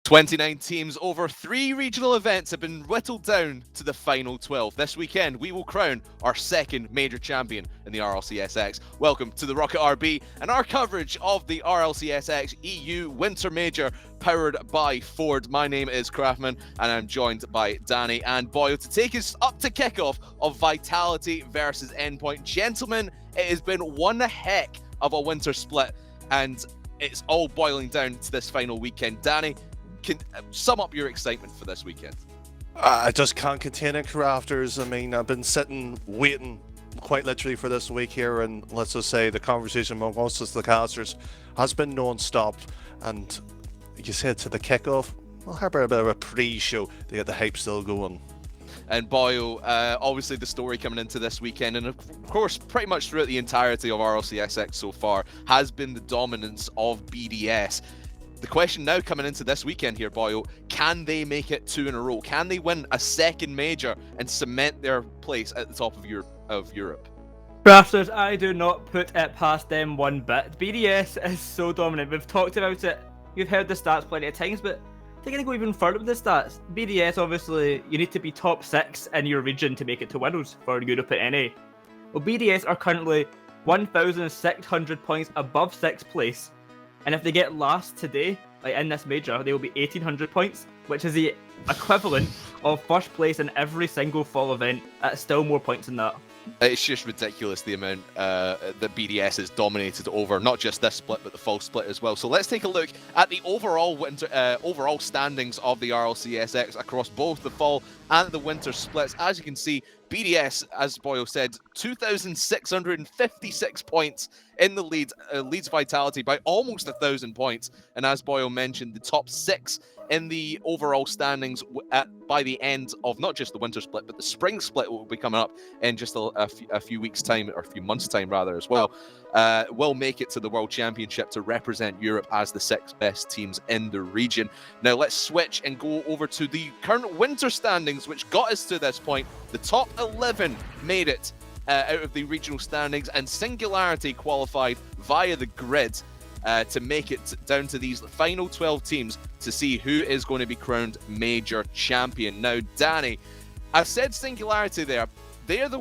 29 teams over 3 regional events have been whittled down to the final 12. This weekend, we will crown our second major champion in the RLCSX. Welcome to the Rocket RB and our coverage of the RLCSX EU Winter Major powered by Ford. My name is Craftman and I'm joined by Danny and Boyle to take us up to kickoff of Vitality versus Endpoint. Gentlemen, it has been one heck of a winter split and it's all boiling down to this final weekend. Danny, can sum up your excitement for this weekend. I just can't contain it, Crafters. I mean, I've been sitting, waiting quite literally for this week here, and let's just say the conversation among us as the casters has been non-stop. And you said to the kickoff, we'll have a bit of a pre-show to get the hype still going. And Boyle, obviously the story coming into this weekend, and of course pretty much throughout the entirety of RLCSX so far, has been the dominance of BDS. The question now coming into this weekend here, Boyle, can they make it 2 in a row? Can they win a second major and cement their place at the top of Europe? Crafters, I do not put it past them one bit. BDS is so dominant. We've talked about it. You've heard the stats plenty of times, but they're going to go even further with the stats. BDS, obviously, you need to be top 6 in your region to make it to Worlds for Europe at NA. Well, BDS are currently 1,600 points above 6th place. And if they get last today, like in this major, they will be 1,800 points, which is the equivalent of first place in every single fall event at still more points than that. It's just ridiculous the amount that BDS is dominated over, not just this split, but the fall split as well. So let's take a look at the overall standings of the RLCSX across both the fall and the winter splits. As you can see, BDS, as Boyle said, 2,656 points in the lead, leads Vitality by almost 1,000 points. And as Boyle mentioned, the top 6 in the overall standings by the end of not just the winter split, but the spring split will be coming up in just a few weeks' time, or a few months' time rather as well, will make it to the World Championship to represent Europe as the 6 best teams in the region. Now let's switch and go over to the current winter standings, which got us to this point. The top 11 made it out of the regional standings, and Singularity qualified via the grid to make it down to these final 12 teams to see who is going to be crowned major champion. Now, Danny, I've said Singularity there. They're the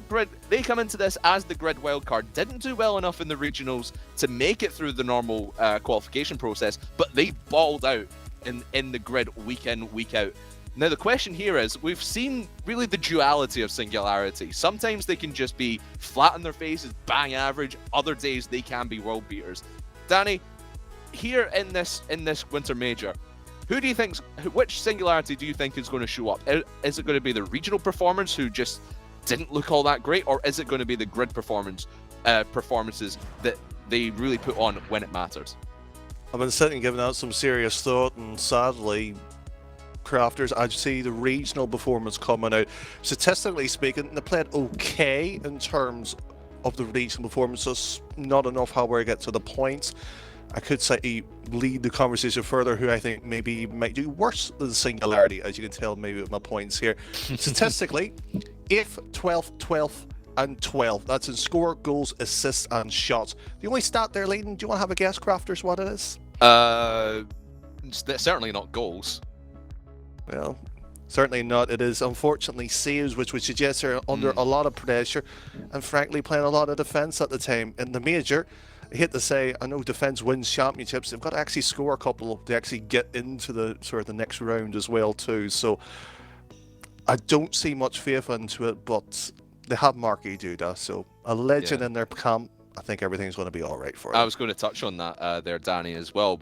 grid. They come into this as the grid wildcard. Didn't do well enough in the regionals to make it through the normal qualification process, but they balled out in the grid week in, week out. Now, the question here is, we've seen really the duality of Singularity. Sometimes they can just be flat on their faces, bang average. Other days they can be world beaters. Danny, here in this winter major, which Singularity do you think is going to show up? Is it going to be the regional performers who just didn't look all that great, or is it going to be the grid performances that they really put on when it matters? I've been sitting giving that some serious thought, and sadly, Crafters, I see the regional performance coming out. Statistically speaking, they played okay in terms of the regional performances, not enough however to get to the points. I could say lead the conversation further who I think maybe might do worse than Singularity, as you can tell maybe with my points here. Statistically, 8th, 12th, 12th and 12th. That's in score, goals, assists and shots. The only stat they're leading, do you want to have a guess, Crafters, what it is? Certainly not goals. Well, certainly not. It is unfortunately saves, which would suggest they're under a lot of pressure and frankly playing a lot of defence at the time. In the major, I hate to say, I know defence wins championships. They've got to actually score a couple to actually get into the the next round as well too. So I don't see much faith into it, but they have Marky Duda, so a legend in their camp. I think everything's going to be all right for them. I was going to touch on that there, Danny, as well.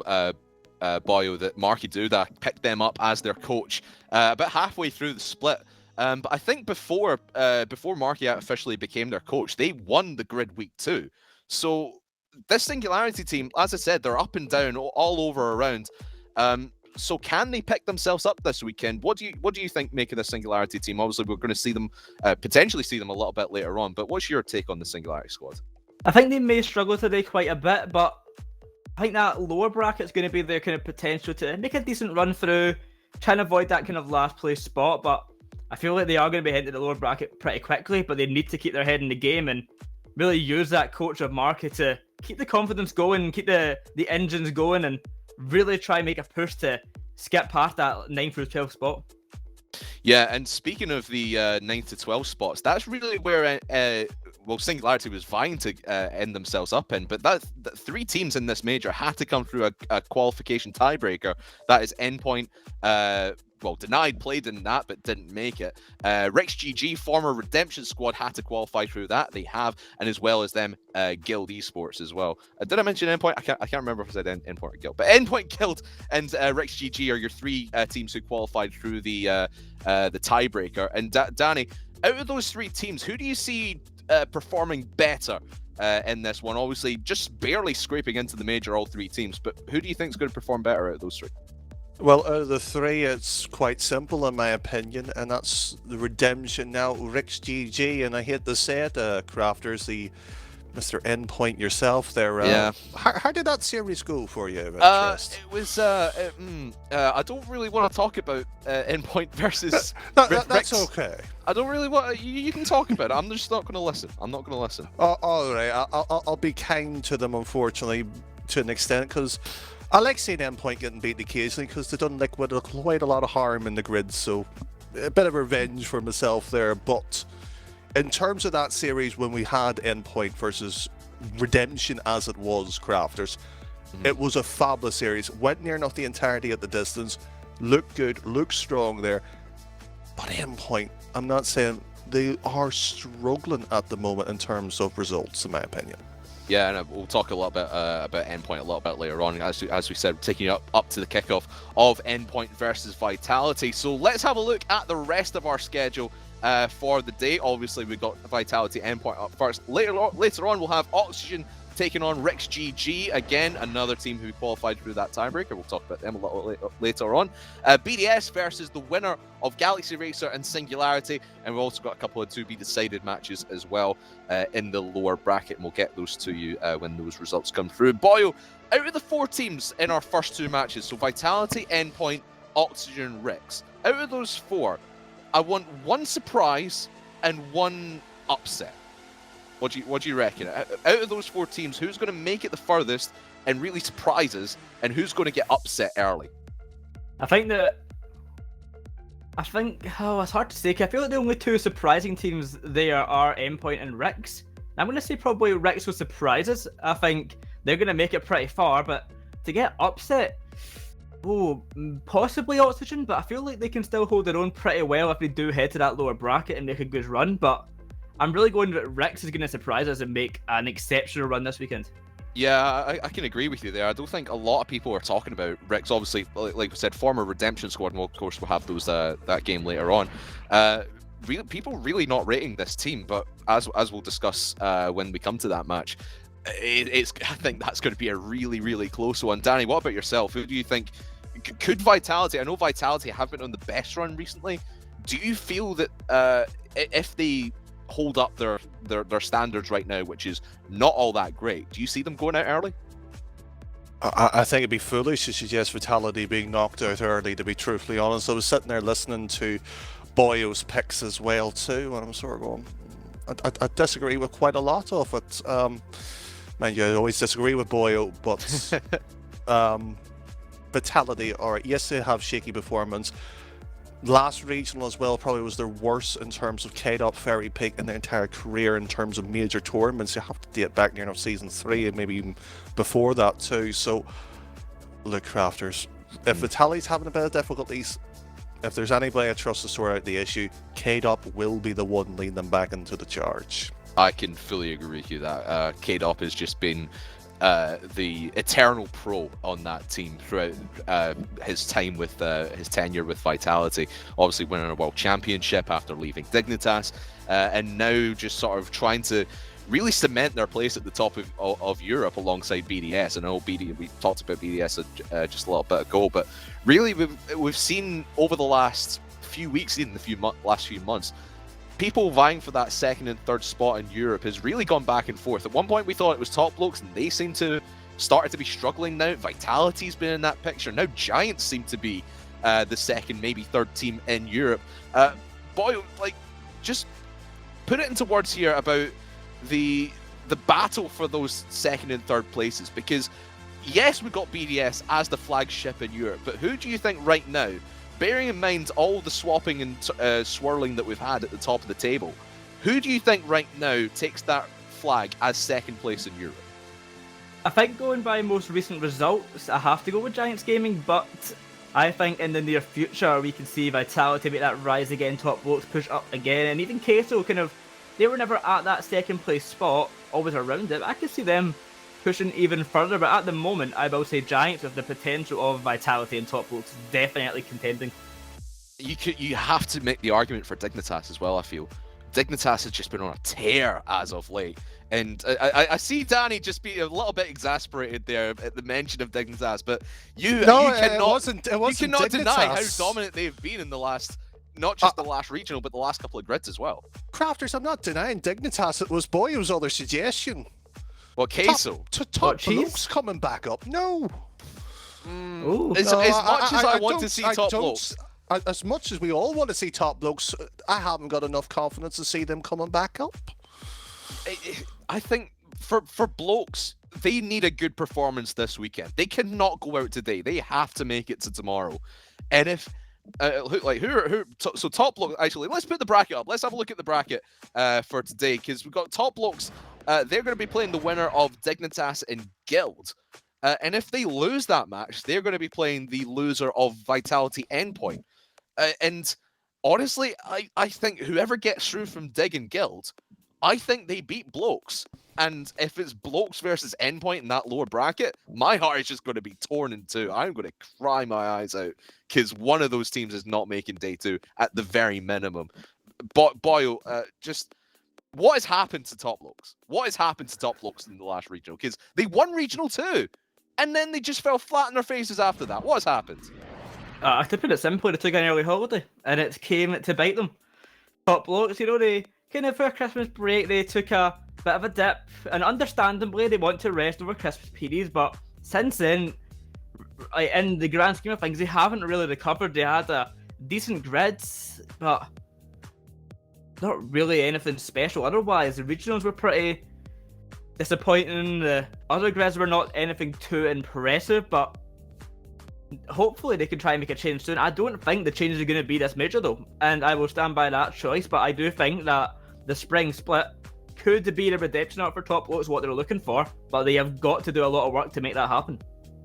Boyo, that Marky Duda picked them up as their coach about halfway through the split. But I think before Marky officially became their coach, they won the grid week 2. So this Singularity team, as I said, they're up and down all over around. So can they pick themselves up this weekend? What do you think make of the Singularity team? Obviously, we're going to see them potentially see them a little bit later on. But what's your take on the Singularity squad? I think they may struggle today quite a bit, but I think that lower bracket's going to be their kind of potential to make a decent run through, trying to avoid that kind of last place spot. But I feel like they are going to be heading to the lower bracket pretty quickly, but they need to keep their head in the game and really use that coach of Marky to keep the confidence going, keep the engines going, and really try and make a push to skip past that 9 through 12 spot. Yeah, and speaking of the 9 to 12 spots, that's really where Singularity was vying to end themselves up in. But that 3 teams in this major had to come through a qualification tiebreaker. That is Endpoint. Denied played in that, but didn't make it. Rex GG, former Redemption Squad, had to qualify through that. They have, and as well as them, Guild Esports as well. Did I mention Endpoint? I can't remember if I said Endpoint or Guild, but Endpoint, Guild, and Rex GG are your 3 teams who qualified through the tiebreaker. And Danny, out of those 3 teams, who do you see performing better in this one? Obviously, just barely scraping into the major, all 3 teams, but who do you think is going to perform better out of those 3? Well, out of the 3, it's quite simple in my opinion, and that's the Redemption. Now, Rix GG, and I hate to say it, Crafters, the Mr. Endpoint yourself there. Yeah. How did that series go for you? It was. I don't really want to talk about Endpoint versus. That's Rix. okay. I don't really want. You can talk about it. I'm just not going to listen. I'm not going to listen. All right. I'll be kind to them, unfortunately, to an extent, because I like seeing Endpoint getting beat occasionally because they've done quite a lot of harm in the grid, so a bit of revenge for myself there. But in terms of that series, when we had Endpoint versus Redemption as it was, Crafters, it was a fabulous series. Went near enough the entirety at the distance, looked good, looked strong there. But Endpoint, I'm not saying they are struggling at the moment in terms of results, in my opinion. Yeah, and we'll talk a lot about Endpoint a little bit later on, as we said, taking you up to the kickoff of Endpoint versus Vitality. So let's have a look at the rest of our schedule for the day. Obviously, we've got Vitality Endpoint up first. Later on, we'll have Oxygen taking on Rix GG, again, another team who qualified through that tiebreaker. We'll talk about them a little later on. BDS versus the winner of Galaxy Racer and Singularity, and we've also got a couple of to-be-decided matches as well in the lower bracket, and we'll get those to you when those results come through. Boyo, out of the 4 teams in our first 2 matches, so Vitality, Endpoint, Oxygen, Rix, out of those 4, I want 1 surprise and 1 upset. What do you reckon? Out of those 4 teams, who's going to make it the furthest and really surprise us, and who's going to get upset early? I think it's hard to say. I feel like the only 2 surprising teams there are Endpoint and Rix. I'm going to say probably Rix will surprise us. I think they're going to make it pretty far, but to get upset, possibly Oxygen, but I feel like they can still hold their own pretty well if they do head to that lower bracket and make a good run. But I'm really going that Rix is going to surprise us and make an exceptional run this weekend. Yeah, I can agree with you there. I don't think a lot of people are talking about Rix. Obviously, like we said, former Redemption Squad, and of course we'll have those that game later on. People really not rating this team, but as we'll discuss when we come to that match, I think that's going to be a really, really close one. Danny, what about yourself? Who do you think could Vitality? I know Vitality have been on the best run recently. Do you feel that if they hold up their standards right now, which is not all that great, do you see them going out early? I think it'd be foolish to suggest Vitality being knocked out early, to be truthfully honest. I was sitting there listening to Boyo's picks as well too, and I'm sort of going, I disagree with quite a lot of it. Mind you, I always disagree with Boyo, but Vitality, alright, yes, they have shaky performance. Last regional as well probably was their worst in terms of KDOP Ferry Peak in their entire career in terms of major tournaments. You have to date back near enough season 3 and maybe even before that too. So look, Crafters, if Vitality's having a bit of difficulties, if there's anybody I trust to sort out the issue, KDOP will be the one leading them back into the charge. I can fully agree with you that KDOP has just been the eternal pro on that team throughout his time with his tenure with Vitality. Obviously winning a world championship after leaving Dignitas, and now just sort of trying to really cement their place at the top of Europe alongside BDS. I know we talked about BDS just a little bit ago, but really we've seen over the last few weeks, even the last few months, people vying for that 2nd and 3rd spot in Europe has really gone back and forth. At one point we thought it was Top Blokes, and they seem to started to be struggling now. Vitality's been in that picture. Now Giants seem to be the 2nd, maybe 3rd team in Europe. Boy, like, just put it into words here about the battle for those 2nd and 3rd places, because yes, we've got BDS as the flagship in Europe, but who do you think right now, bearing in mind all the swapping and swirling that we've had at the top of the table, who do you think right now takes that flag as second place in Europe? I think going by most recent results, I have to go with Giants Gaming, but I think in the near future we can see Vitality make that rise again, Top Blokes push up again, and even Queso they were never at that second place spot, always around it. I could see them pushing even further, but at the moment I will say Giants with the potential of Vitality and Top Blokes definitely contending. You have to make the argument for Dignitas as well, I feel. Dignitas has just been on a tear as of late. And I see Danny just be a little bit exasperated there at the mention of Dignitas, but you cannot deny how dominant they've been in the last, not just the last regional, but the last couple of grids as well. Crafters, I'm not denying Dignitas. It was Boyo's other suggestion. Well, Queso. Top Blokes coming back up. No. As much as I want to see Top Blokes. As much as we all want to see Top Blokes, I haven't got enough confidence to see them coming back up. I think for Blokes, they need a good performance this weekend. They cannot go out today. They have to make it to tomorrow. And if so Top Blokes, actually, let's put the bracket up. Let's have a look at the bracket for today, because we've got Top Blokes. They're going to be playing the winner of Dignitas and Guild. And if they lose that match, they're going to be playing the loser of Vitality Endpoint. And honestly, I think whoever gets through from Dig and Guild, I think they beat Blokes. And if it's Blokes versus Endpoint in that lower bracket, my heart is just going to be torn in two. I'm going to cry my eyes out because one of those teams is not making day two at the very minimum. But Boyo, just what has happened to Top Blokes? What has happened to Top Blokes in the last regional? Because they won regional 2, and then they just fell flat on their faces after that. What has happened? To put it simply, they took an early holiday, and it came to bite them. Top Blokes, they kind of for a Christmas break, they took a bit of a dip, and understandably, they want to rest over Christmas periods, but since then, in the grand scheme of things, they haven't really recovered. They had a decent grids, but not really anything special otherwise. The regionals were pretty disappointing. The other grids were not anything too impressive, but hopefully they can try and make a change soon. I don't think the changes are going to be this major though, and I will stand by that choice, but I do think that the spring split could be the redemption arc for Top Blokes, what they're looking for, but they have got to do a lot of work to make that happen.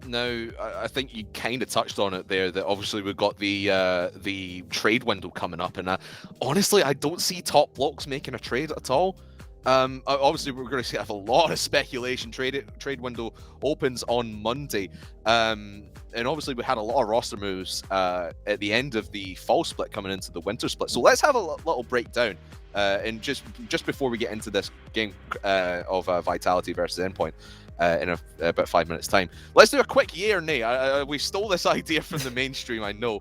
Now, I think you kind of touched on it there, that obviously we've got the trade window coming up, and honestly, I don't see Top Blokes making a trade at all. Obviously, we're going to have a lot of speculation. Trade window opens on Monday, and obviously we had a lot of roster moves at the end of the fall split coming into the winter split. So let's have a little breakdown, and just before we get into this game of Vitality versus Endpoint. In about 5 minutes' time. Let's do a quick yay or nay. We stole this idea from the mainstream, I know,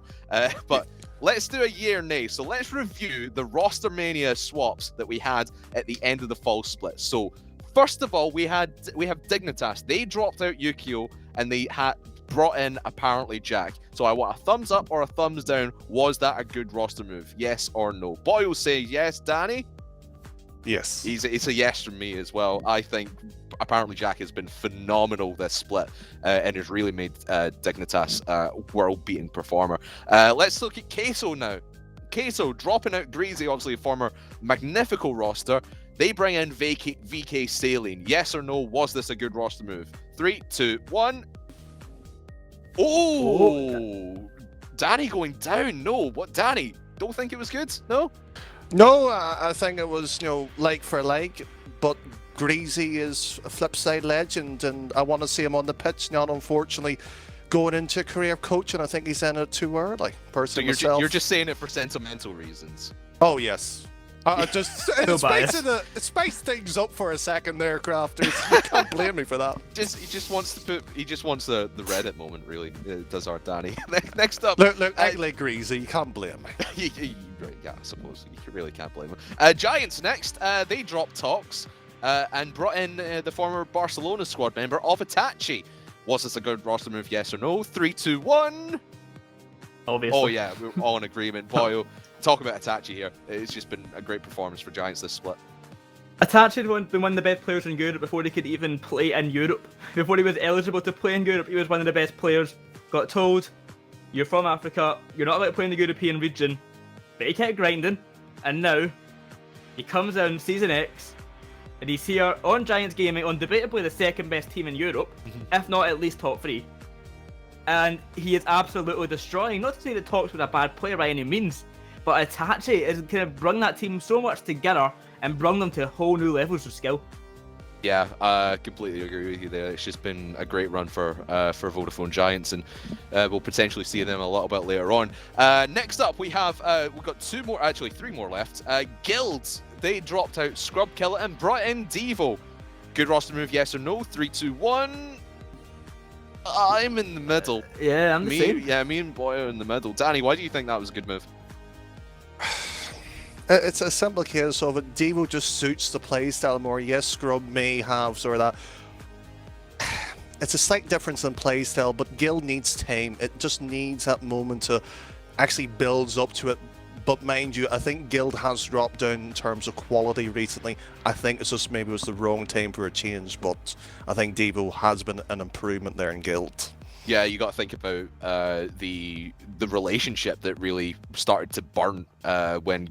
but let's do a yay or nay. So let's review the roster mania swaps that we had at the end of the fall split. So first of all, we have Dignitas. They dropped out Yukio and they had brought in apparently Jack. So I want a thumbs up or a thumbs down. Was that a good roster move? Yes or no? Boy will say yes. Danny? Yes. It's a yes from me as well. I think apparently Jack has been phenomenal this split and has really made Dignitas a world-beating performer. Let's look at Queso now. Queso dropping out Greasy, obviously a former Magnifico roster. They bring in VK Saline. Yes or no, was this a good roster move? 3, 2, 1. Oh! Danny going down. No. What, Danny? Don't think it was good? No? No, I think it was, like for like, but Greasy is a flip side legend, and I want to see him on the pitch, not unfortunately going into career coaching. I think he's in it too early, personally. So you're just saying it for sentimental reasons? Oh, yes. Spice things up for a second there, Crafters. You can't blame me for that. He just wants the Reddit moment, really. It does our Danny. Next up, look, I like Greasy. You can't blame me. Yeah, I suppose you really can't blame him. Giants next. They dropped Talks and brought in the former Barcelona squad member of Itachi. Was this a good roster move? Yes or no? 3, 2, 1. Obviously. Oh yeah, we're all in agreement. Boy, talk about Itachi here. It's just been a great performance for Giants this split. Itachi had been one of the best players in Europe before he could even play in Europe. Before he was eligible to play in Europe, he was one of the best players. Got told, you're from Africa, you're not allowed to play in the European region. But he kept grinding, and now he comes in Season X, and he's here on Giants Gaming, on debatably the second best team in Europe, if not at least top 3. And he is absolutely destroying. Not to say that Tox was a bad player by any means, but Itachi has kind of brought that team so much together and brought them to whole new levels of skill. Yeah, I completely agree with you there. It's just been a great run for Vodafone Giants, and we'll potentially see them a little bit later on. Next up, we've got 3 more left. Guilds, they dropped out Scrub Killer and brought in Devo. Good roster move, yes or no? 3, 2, 1. I'm in the middle. Yeah, I'm the same. Yeah, me and Boy are in the middle. Danny, why do you think that was a good move? It's a simple case of it. Devo just suits the playstyle more. Yes, Scrub may have sort of that. It's a slight difference in playstyle, but Guild needs time. It just needs that moment to actually builds up to it. But mind you, I think Guild has dropped down in terms of quality recently. I think it's just maybe it was the wrong time for a change, but I think Devo has been an improvement there in Guild. Yeah, you got to think about the relationship that really started to burn when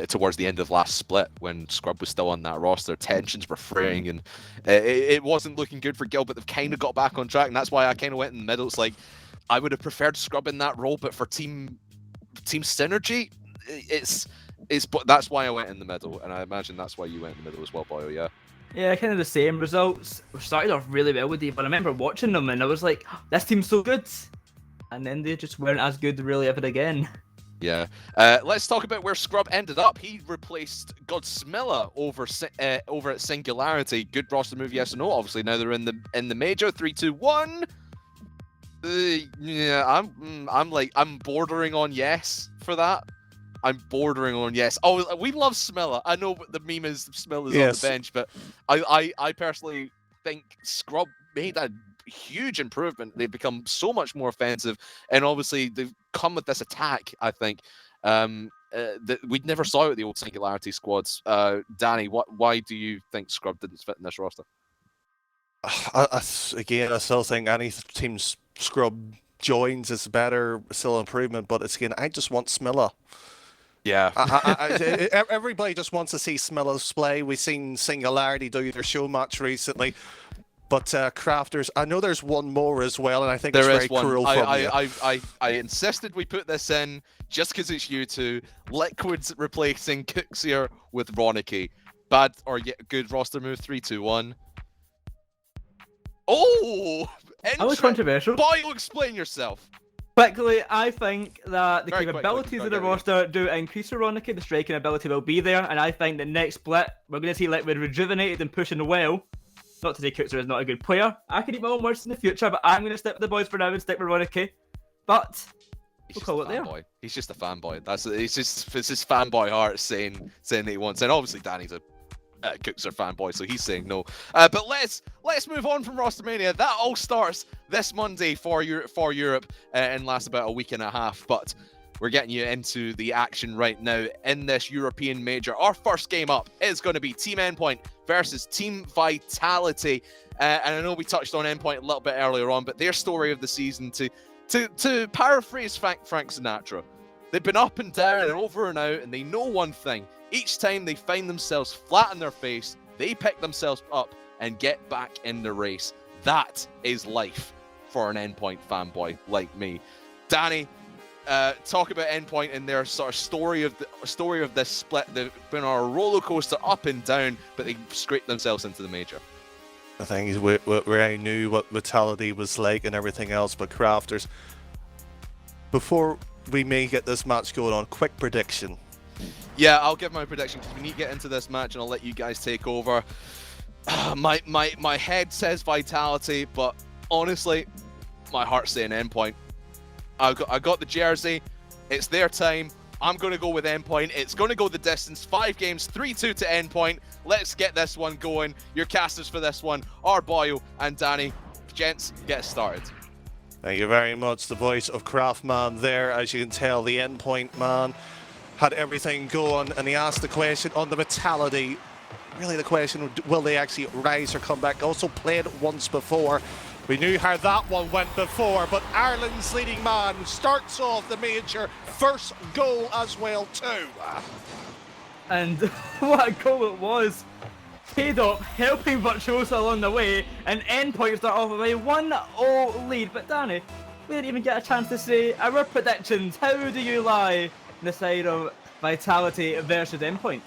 towards the end of last split, when Scrub was still on that roster. Tensions were fraying, and it wasn't looking good for Guild, but they've kind of got back on track, and that's why I kind of went in the middle. It's like, I would have preferred Scrub in that role, but for team synergy, but that's why I went in the middle, and I imagine that's why you went in the middle as well, Boyle. Yeah. Yeah, kind of the same results. We started off really well with Dave, but I remember watching them and I was like, oh, this team's so good. And then they just weren't as good really ever again. Yeah. Let's talk about where Scrub ended up. He replaced Godsmilla over at Singularity. Good roster move, yes or no? Obviously now they're in the major. 3, 2, 1. Yeah, I'm bordering on yes for that. I'm bordering on yes. Oh, we love Smilla. I know the meme is Smilla's on the bench, but I personally think Scrub made a huge improvement. They've become so much more offensive, and obviously they've come with this attack, I think, that we never saw at the old Singularity squads. Danny, why do you think Scrub didn't fit in this roster? Again, I still think any team Scrub joins is better, still improvement, but it's again, I just want Smilla. Yeah. Everybody just wants to see Smilla's play. We've seen Singularity do their show match recently. But Crafters, I know there's one more as well, and I think it's very cruel from you. I insisted we put this in just because it's you two. Liquid's replacing Cooksier with Ronicky. Bad or good roster move? 3, 2, 1. Oh! That was controversial. Boyle, explain yourself. Quickly, I think that the capabilities of the roster do increase for Ronicky. The striking ability will be there, and I think the next split, we're going to see Liquid rejuvenated and pushing well. Not to say Cooksier is not a good player. I could eat my own words in the future, but I'm going to stick with the boys for now and stick with Ronicky. But we'll call it there. He's just a fanboy. It's his fanboy heart saying that he wants. And obviously Danny's a Cooksier fanboy, so he's saying no. But let's move on from Rostermania. That all starts this Monday for Europe and lasts about a week and a half. But we're getting you into the action right now in this European major. Our first game up is going to be Team Endpoint versus Team Vitality. And I know we touched on Endpoint a little bit earlier on, but their story of the season, to paraphrase Frank Sinatra, they've been up and down and over and out, and they know one thing. Each time they find themselves flat on their face, they pick themselves up and get back in the race. That is life for an Endpoint fanboy like me. Danny, talk about Endpoint and their sort of story of this split. They've been on a roller coaster up and down, but they scraped themselves into the major. I think we already knew what Vitality was like and everything else, but Crafters, before we may get this match going on, quick prediction. Yeah, I'll give my prediction because we need to get into this match, and I'll let you guys take over. My head says Vitality, but honestly, my heart's saying Endpoint. I got the jersey. It's their time. I'm going to go with Endpoint. It's going to go the distance. 5 games, 3-2 to Endpoint. Let's get this one going. Your casters for this one are Boyle and Danny. Gents, get started. Thank you very much. The voice of Craftman there. As you can tell, the Endpoint man had everything going, and he asked the question on the Vitality Really the question, will they actually rise or come back? Also played once before. We knew how that one went before, but Ireland's leading man starts off the major, first goal as well too. And what a goal it was. K-Dop helping Virtuoso along the way, and Endpoint start off with a 1-0 lead. But Danny, we didn't even get a chance to say our predictions. How do you lie on the side of Vitality versus Endpoint?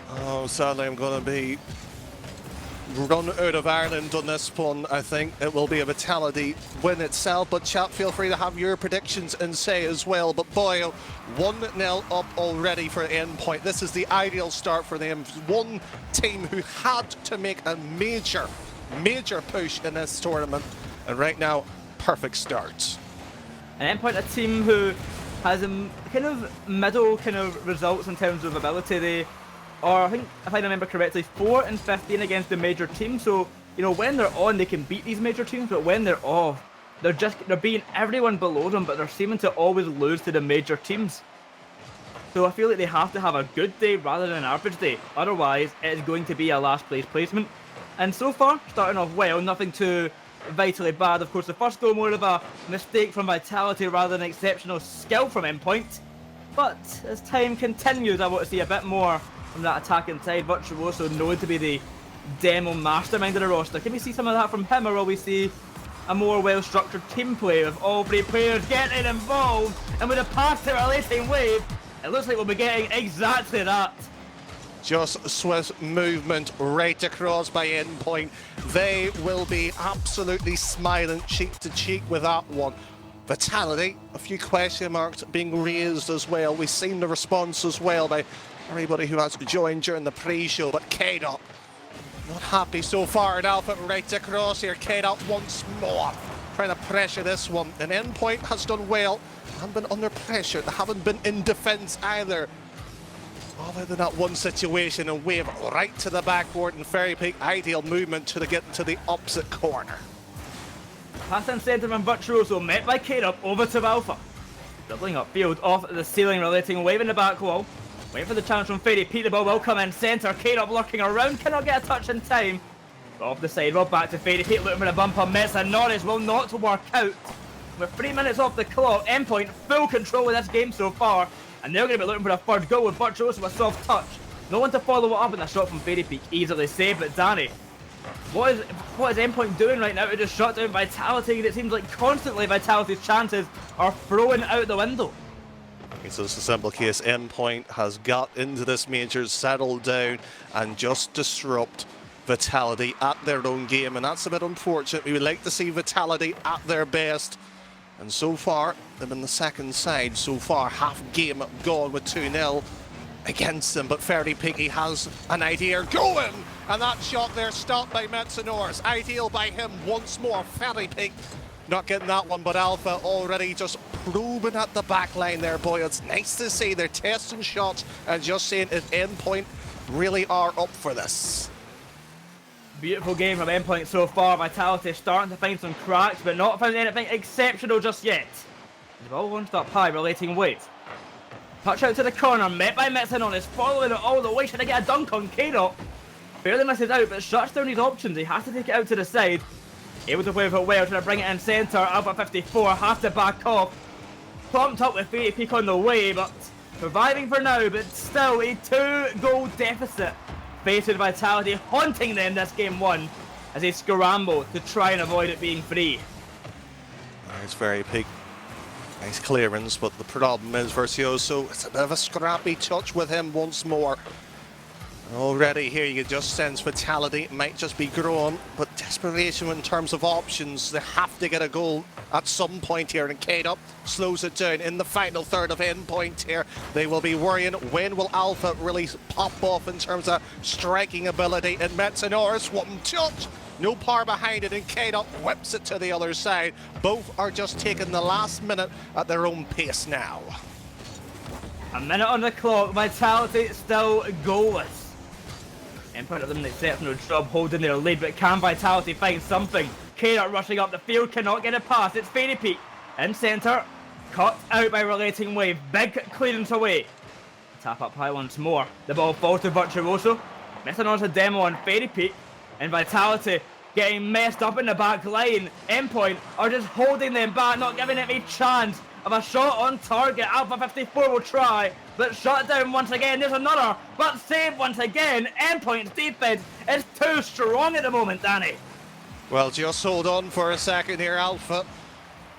Oh, sadly I'm going to be run out of Ireland on this one. I think it will be a Vitality win itself, but chat, feel free to have your predictions and say as well. But boy, 1-0 up already for Endpoint. This is the ideal start for them. One team who had to make a major push in this tournament, and right now, perfect start. And Endpoint, a team who has a kind of middle kind of results in terms of ability. They are, I think, if I remember correctly, 4-15 against the major team. So, you know, when they're on, they can beat these major teams, but when they're off, they're beating everyone below them, but they're seeming to always lose to the major teams. So I feel like they have to have a good day rather than an average day. Otherwise, it is going to be a last place placement. And so far, starting off well, nothing too vitally bad. Of course, the first goal more of a mistake from Vitality rather than exceptional skill from Endpoint. But as time continues, I want to see a bit more from that attacking side. Virtuoso known to be the demo mastermind of the roster. Can we see some of that from him, or will we see a more well-structured team play with all three players getting involved? And with a pass to our late wave, it looks like we'll be getting exactly that. Just swift movement right across by Endpoint. They will be absolutely smiling cheek to cheek with that one. Vitality, a few question marks being raised as well. We've seen the response as well by everybody who has joined during the pre-show, but K-Dop not happy so far. And Alpha right across here. K-Dop once more trying to pressure this one. And Endpoint has done well. Haven't been under pressure. They haven't been in defense either. Other than that one situation, and wave right to the backboard, and Fairy Peak ideal movement to get to the opposite corner. Pass and centre from Virtuoso, met by K-Dop over to Alpha. Doubling upfield off the ceiling, relating wave in the back wall. Waiting for the challenge from Fairy Peak, the ball will come in centre. K-Dop lurking around, cannot get a touch in time. But off the side, well back to Fairy Peak, looking for the bumper. Mesa Norris will not work out. With 3 minutes off the clock, Endpoint full control of this game so far. And they're going to be looking for a third goal with Virtuoso with a soft touch. No one to follow it up, and a shot from Fairy Peak easily saved. But Danny, what is Endpoint doing right now to just shut down Vitality? It seems like constantly Vitality's chances are thrown out the window. So it's a simple case. Endpoint has got into this major, settled down, and just disrupt Vitality at their own game. And that's a bit unfortunate. We would like to see Vitality at their best. And so far, they've been the second side so far. Half game gone with 2-0 against them. But Fairy Piggy has an idea going. And that shot there stopped by Metsonoris. Ideal by him once more. Fairy Pig not getting that one, but Alpha already just probing at the back line there, boy. It's nice to see they're testing shots and just saying if Endpoint really are up for this. Beautiful game from Endpoint so far. Vitality starting to find some cracks, but not found anything exceptional just yet. The ball launched up high, relating weight. Touch out to the corner, met by Metsonoris, following it all the way, trying to get a dunk on K-Dop. Barely misses out, but shuts down his options. He has to take it out to the side. Able to play with it well, trying to bring it in centre. Alpha 54 has to back off. Plumped up with Fairy Peak on the way, but surviving for now, but still a 2-goal deficit. Facing Vitality, haunting them this game one as they scramble to try and avoid it being free. There's Fairy Peak. Nice clearance, but the problem is Virtuoso. It's a bit of a scrappy touch with him once more. Already here you can just sense Vitality might just be growing, but desperation in terms of options. They have to get a goal at some point here, and K-Dop slows it down in the final third of Endpoint here. They will be worrying, when will Alpha really pop off in terms of striking ability? And Metsonoris, one touch, no power behind it, and K-Dop whips it to the other side. Both are just taking the last minute at their own pace now. A minute on the clock, Vitality still goalless. Endpoint of them an exceptional job holding their lead, but can Vitality find something? K-Dop rushing up the field, cannot get it past. It's Fairy Peak in centre, cut out by relating wave. Big clearance away. Tap up high once more. The ball falls to Virtuoso. Missing on a demo on Fairy Peak, and Vitality getting messed up in the back line. Endpoint are just holding them back, not giving it a chance of a shot on target. Alpha 54 will try, but shut down once again. There's another, but saved once again. Endpoint's defense is too strong at the moment, Danny. Well, just hold on for a second here, Alpha.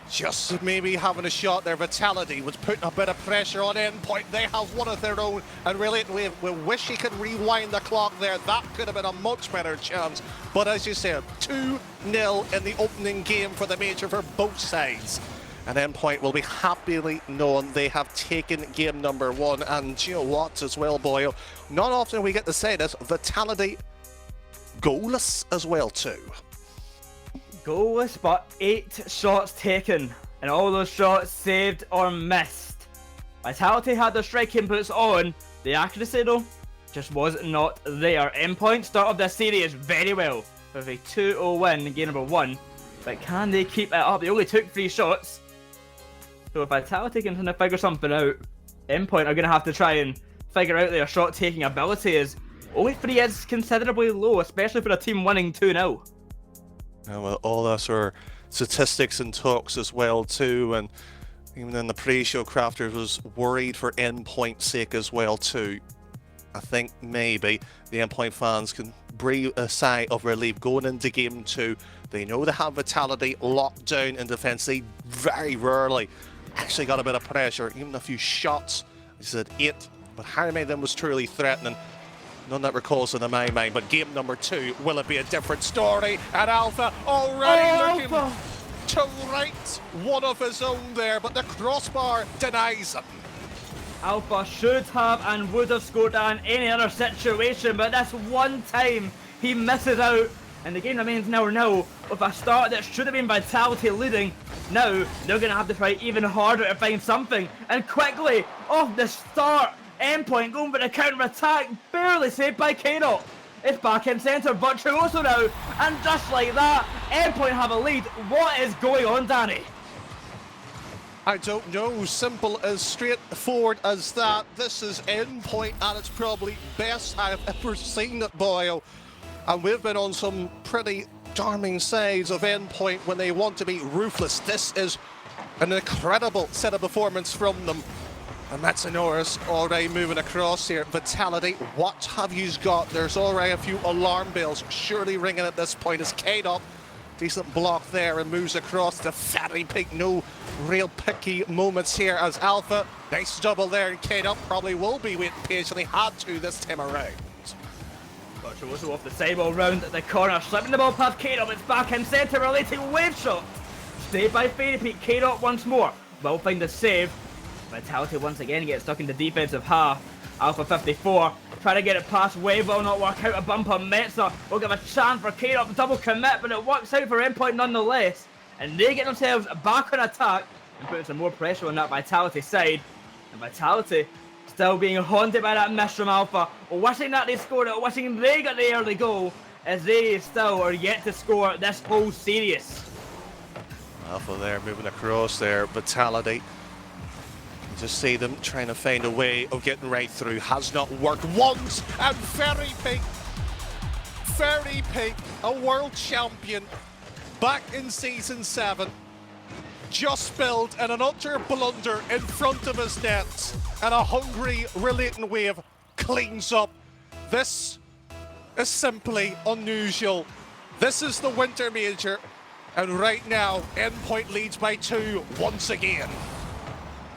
Just maybe having a shot there. Vitality was putting a bit of pressure on Endpoint. They have one of their own, and really we wish he could rewind the clock there. That could have been a much better chance. But as you said, 2-0 in the opening game for the major for both sides. And Endpoint will be happily known they have taken game number 1. And you know what as well, Boyle? Not often we get to say this, Vitality goalless as well too. Goalless, but 8 shots taken, and all those shots saved or missed. Vitality had their striking boots on. The accuracy though just was not there. Endpoint start of this series very well with a 2-0 win in game number 1, but can they keep it up? They only took 3 shots, so if Vitality can kind of figure something out, Endpoint are going to have to try and figure out their shot taking ability, as 0-3 is considerably low, especially for a team winning 2-0. Well, all that's our statistics and talks as well too, and even in the pre-show, Crafters was worried for Endpoint's sake as well too. I think maybe the Endpoint fans can breathe a sigh of relief going into game 2. They know they have Vitality locked down in defence. They very rarely actually got a bit of pressure, even a few shots. I said 8, but how many of them was truly threatening? None that recalls in my mind, but game number 2, will it be a different story? And Alpha already looking to right one of his own there, but the crossbar denies him. Alpha should have and would have scored in any other situation, but this one time he misses out, and the game remains 0-0 with a start that should have been Vitality leading. Now they're going to have to try even harder to find something, and quickly off the start, Endpoint going for the counter-attack, barely saved by K-Dot. It's back in centre, Virtuoso now, and just like that, Endpoint have a lead. What is going on, Danny? I don't know, simple as straightforward as that. This is Endpoint at its probably best I've ever seen it, Boyle. And we've been on some pretty charming sides of Endpoint when they want to be ruthless. This is an incredible set of performance from them. And Matsunora's already moving across here. Vitality, what have you got? There's already a few alarm bells surely ringing at this point as K-Dot, decent block there and moves across to Fatty Pig. No real picky moments here as Alpha. Nice double there, and K-Dot probably will be waiting patiently. Had to this time around. Virtuoso off the sidewall round at the corner, slipping the ball past K-Dot. It's back in centre, relating wave shot. Stayed by Fairy Peak. K-Dot once more will find the save. Vitality once again gets stuck in the defensive half. Alpha 54 trying to get it past Wave, will not work out. A bump on Metza will give a chance for K-Dot to double commit, but it works out for Endpoint nonetheless. And they get themselves back on attack and putting some more pressure on that Vitality side. And Vitality still being haunted by that miss from Alpha, wishing that they scored it, wishing they got the early goal, as they still are yet to score this whole series. Alpha there moving across there. Vitality. Just see them trying to find a way of getting right through. Has not worked once. And Fairy Pig, a world champion, back in Season 7, just spilled in an utter blunder in front of his net. And a hungry relating wave cleans up. This is simply unusual. This is the Winter Major. And right now, Endpoint leads by 2 once again.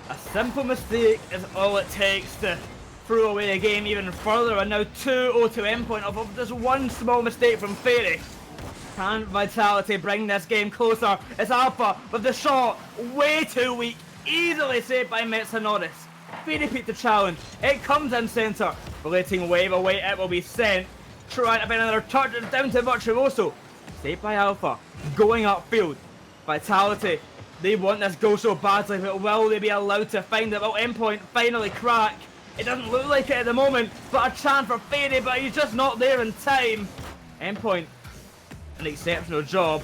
A simple mistake is all it takes to throw away a game even further, and now 2-0 to Endpoint off of just one small mistake from Fairy. Can Vitality bring this game closer? It's Alpha with the shot, way too weak, easily saved by Metsonoris. Fairy Peak the challenge, it comes in centre, letting Wave away, it will be sent. Trying to find another touch, it's down to Virtuoso. Saved by Alpha, going upfield. Vitality, they want this goal so badly, but will they be allowed to find it? Will Endpoint finally crack? It doesn't look like it at the moment, but a chance for Fairy, but he's just not there in time. Endpoint, an exceptional job,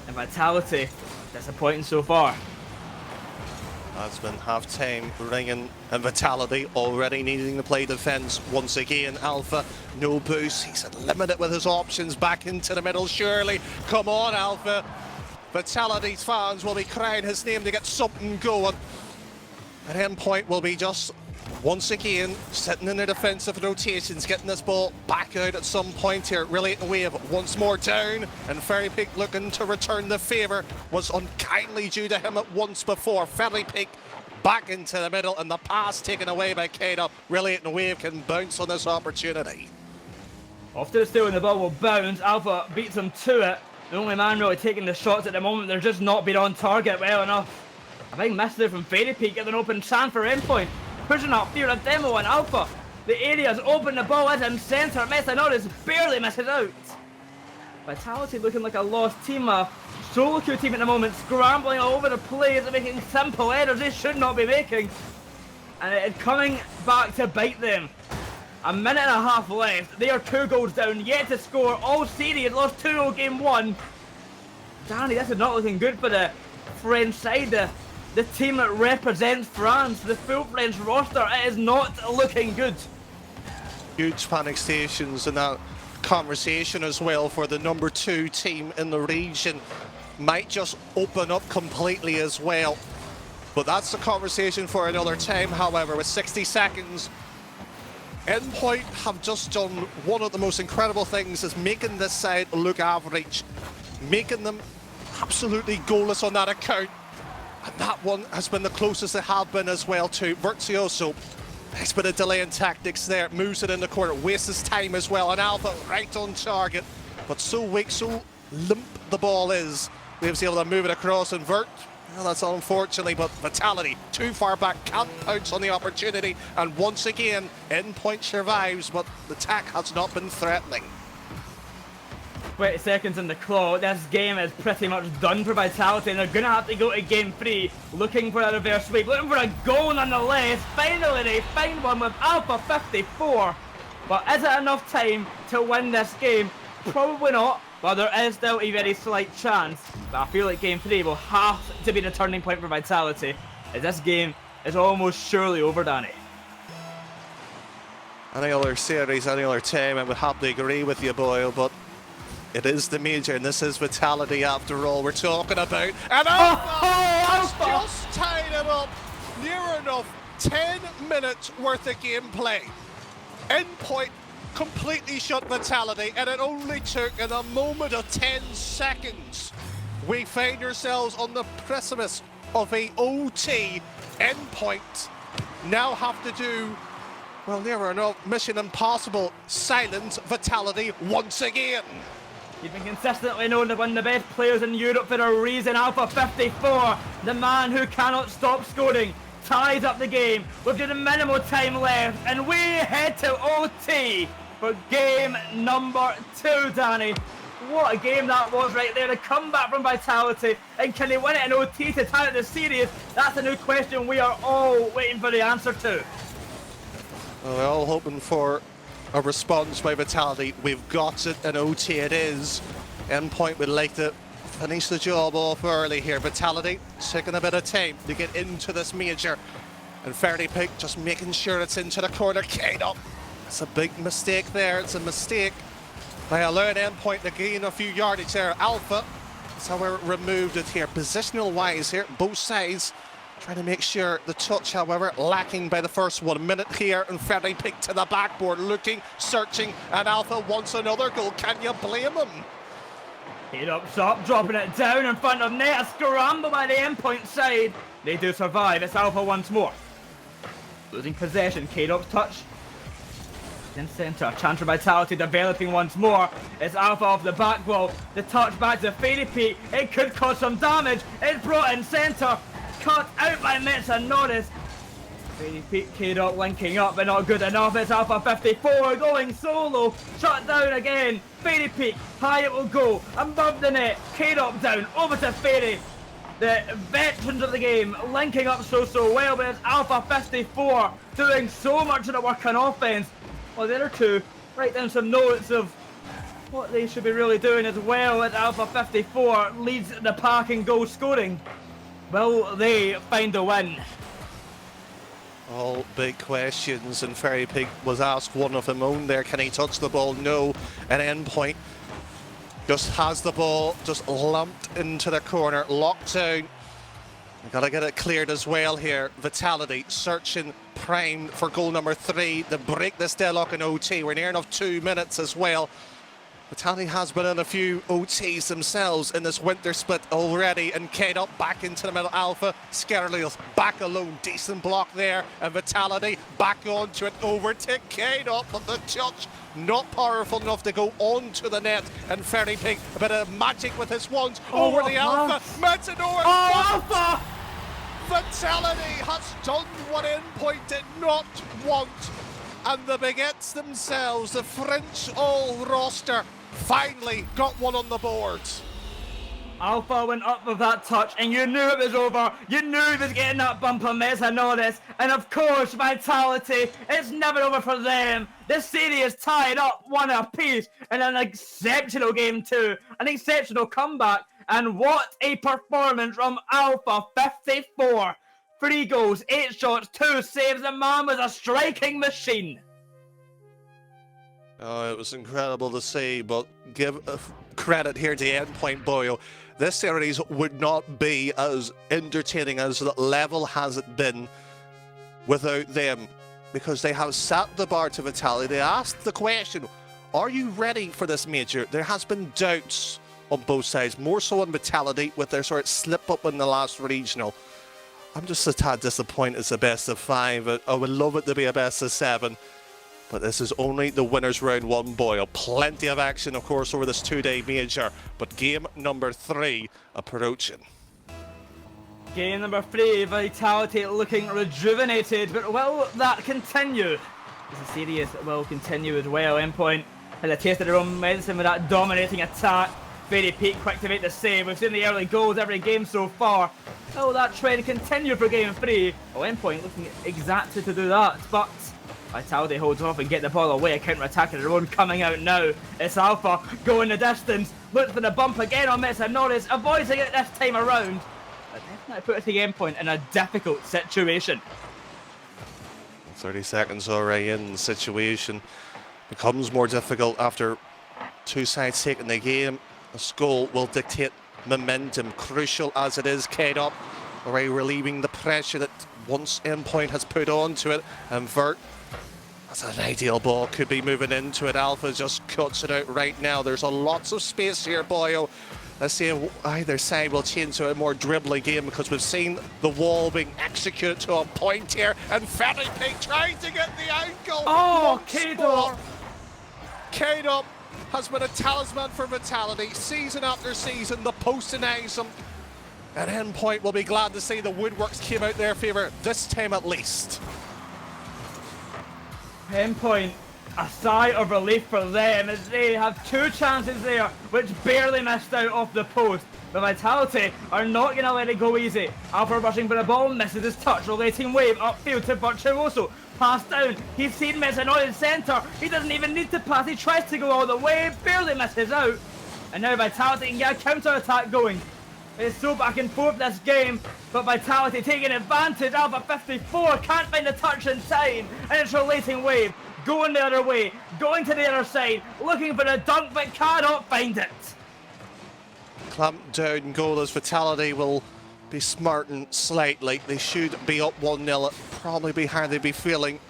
and Vitality, disappointing so far. That's been half-time ringing, and Vitality already needing to play defence once again. Alpha, no boost. He's limited with his options. Back into the middle, surely. Come on, Alpha. Vitality's fans will be crying his name to get something going. And Endpoint will be just, once again, sitting in the defensive rotations, getting this ball back out at some point here. Relating wave once more down, and Ferry Peak looking to return the favour. Was unkindly due to him at once before. Ferry Peak back into the middle, and the pass taken away by Kado. Relating wave can bounce on this opportunity. Off to the steal and the ball will bounce. Alpha beats him to it. The only man really taking the shots at the moment, they're just not being on target well enough. A big miss there from Fairy Peak, getting an open chance for Endpoint. Pushing up here, a demo on Alpha. The area's open, the ball is in centre. Methanoris barely misses out. Vitality looking like a lost team, a solo queue team at the moment, scrambling all over the place and making simple errors they should not be making. And it is coming back to bite them. A minute and a half left. They are 2 goals down, yet to score all series. Lost 2-0 game 1. Danny, this is not looking good for the French side. The team that represents France, the full French roster. It is not looking good. Huge panic stations in that conversation as well for the number 2 team in the region. Might just open up completely as well. But that's the conversation for another time, however, with 60 seconds. Endpoint have just done one of the most incredible things, is making this side look average, making them absolutely goalless on that account. And that one has been the closest they have been as well to Virtuoso. Nice bit of delay in tactics there, moves it in the corner, wastes his time as well, and Alpha right on target. But so weak, so limp the ball is. Wave's able to move it across, and Vert, well, that's unfortunately, but Vitality too far back, can't pounce on the opportunity, and once again, Endpoint survives, but the attack has not been threatening. 20 seconds in the clock. This game is pretty much done for Vitality, and they're going to have to go to game 3, looking for a reverse sweep, looking for a goal nonetheless. Finally, they find one with Alpha 54. But is it enough time to win this game? Probably not, but there is still a very slight chance. But I feel like game 3 will have to be the turning point for Vitality, as this game is almost surely over, Danny. Any other series, any other time, I would happily agree with you, Boyle, but it is the major, and this is Vitality after all we're talking about. And Alpha has just tied it up. Near enough 10 minutes worth of gameplay. Endpoint completely shut Vitality, and it only took in a moment of 10 seconds. We find ourselves on the precipice of a OT. Endpoint now have to do, well, near enough mission impossible, silence Vitality once again. He's been consistently known as one of the best players in Europe for a reason. Alpha 54, the man who cannot stop scoring, ties up the game with just minimal time left, and we head to OT for game number 2, Danny. What a game that was right there. The comeback from Vitality, and can they win it in OT to tie it the series? That's a new question we are all waiting for the answer to. Well, we're all hoping for a response by Vitality. We've got it, and OT it is. Endpoint would like to finish the job off early here. Vitality taking a bit of time to get into this major, and Ferdy Pig just making sure it's into the corner. Kado, it's a big mistake there. It's a mistake by allowing Endpoint to gain a few yardage there. Alpha, that's how we removed it here. Positional wise here, both sides trying to make sure the touch, however, lacking by the first 1 minute here, and Ferdy Pig to the backboard, looking, searching, and Alpha wants another goal. Can you blame him? Head up top, dropping it down in front of net. A scramble by the Endpoint side. They do survive. It's Alpha once more. Losing possession. K-Dop's touch. In centre. Chance for Vitality developing once more. It's Alpha off the back wall. The touch back to Fairy Peak. It could cause some damage. It's brought in centre. Cut out by Methanoris. Fairy Peak, K-Dop linking up, but not good enough. It's Alpha 54 going solo. Shut down again. Fairy Peak, high it will go. Above the net. K-Dop down. Over to Fairy. The veterans of the game linking up so well, but it's Alpha 54 doing so much of the work on offense. Well, the other two write down some notes of what they should be really doing as well. As Alpha 54 leads the pack in goal scoring. Will they find a win? All big questions, and Fairy Pig was asked one of them own there. Can he touch the ball? No. An Endpoint just has the ball just lumped into the corner, locked down. Gotta get it cleared as well here. Vitality searching, primed for goal number 3 to break this deadlock in OT. We're near enough 2 minutes as well. Vitality has been in a few OTs themselves in this winter split already, and Kane up back into the middle. Alpha, Scarlett back alone, decent block there, and Vitality back onto it, over to Kane up, but the touch not powerful enough to go onto the net, and Fairy Pig, a bit of magic with his wands, over the Alpha, Matador, Alpha! Vitality has done what Endpoint did not want, and the Baguettes themselves, the French all-roster, finally got one on the board. Alpha went up with that touch, and you knew it was over. You knew he was getting that bumper miss, I know this. And of course, Vitality, it's never over for them. This series is tied up 1 apiece, and an exceptional game too. An exceptional comeback, and what a performance from Alpha. 54. 3 goals, 8 shots, 2 saves. The man was a striking machine. Oh, it was incredible to see, but give credit here to Endpoint Boyo. This series would not be as entertaining as the level has it been without them, because they have set the bar to Vitality. They asked the question, are you ready for this major? There has been doubts on both sides, more so on Vitality with their sort of slip up in the last regional. I'm just a tad disappointed it's a best of 5. I would love it to be a best of 7. But this is only the winners round 1, Boyle. Plenty of action, of course, over this 2-day major. But game number 3 approaching. Game number 3, Vitality looking rejuvenated. But will that continue? This series will continue as well. Endpoint had a taste of their own medicine with that dominating attack. Fairy Pig quick to make the save. We've seen the early goals every game so far. Will that trend continue for game 3? Well, Endpoint looking exactly to do that. But Vitality holds off and get the ball away. A counter-attack of their own coming out now. It's Alpha going the distance. Looks for the bump again on Norris. Avoiding it this time around. But definitely put the Endpoint in a difficult situation. 30 seconds already in, the situation becomes more difficult after 2 sides taking the game. A goal will dictate momentum, crucial as it is. Kate up, already relieving the pressure that once Endpoint has put onto it. And Vert, that's an ideal ball, could be moving into it. Alpha just cuts it out right now. There's a lots of space here, Boyo. Let's see if either side will change to a more dribbling game, because we've seen the wall being executed to a point here, and Fairy Pig tries to get the ankle. Oh, Kado! Kado has been a talisman for Vitality season after season. The post denies them, and Endpoint will be glad to see the woodworks came out their favour this time at least. Endpoint, a sigh of relief for them as they have 2 chances there which barely missed out off the post. But Vitality are not going to let it go easy. Alpha rushing for the ball, misses his touch, relating wave upfield to Virtuoso. Pass down, he's seen missing on his centre. He doesn't even need to pass, he tries to go all the way, barely misses out. And now Vitality can get a counter-attack going. It's so back and forth this game, but Vitality taking advantage. Alpha 54 can't find the touch in time, and it's relating wave. Going the other way, going to the other side, looking for a dunk, but cannot find it. Clamped down goal as Vitality will be smarting slightly. They should be up 1-0. Probably be how they'd be feeling.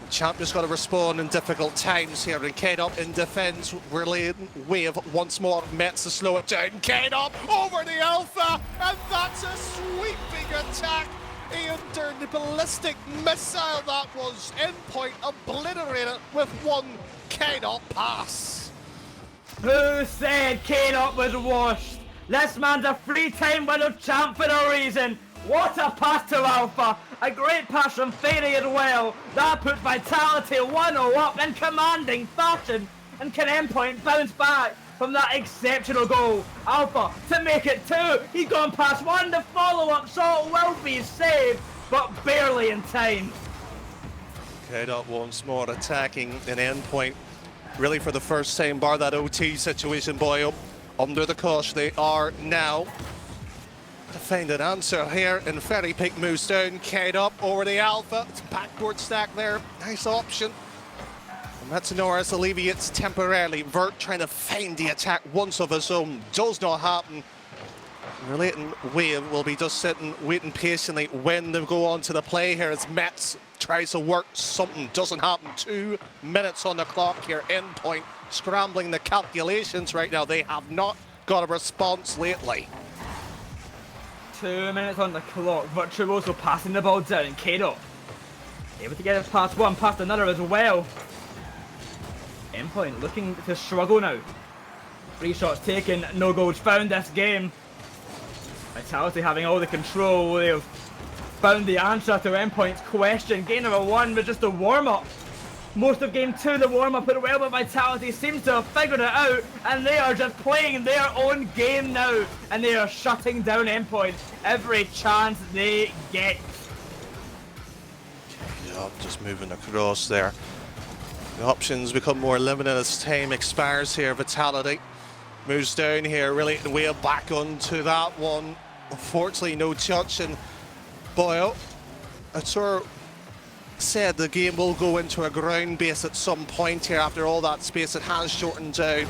Champ just got to respond in difficult times here, and Kane up in defence. Relating wave once more. Mets to slow it down. Kane up over the Alpha, and that's a sweeping attack. Ian Dern, the ballistic missile that was. Endpoint obliterated with 1 Kane up pass. Who said Kane up was washed? This man's a 3-time winner champ for a reason. What a pass to Alpha. A great pass from Fairy as well. That put Vitality 1-0 up in commanding fashion. And can Endpoint bounce back from that exceptional goal? Alpha to make it 2. He's gone past 1. The follow-up shot will be saved, but barely in time. K-Dot once more attacking an Endpoint. Really for the first time, bar that OT situation, Boyle. Under the cosh they are now. To find an answer here, and Ferry Peak moves down, Kate up over the Alpha. It's backboard stack there, nice option. And Matsunoris alleviates temporarily. Vert trying to find the attack once of his own, does not happen. Relating Wave will be just sitting, waiting patiently when they go on to the play here as Mets tries to work something, doesn't happen. 2 minutes on the clock here, Endpoint scrambling the calculations right now. They have not got a response lately. 2 minutes on the clock. Virtuoso passing the ball down. Kado able to get it past one, past another as well. Endpoint looking to struggle now. 3 shots taken, no goals found this game. Vitality having all the control. They've found the answer to Endpoint's question. Game number 1 was just a warm-up. Most of game 2, the warm-up went well, but Vitality seems to have figured it out, and they are just playing their own game now, and they are shutting down Endpoint every chance they get. Yeah, just moving across there. The options become more limited as time expires here. Vitality moves down here, really way back onto that one. Unfortunately, no touch, and Boyle, Atur said the game will go into a ground base at some point here after all that space. It has shortened down.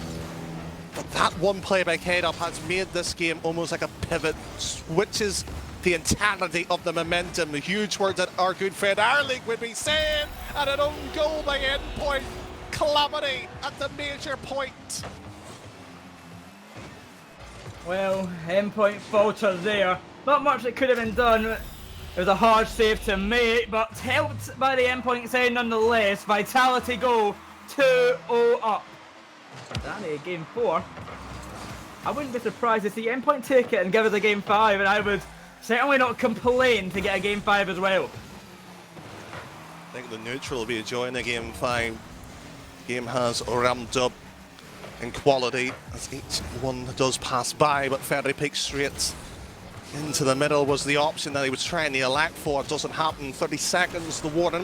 But that one play by K-Dub has made this game almost like a pivot, switches the entirety of the momentum. Huge words that our good friend Arling would be saying, and an own goal by Endpoint. Calamity at the major point. Well, Endpoint faltered there. Not much that could have been done. It was a hard save to make, but helped by the Endpoint side nonetheless. Vitality go 2-0 up. For Danny, game 4. I wouldn't be surprised to see Endpoint take it and give us a game 5, and I would certainly not complain to get a game 5 as well. I think the neutral will be enjoying the game 5. Game has ramped up in quality as each one does pass by, but Ferry Peak straight into the middle was the option that he was trying to elect for. It doesn't happen. 30 seconds, the warden.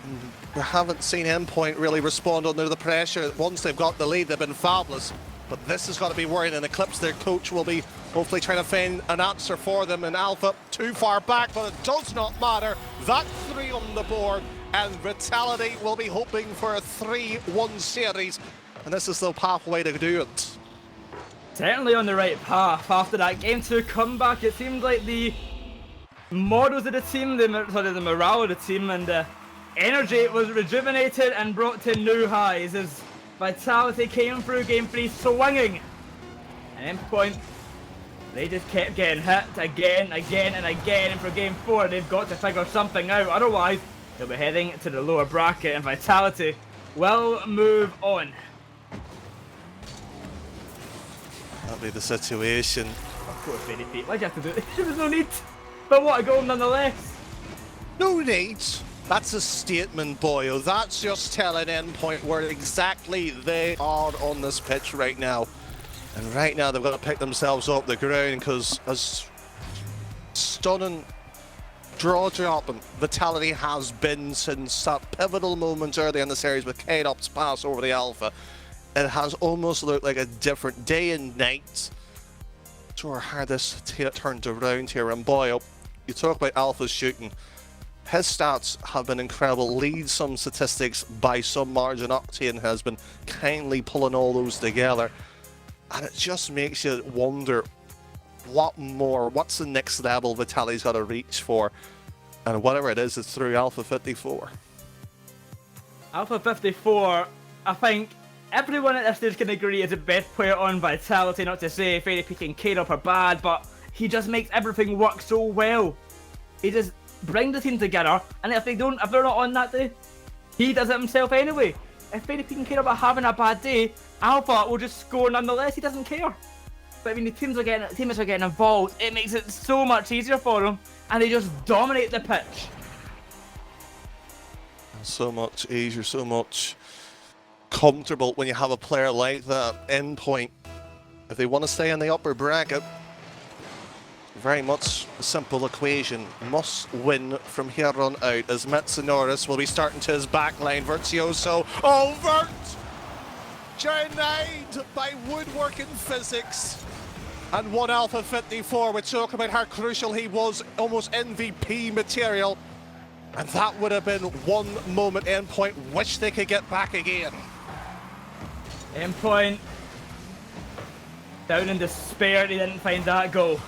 And we haven't seen Endpoint really respond under the pressure. Once they've got the lead, they've been fabulous. But this has got to be worrying, and Eclipse, their coach, will be hopefully trying to find an answer for them. And Alpha too far back, but it does not matter. That 3 on the board, and Vitality will be hoping for a 3-1 series. And this is the pathway to do it. Certainly on the right path. After that game 2 comeback, it seemed like the models of the team, the morale of the team, and the energy was rejuvenated and brought to new highs as Vitality came through game 3 swinging. And Endpoint, they just kept getting hit again, and again. And for game 4, they've got to figure something out. Otherwise, they'll be heading to the lower bracket, and Vitality will move on. That'll be the situation. Of course, Ferry Peak. Why'd you have to do it? There was no need. But what a goal nonetheless. No need. That's a statement, Boyo. That's just telling Endpoint where exactly they are on this pitch right now. And right now they've got to pick themselves up the ground, because as stunning draw dropping Vitality has been since that pivotal moment early in the series with K-Dub's pass over the Alpha, it has almost looked like a different day and night to how this turned around here. And Boyle, you talk about Alpha's shooting. His stats have been incredible, leads some statistics by some margin. Octane has been kindly pulling all those together. And it just makes you wonder, what more? What's the next level Vitality's got to reach for? And whatever it is, it's through Alpha 54. Alpha 54, I think everyone at this stage can agree is the best player on Vitality. Not to say Ferry Peak and K-Dub are bad, but he just makes everything work so well. He just brings the team together, and if they're not on that day, he does it himself anyway. If Ferry Peak and K-Dub are having a bad day, Alpha will just score nonetheless. He doesn't care. But when the teammates are getting involved, it makes it so much easier for them, and they just dominate the pitch. So much easier, so much comfortable when you have a player like that. Endpoint, if they want to stay in the upper bracket, very much a simple equation. Must win from here on out, as Matsunoris will be starting to his backline. Virtuoso, Vert! Denied by woodworking physics. and 1 Alpha 54. We talk about how crucial he was, almost MVP material. And that would have been one moment Endpoint wish they could get back again. Endpoint down in despair, he didn't find that goal.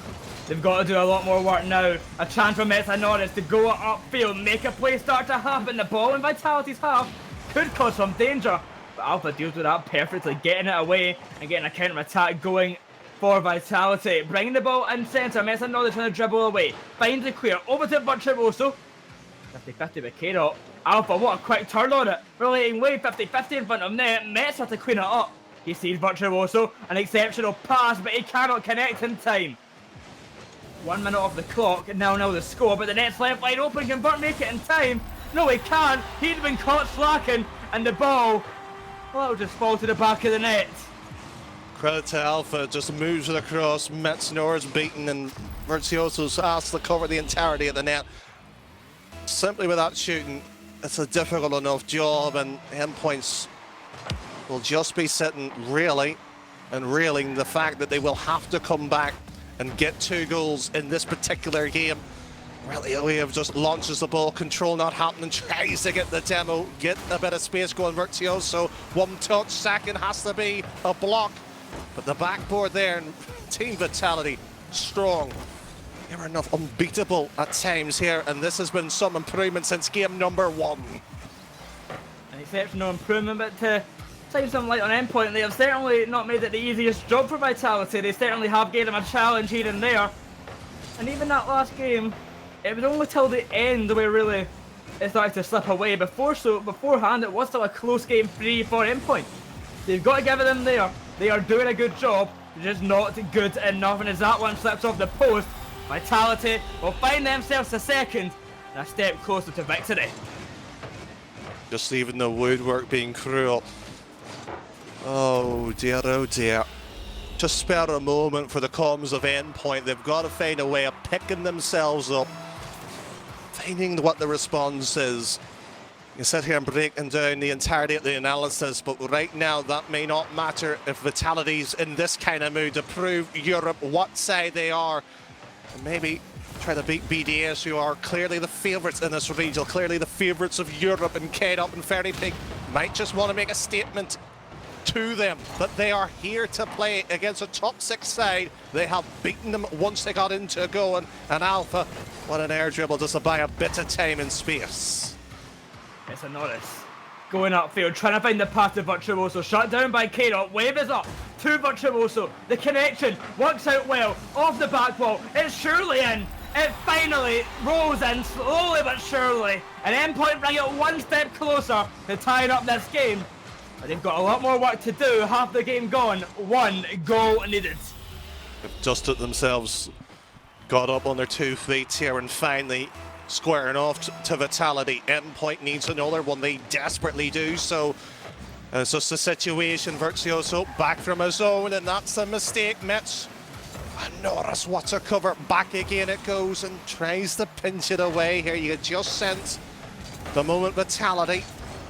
They've got to do a lot more work now. A chance for Mesa Norris to go upfield, make a play start to happen. The ball in Vitality's half could cause some danger, but Alpha deals with that perfectly, getting it away and getting a counter attack going for Vitality. Bringing the ball in centre, Mesa Norris trying to dribble away, finds the clear, over to Virtuoso. 50-50 with K-Dot. Alpha, what a quick turn on it. Relating way 50-50 in front of net. Mesa to clean it up. He sees Virtuoso, an exceptional pass, but he cannot connect in time. 1 minute off the clock, and now the score, but the net's left wide open. Can Burt make it in time? No, he can't. He'd been caught slacking, and the ball, well, it'll just fall to the back of the net. Credit to Alpha, just moves it across. Metznor's beaten, and Virtuoso's asked to cover the entirety of the net. Simply with that shooting, it's a difficult enough job, and Endpoints will just be sitting really and reeling the fact that they will have to come back and get 2 goals in this particular game. Really, we have just launches the ball, control not happening, tries to get the demo, get a bit of space going. Virtuoso, 1 touch, second has to be a block. But the backboard there, and Team Vitality, strong. They were enough unbeatable at times here, and this has been some improvement since game number 1. An exceptional improvement, but to shine some light on Endpoint, they have certainly not made it the easiest job for Vitality. They certainly have given them a challenge here and there. And even that last game, it was only till the end where really it started to slip away. Beforehand, it was still a close game 3 for Endpoint. They've got to give it them there. They are doing a good job, they're just not good enough. And as that one slips off the post, Vitality will find themselves a second and a step closer to victory. Just even the woodwork being cruel. Oh dear. Just spare a moment for the comms of Endpoint. They've got to find a way of picking themselves up, finding what the response is. You sit here and breaking down the entirety of the analysis, but right now that may not matter if Vitality's in this kind of mood to prove Europe what side they are. And maybe try to beat BDS, who are clearly the favourites in this region, clearly the favourites of Europe, and K-Dot and Fairy Pig might just want to make a statement to them that they are here to play against a top 6 side. They have beaten them once they got into going, and Alpha, what an air dribble just to buy a bit of time and space. It's a Norris going upfield, trying to find the path to Virtuoso, shut down by K-Dot. Wave is up to Virtuoso. The connection works out well off the back wall. It's surely in. It finally rolls in slowly but surely, and Endpoint bring it 1 step closer to tying up this game. But they've got a lot more work to do. Half the game gone, 1 goal needed. They've dusted themselves, got up on their 2 feet here, and finally squaring off to Vitality. Endpoint needs another one. They desperately do so. And it's just a situation. Virtuoso back from his own, and that's a mistake. Metz and Norris, what a cover. Back again it goes, and tries to pinch it away here. You just sense the moment Vitality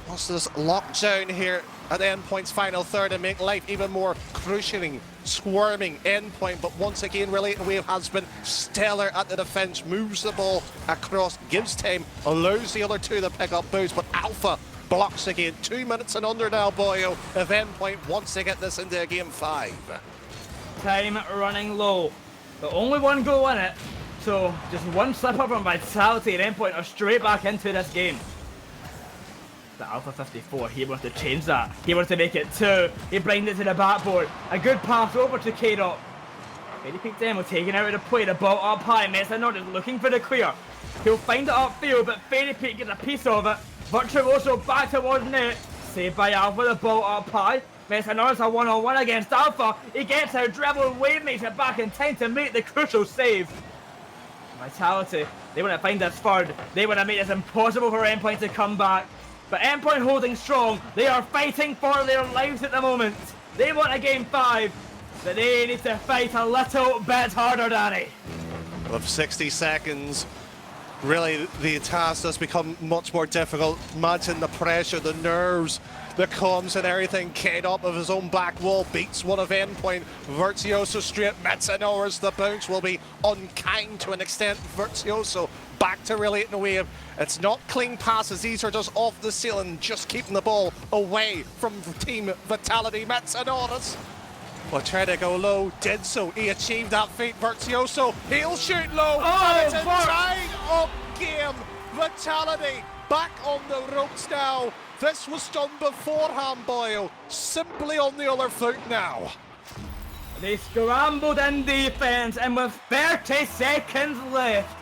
wants this lockdown here at Endpoint's final third and make life even more crucialing, squirming Endpoint. But once again, Relating Wave has been stellar at the defence, moves the ball across, gives time, allows the other 2 to pick up boost, but Alpha blocks again. 2 minutes and under now, boyo, if Endpoint wants to get this into game 5. Time running low, but only 1 goal in it, so just 1 slip up from Vitality and Endpoint are straight back into this game. The Alpha 54, he wants to change that. He wants to make it 2. He brings it to the backboard. A good pass over to K-Dot. Fairy Peak Demo taking out of the play. The ball up high. Mesa Norris is looking for the clear. He'll find it upfield, but Fairy Peak gets a piece of it. Virtuoso back towards net. Saved by Alpha, the ball up high. Mesa Norris a one-on-one against Alpha. He gets out, dribble, Wave makes it back in time to make the crucial save. Vitality, they want to find this third. They want to make this impossible for Endpoint to come back. But Endpoint holding strong. They are fighting for their lives at the moment. They want a game 5, but they need to fight a little bit harder, Danny. With 60 seconds Really, the task has become much more difficult. Imagine the pressure, the nerves, the comms and everything. Kate up of his own back wall, beats one of Endpoint. Virtuoso straight, Metsanores. The bounce will be unkind to an extent. Virtuoso back to relating the wave. It's not clean passes, these are just off the ceiling, just keeping the ball away from Team Vitality. Metsanores will try to go low, did so. He achieved that feat. Virtuoso, he'll shoot low, and it's a tied up game. Vitality back on the ropes now. This was done beforehand, Boyle. Simply on the other foot now. They scrambled in defense, and with 30 seconds left,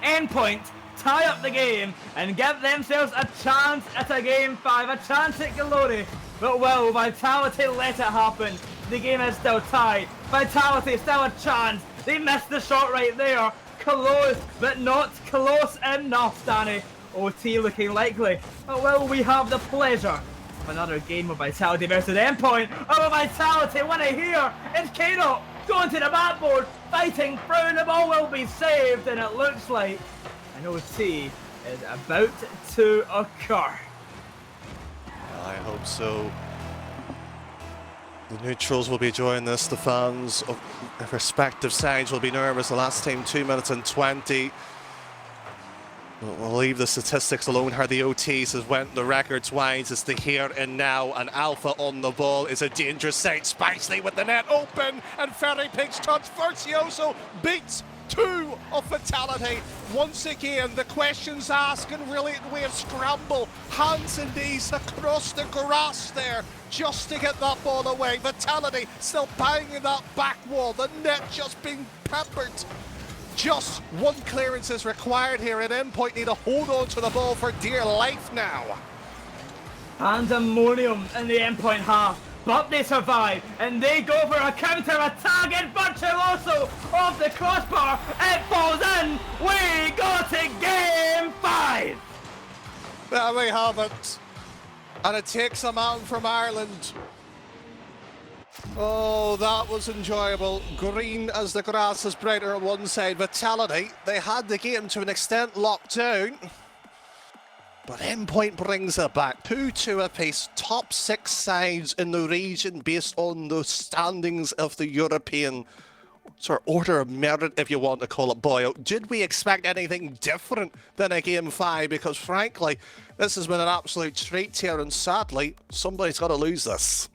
Endpoint tie up the game and give themselves a chance at a game 5, a chance at glory. But will Vitality let it happen? The game is still tied. Vitality still a chance. They missed the shot right there. Close, but not close enough, Danny. OT looking likely. But will we have the pleasure of another game of Vitality versus Endpoint? Oh, Vitality win it here. It's Kano going to the backboard, fighting through. The ball will be saved, and it looks like an OT is about to occur. I hope so. The neutrals will be enjoying this. The fans of their respective sides will be nervous. The last time 2 minutes and 20. We'll leave the statistics alone. How the OTs has went the records wise. It's the here and now, and Alpha on the ball is a dangerous sight. Spicely with the net open, and Ferry Pig's touch. Virtuoso beats 2 of Vitality. Once again, the questions asked and really the way of scramble. Hands and knees across the grass there just to get that ball away. Vitality still banging that back wall. The net just being peppered. Just one clearance is required here, and Endpoint need to hold on to the ball for dear life now. Pandemonium in the Endpoint half, but they survive, and they go for a counter-attack, and Virtuoso off the crossbar, it falls in, we go to game 5! There we have it, and it takes a man from Ireland. Oh, that was enjoyable. Green as the grass is brighter on one side. Vitality, they had the game to an extent locked down. But Endpoint brings it back. 2-2 apiece. Top 6 sides in the region based on the standings of the European sort of order of merit, if you want to call it, Boyle. Did we expect anything different than a game 5? Because frankly, this has been an absolute treat here, and sadly, somebody's got to lose this.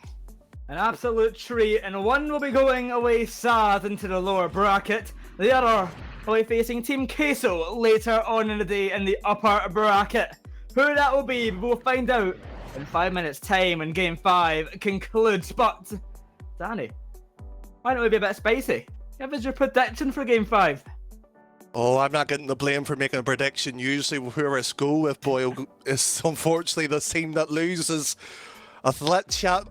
An absolute treat, and one will be going away sad into the lower bracket. The other will be facing Team Queso later on in the day in the upper bracket. Who that will be, we'll find out in 5 minutes' time when Game 5 concludes. But, Danny, why don't we be a bit spicy? Give us your prediction for Game 5. Oh, I'm not getting the blame for making a prediction. Usually whoever it's go with, Boyle, is unfortunately the team that loses. Athlet Chat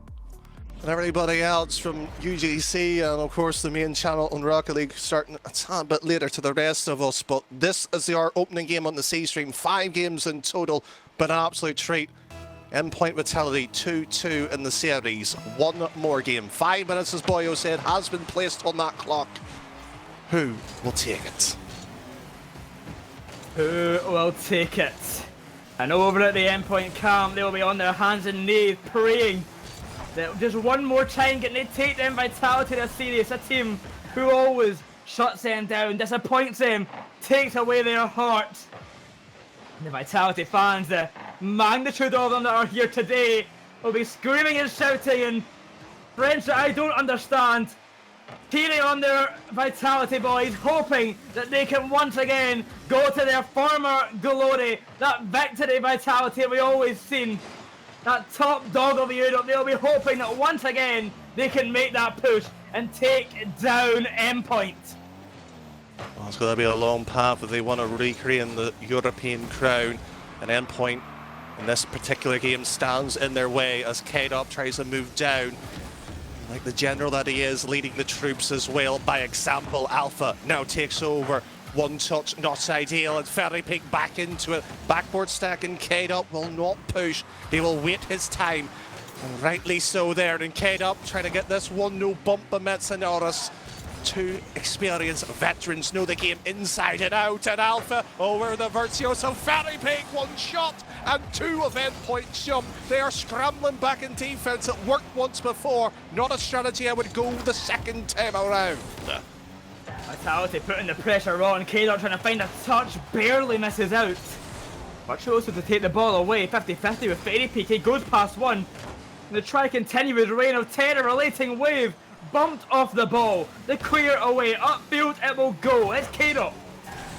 and everybody else from UGC, and of course the main channel on Rocket League starting a tad bit later to the rest of us. But this is our opening game on the C stream. 5 games in total, but an absolute treat. Endpoint Vitality 2-2 in the series. One more game. 5 minutes, as Boyo said, has been placed on that clock. Who will take it? Who will take it? And over at the Endpoint camp, they will be on their hands and knees praying that just one more time can they take them Vitality to series. A team who always shuts them down, disappoints them, takes away their hearts. And the Vitality fans, the magnitude of them that are here today, will be screaming and shouting in French that I don't understand, cheering on their Vitality boys, hoping that they can once again go to their former glory, that victory Vitality we always seen. That top dog of Europe, they'll be hoping that once again they can make that push and take down Endpoint. Well, it's going to be a long path if they want to recreate the European crown. And Endpoint in this particular game stands in their way as K-Dop tries to move down. Like the general that he is, leading the troops as well by example. Alpha now takes over. One touch, not ideal, and Ferry Pig back into it. Backboard stack, and K-Dop will not push. He will wait his time. And rightly so there. And K-Dop trying to get this 1-0 bump by Metsanores. Two experienced veterans know the game inside and out, and Alpha over the Virtuoso. Very big one shot and two of Endpoint's jump. They are scrambling back in defense. It worked once before. Not a strategy I would go the second time around. Vitality putting the pressure on. K-Dot trying to find a touch, barely misses out. Virtuoso to take the ball away, 50-50 with Fairy Peak. He goes past one. And they try to continue his reign of terror. Relating wave bumped off the ball. The clear away, upfield it will go. It's K-Dot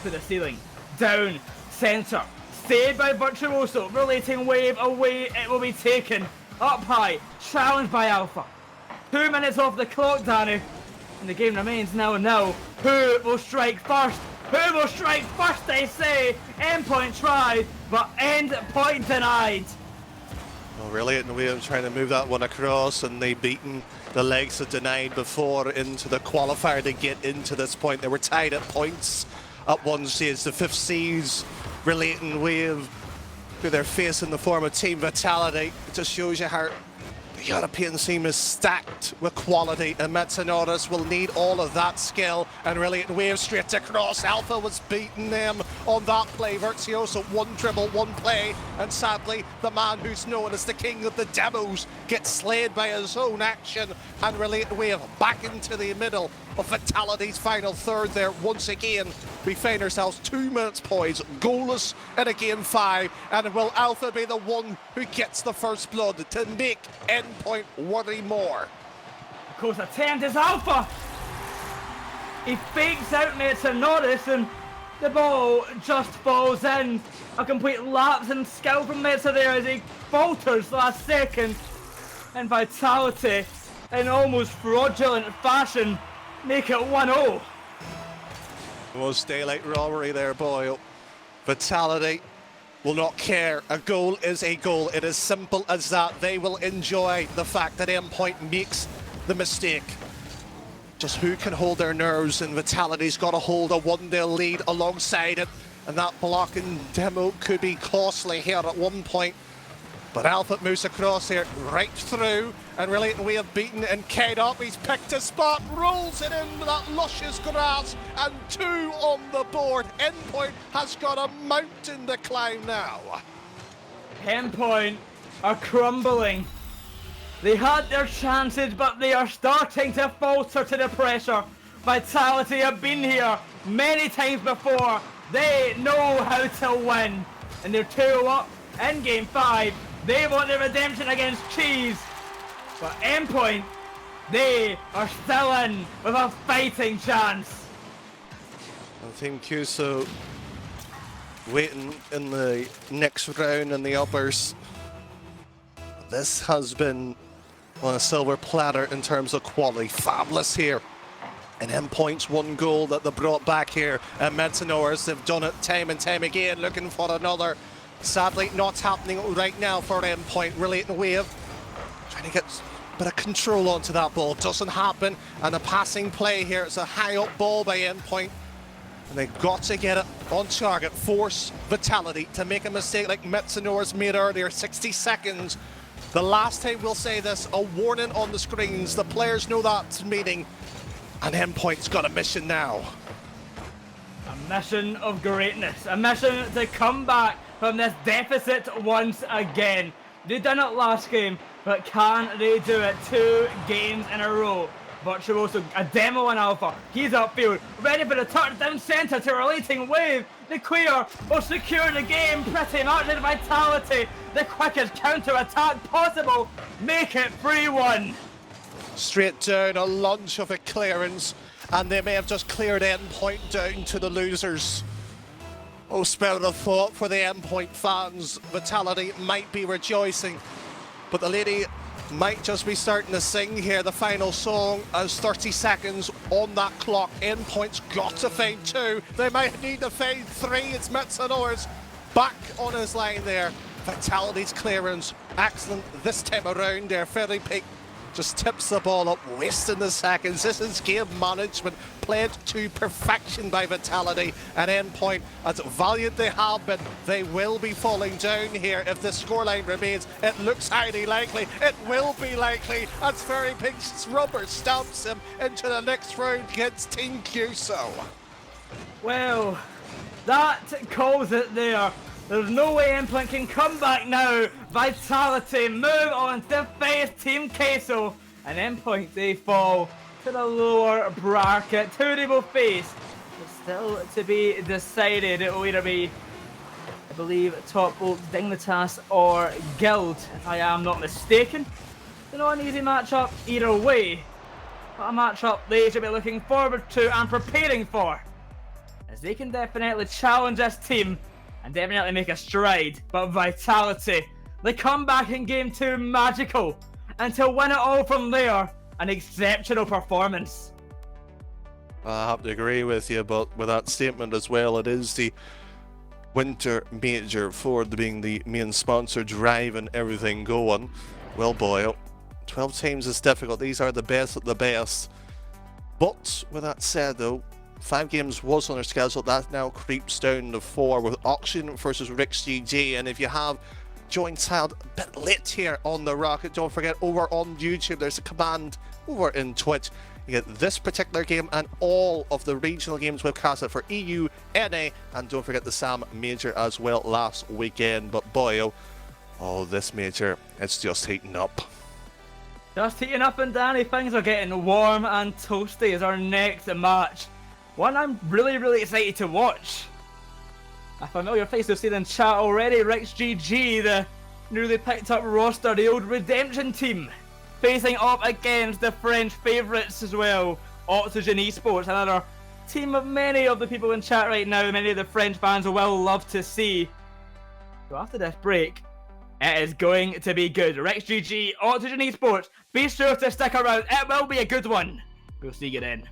to the ceiling, down, centre, stayed by Virtuoso. Relating wave away, it will be taken. Up high, challenged by Alpha. 2 minutes off the clock, Danny. And the game remains now and now. Who will strike first? Who will strike first, they say? Endpoint tried, but Endpoint denied. Well, really, in the way of trying to move that one across, and they beaten the legs that denied before into the qualifier to get into this point. They were tied at points at one stage. The 5th Seas relating wave to their face in the form of Team Vitality. It just shows you how the European team is stacked with quality, and Metanoris will need all of that skill. And really, wave straight across. Alpha was beating them on that play. Virtuoso, one dribble, one play, and sadly, the man who's known as the king of the demos gets slayed by his own action. And really, wave back into the middle of Vitality's final third there. Once again, we find ourselves 2 minutes poised, goalless in a game 5. And will Alpha be the one who gets the first blood to make Endpoint worry more? Of course, attempt is Alpha. He fakes out Metanoris and the ball just falls in. A complete lapse in skill from Meta there as he falters last second. And Vitality, in almost fraudulent fashion, make it 1-0. Most daylight robbery there, Boyle. Vitality will not care. A goal is a goal. It is simple as that. They will enjoy the fact that Endpoint makes the mistake. Just who can hold their nerves, and Vitality's got to hold a 1-0 lead alongside it. And that blocking demo could be costly here at one point. But Alpha moves across here, right through, and really we have beaten and K-Dot. He's picked a spot, rolls it into that luscious grass, and 2 on the board. Endpoint has got a mountain to climb now. Endpoint are crumbling. They had their chances, but they are starting to falter to the pressure. Vitality have been here many times before. They know how to win. And they're 2 up in game 5. They want the redemption against Cheese. But Endpoint, they are still in with a fighting chance. And Team Cuso waiting in the next round in the uppers. This has been on a silver platter in terms of quality. Fabulous here. And Endpoint's 1 goal that they brought back here. And Metanoris, they've done it time and time again, looking for another. Sadly, not happening right now for Endpoint. Relating wave, trying to get a bit of control onto that ball. Doesn't happen. And a passing play here. It's a high up ball by Endpoint. And they've got to get it on target. Force Vitality to make a mistake like Metanoris made earlier. 60 seconds. The last time we'll say this, a warning on the screens. The players know that's meaning. And Endpoint's got a mission now. A mission of greatness. A mission to come back from this deficit once again. They done it last game, but can they do it 2 games in a row? Virtuoso, a demo in Alpha. He's upfield, ready for the touchdown centre to relating wave. The clear will secure the game pretty much in Vitality. The quickest counter-attack possible. Make it 3-1. Straight down, a lunge of a clearance, and they may have just cleared Endpoint down to the losers. Oh, spirit of thought for the Endpoint fans. Vitality might be rejoicing, but the lady might just be starting to sing here the final song as 30 seconds on that clock. Endpoint's got to find 2. They might need to find 3. It's Metanoris back on his line there. Vitality's clearance, excellent this time around there. Fairy Peak just tips the ball up, wasting the seconds. This is game management played to perfection by Vitality. At Endpoint, as valiant they have been, they will be falling down here if the scoreline remains. It looks highly likely. It will be likely as Very Pink's rubber stamps him into the next round against Team QSO. Well, that calls it there. There's no way Endpoint can come back now. Vitality move on to face Team Queso. And Endpoint, they fall to the lower bracket. Who they will face is still to be decided. It will either be, I believe, Top Oak, Dignitas, or Guild, if I am not mistaken. It's not an easy matchup either way, but a matchup they should be looking forward to and preparing for, as they can definitely challenge this team and definitely make a stride. But Vitality, they come back in game 2 magical, and to win it all from there, an exceptional performance. I have to agree with you, but with that statement as well, it is the Winter Major, Ford being the main sponsor, driving everything going. Well, boy, 12 teams is difficult. These are the best of the best. But with that said, though, 5 games was on their schedule. That now creeps down to 4 with Auction versus Rick's GG. And if you have joined Child a bit late here on the Rocket, don't forget, over on YouTube, there's a command over in Twitch. You get this particular game and all of the regional games we've casted for EU, NA, and don't forget the SAM Major as well last weekend. But boy, oh, this Major, it's just heating up. Just heating up, and Danny, things are getting warm and toasty as our next match. One I'm really excited to watch. A familiar face we've seen in chat already, Rex GG, the newly picked up roster, the old Redemption team, facing up against the French favourites as well, Oxygen Esports, another team of many of the people in chat right now, many of the French fans will love to see. So after this break, it is going to be good. Rex GG, Oxygen Esports, be sure to stick around, it will be a good one. We'll see you then.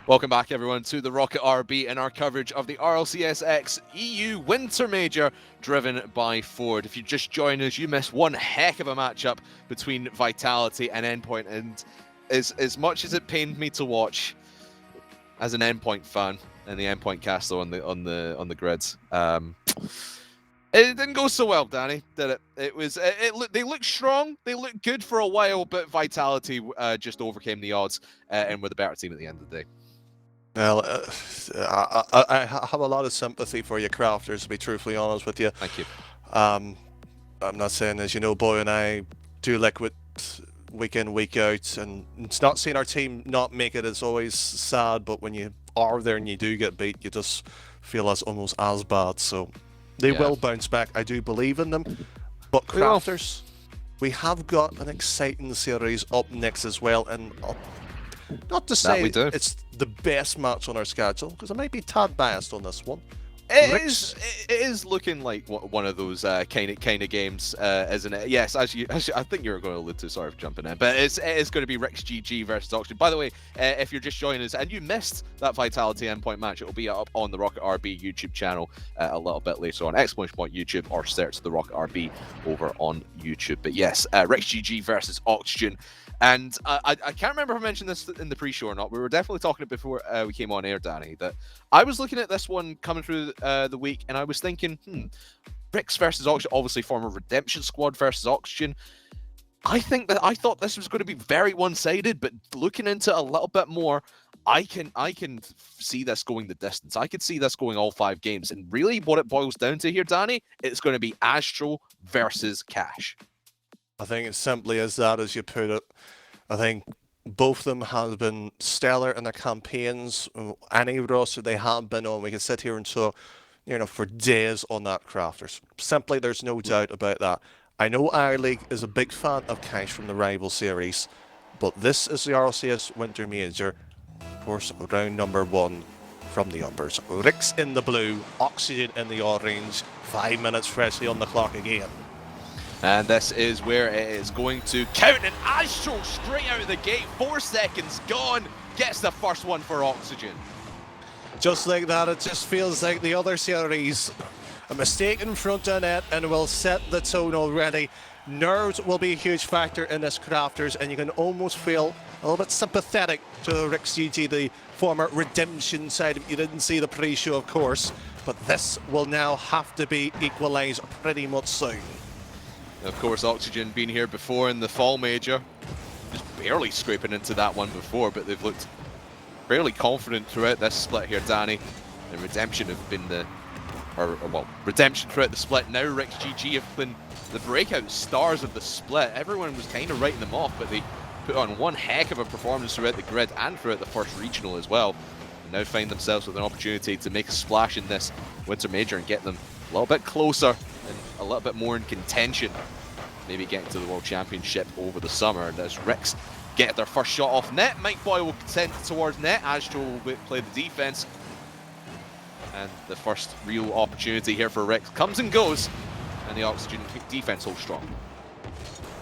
Welcome back, everyone, to the Rocket RB and our coverage of the RLCS X EU Winter Major, driven by Ford. If you just joined us, you missed one heck of a matchup between Vitality and Endpoint, and as much as it pained me to watch, as an Endpoint fan and the Endpoint cast on the grids, it didn't go so well, Danny, did it? They looked strong, they looked good for a while, but Vitality just overcame the odds and were the better team at the end of the day. Well, I have a lot of sympathy for you, Crafters, to be truthfully honest with you. Thank you. I'm not saying, as you know, Boy and I do Liquid week in, week out, and it's not seeing our team not make it is always sad, but when you are there and you do get beat, you just feel as almost as bad. So they will bounce back. I do believe in them. But Crafters, we have got an exciting series up next as well, and not to say it's the best match on our schedule, because I might be tad biased on this one. It is looking like one of those kind of games, isn't it? Yes, as I think you're going to allude to. Sorry for jumping in, but it is going to be Rick's GG versus Oxygen. By the way, if you're just joining us and you missed that Vitality Endpoint match, it will be up on the Rocket RB YouTube channel a little bit later on. ! YouTube, or search the Rocket RB over on YouTube. But yes, Rick's GG versus Oxygen. And I can't remember if I mentioned this in the pre-show or not. We were definitely talking it before we came on air, Danny, that I was looking at this one coming through the week, and I was thinking, Ricks versus Oxygen, obviously former Redemption Squad versus Oxygen. I thought this was going to be very one-sided, but looking into it a little bit more, I can see this going the distance. I could see this going all 5 games. And really what it boils down to here, Danny, it's going to be Astro versus Cash. I think it's simply as that as you put it. I think both of them have been stellar in their campaigns. Any roster they have been on, we can sit here and talk, for days on that, Crafters. Simply, there's no doubt about that. I know iLeague is a big fan of Cash from the Rival Series, but this is the RLCS Winter Major. Of course, round number 1 from the uppers. Ricks in the blue, Oxygen in the orange. 5 minutes freshly on the clock again. And this is where it is going to count, and Astro straight out of the gate, 4 seconds gone, gets the first one for Oxygen. Just like that, it just feels like the other series. A mistake in front of net and will set the tone already. Nerves will be a huge factor in this, Crafters, and you can almost feel a little bit sympathetic to Rick's GG, the former Redemption side. You didn't see the pre-show, of course, but this will now have to be equalised pretty much soon. Of course, Oxygen been here before in the Fall Major, just barely scraping into that one before, but they've looked fairly confident throughout this split here, Danny. And Redemption have been Redemption throughout the split. Now Rick's GG have been the breakout stars of the split. Everyone was kind of writing them off, but they put on one heck of a performance throughout the grid and throughout the first regional as well. And now find themselves with an opportunity to make a splash in this Winter Major and get them a little bit closer and a little bit more in contention, maybe getting to the World Championship over the summer. And as Ricks get their first shot off net, Mike Boy will send it towards net. Astro will play the defense. And the first real opportunity here for Ricks comes and goes, and the Oxygen defense holds strong.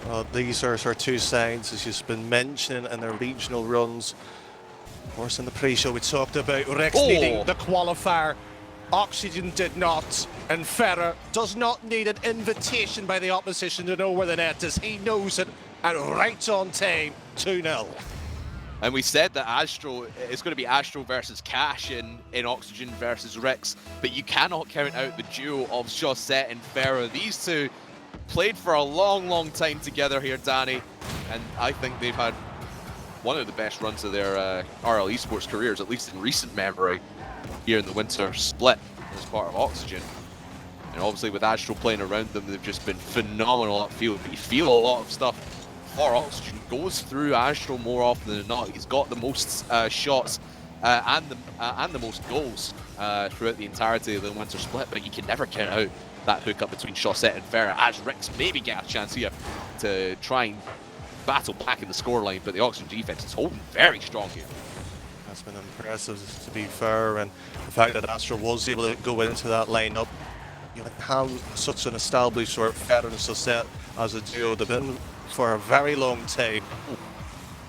Well, these are our 2 sides, as you've been mentioning, in their regional runs. Of course, in the pre-show we talked about Ricks needing the qualifier. Oxygen did not, and Ferrer does not need an invitation by the opposition to know where the net is. He knows it, and right on time, 2-0. And we said that Astro, it's going to be Astro versus Cash in Oxygen versus Ricks, but you cannot count out the duo of Chaussette and Ferrer. These two played for a long, long time together here, Danny, and I think they've had one of the best runs of their RL Esports careers, at least in recent memory, here in the winter split as part of Oxygen. And obviously with Astro playing around them, they've just been phenomenal upfield. But you feel a lot of stuff for Oxygen goes through Astro more often than not. He's got the most shots and the most goals throughout the entirety of the winter split, but you can never count out that hookup between Chaussette and Ferrer, as Ricks maybe get a chance here to try and battle back in the scoreline, but the Oxygen defense is holding very strong here. That's been impressive, to be fair, and the fact that Astro was able to go into that lineup, have such an established sort of Ferrer and Chaussette as a duo. They've been for a very long time.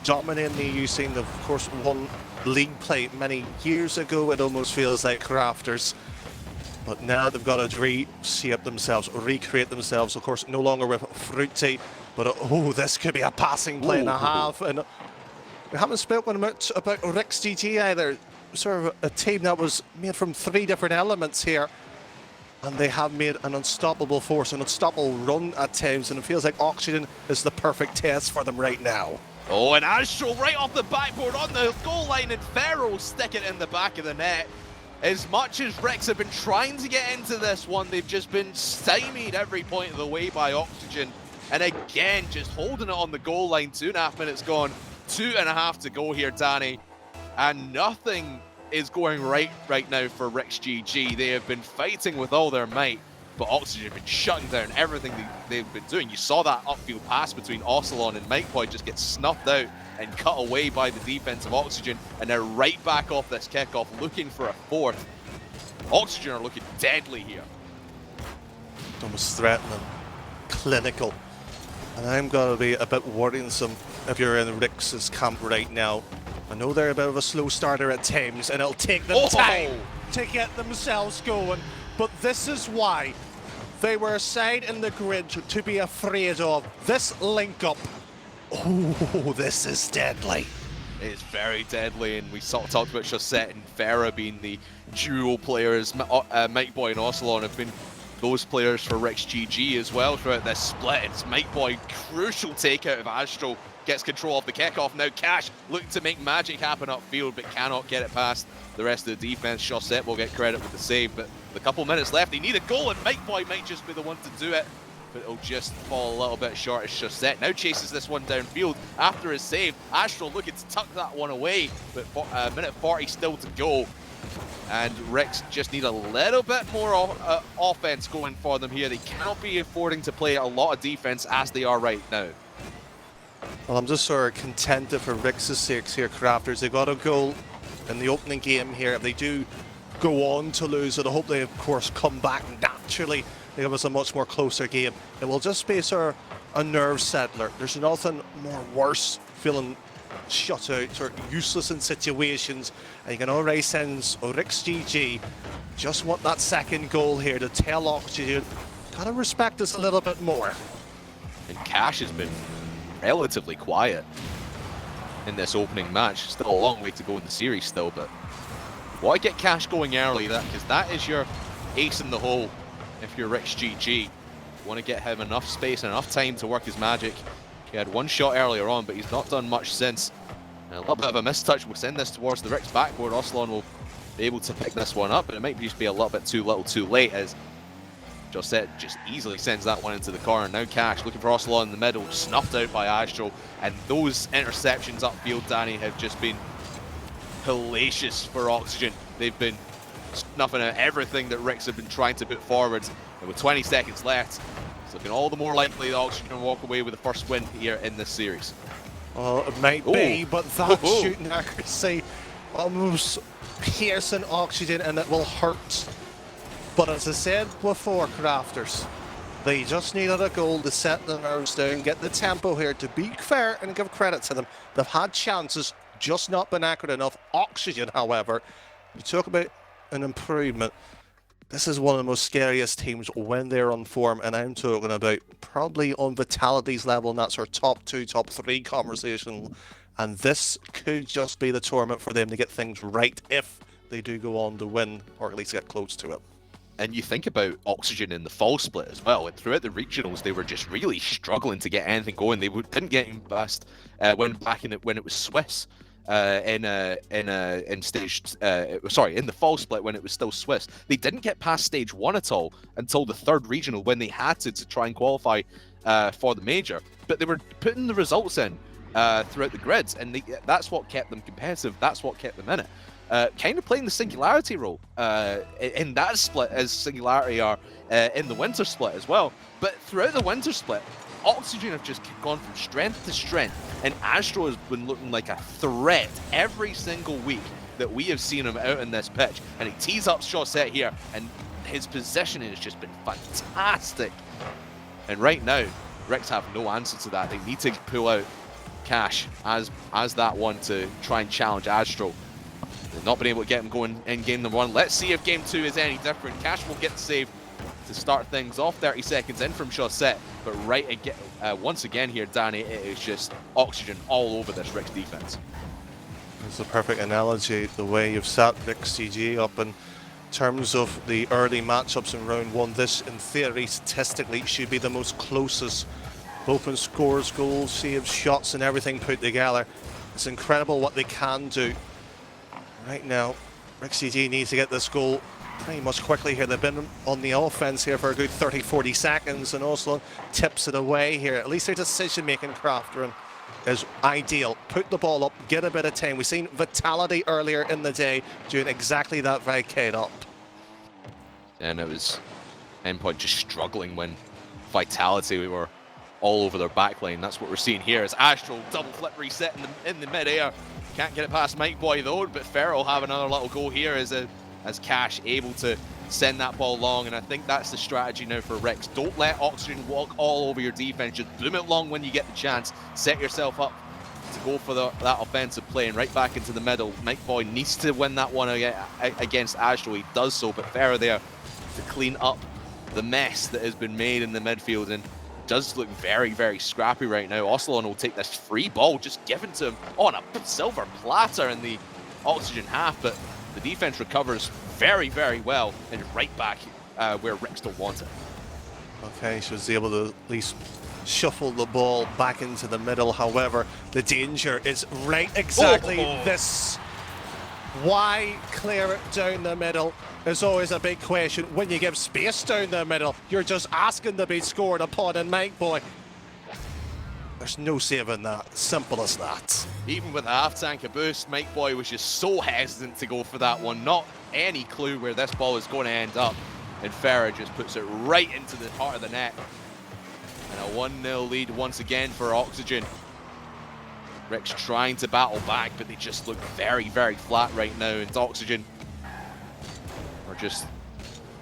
dominating the EU scene. Of course, won league play many years ago. It almost feels like Crafters. But now they've got to re-shape themselves, recreate themselves. Of course, no longer with Fruity, but oh, this could be a passing play and a half. And we haven't spoken about Rick's GG either. Sort of a team that was made from 3 different elements here. And they have made an unstoppable force, an unstoppable run at times, and it feels like Oxygen is the perfect test for them right now. Oh, and Astro right off the backboard on the goal line, and Pharaoh stick it in the back of the net. As much as Rex have been trying to get into this one, they've just been stymied every point of the way by Oxygen. And again, just holding it on the goal line, 2.5 minutes gone, 2.5 to go here, Danny. And nothing is going right now for Rick's GG. They have been fighting with all their might, but Oxygen have been shutting down everything they've been doing. You saw that upfield pass between Ocelon and Mike Boy just get snuffed out and cut away by the defense of Oxygen, and they're right back off this kickoff looking for a 4th. Oxygen are looking deadly here. Almost threatening, clinical. And I'm going to be a bit worrisome if you're in Rick's camp right now. I know they're a bit of a slow starter at times, and it'll take them time to get themselves going. But this is why they were a side in the grid to be afraid of. This link-up. Oh, this is deadly. It's very deadly, and we sort of talked about Chaussette and Farah being the dual players. Mike Boy and Ocelon have been those players for Rick's GG as well throughout this split. It's Mike Boy, crucial takeout of Astro, gets control of the kickoff. Now Cash looking to make magic happen upfield, but cannot get it past the rest of the defense. Chaussette will get credit with the save, but with a couple minutes left, they need a goal, and Mike Boy might just be the one to do it. But it'll just fall a little bit short as Chaussette now chases this one downfield after his save. Astro looking to tuck that one away, but minute 40 still to go. And Rex just need a little bit more offense going for them here. They cannot be affording to play a lot of defense as they are right now. Well, I'm just sort of contented for Rick's sakes here, Crafters. They got a goal in the opening game here. If they do go on to lose it, I hope they, of course, come back naturally. They give us a much more closer game. It will just be sort of a nerve settler. There's nothing more worse feeling shut out or useless in situations. And you can already sense Rick's GG just want that second goal here to tell Oxygen, gotta respect us a little bit more. And Cash has been relatively quiet in this opening match. Still a long way to go in the series still, but why get Cash going early? Because that is your ace in the hole. If you're Rick's GG, you want to get him enough space and enough time to work his magic. He had one shot earlier on, but he's not done much since. And a little bit of a mistouch will send this towards the Rick's backboard. Ocelon will be able to pick this one up, but it might just be a little bit too little too late, as Josette just easily sends that one into the corner. Now Cash looking for Ocelon in the middle, snuffed out by Astro. And those interceptions upfield, Danny, have just been hellacious for Oxygen. They've been snuffing out everything that Ricks have been trying to put forward. And with 20 seconds left, it's looking all the more likely that Oxygen can walk away with the first win here in this series. Well, it might be, but that shooting accuracy almost piercing Oxygen, and it will hurt. But as I said before, Crafters, they just needed a goal to set the nerves down, get the tempo here. To be fair and give credit to them, they've had chances, just not been accurate enough. Oxygen, however, you talk about an improvement. This is one of the most scariest teams when they're on form, and I'm talking about probably on Vitality's level, and that's our top 2, top 3 conversation. And this could just be the tournament for them to get things right if they do go on to win, or at least get close to it. And you think about Oxygen in the fall split as well, and throughout the regionals they were just really struggling to get anything going. They didn't get in past when it was Swiss. In the fall split when it was still Swiss. They didn't get past stage 1 at all until the 3rd regional when they had to try and qualify for the major. But they were putting the results in throughout the grids, and that's what kept them competitive. That's what kept them in it. Kind of playing the Singularity role in that split as Singularity are in the winter split as well. But throughout the winter split, Oxygen have just gone from strength to strength, and Astro has been looking like a threat every single week that we have seen him out in this pitch. And he tees up Chaussette here, and his positioning has just been fantastic. And right now, Ricks have no answer to that. They need to pull out Cash as that one to try and challenge Astro. They've not been able to get him going in game number 1. Let's see if game 2 is any different. Cash will get the save to start things off 30 seconds in from Chaussette, but right again, once again here, Danny, it is just oxygen all over this Rick's defense. It's a perfect analogy, the way you've set Rick's GG up in terms of the early matchups in round 1. This, in theory, statistically, should be the most closest. Open scores, goals, saves, shots, and everything put together. It's incredible what they can do. Right now, Rick's GG needs to get this goal pretty much quickly here. They've been on the offense here for a good 30-40 seconds, and Oslo tips it away here. At least their decision-making, Crafter, is ideal. Put the ball up, get a bit of time. We've seen Vitality earlier in the day doing exactly that, Vicade up. And it was Endpoint just struggling when Vitality, we were all over their backline. That's what we're seeing here as Astral double flip reset in the mid-air. Can't get it past Mike Boy though, but Ferro have another little go here as Cash able to send that ball long, and I think that's the strategy now for Rex. Don't let Oxygen walk all over your defense. Just boom it long when you get the chance. Set yourself up to go for that offensive play and right back into the middle. Mike Boy needs to win that one against Astro. He does so, but Ferro there to clean up the mess that has been made in the midfield, and does look very, very scrappy right now. Ocelon will take this free ball just given to him on a silver platter in the Oxygen half, but the defense recovers very, very well and right back where Rick still wants it. Okay, she was able to at least shuffle the ball back into the middle. However, the danger is right exactly this. Why clear it down the middle is always a big question. When you give space down the middle, you're just asking to be scored upon, and Mike Boy, there's no saving that. Simple as that. Even with a half tank of boost, Mike Boy was just so hesitant to go for that one. Not any clue where this ball is going to end up. And Farah just puts it right into the heart of the net. And a 1-0 lead once again for Oxygen. Rick's trying to battle back, but they just look very, very flat right now. And Oxygen are just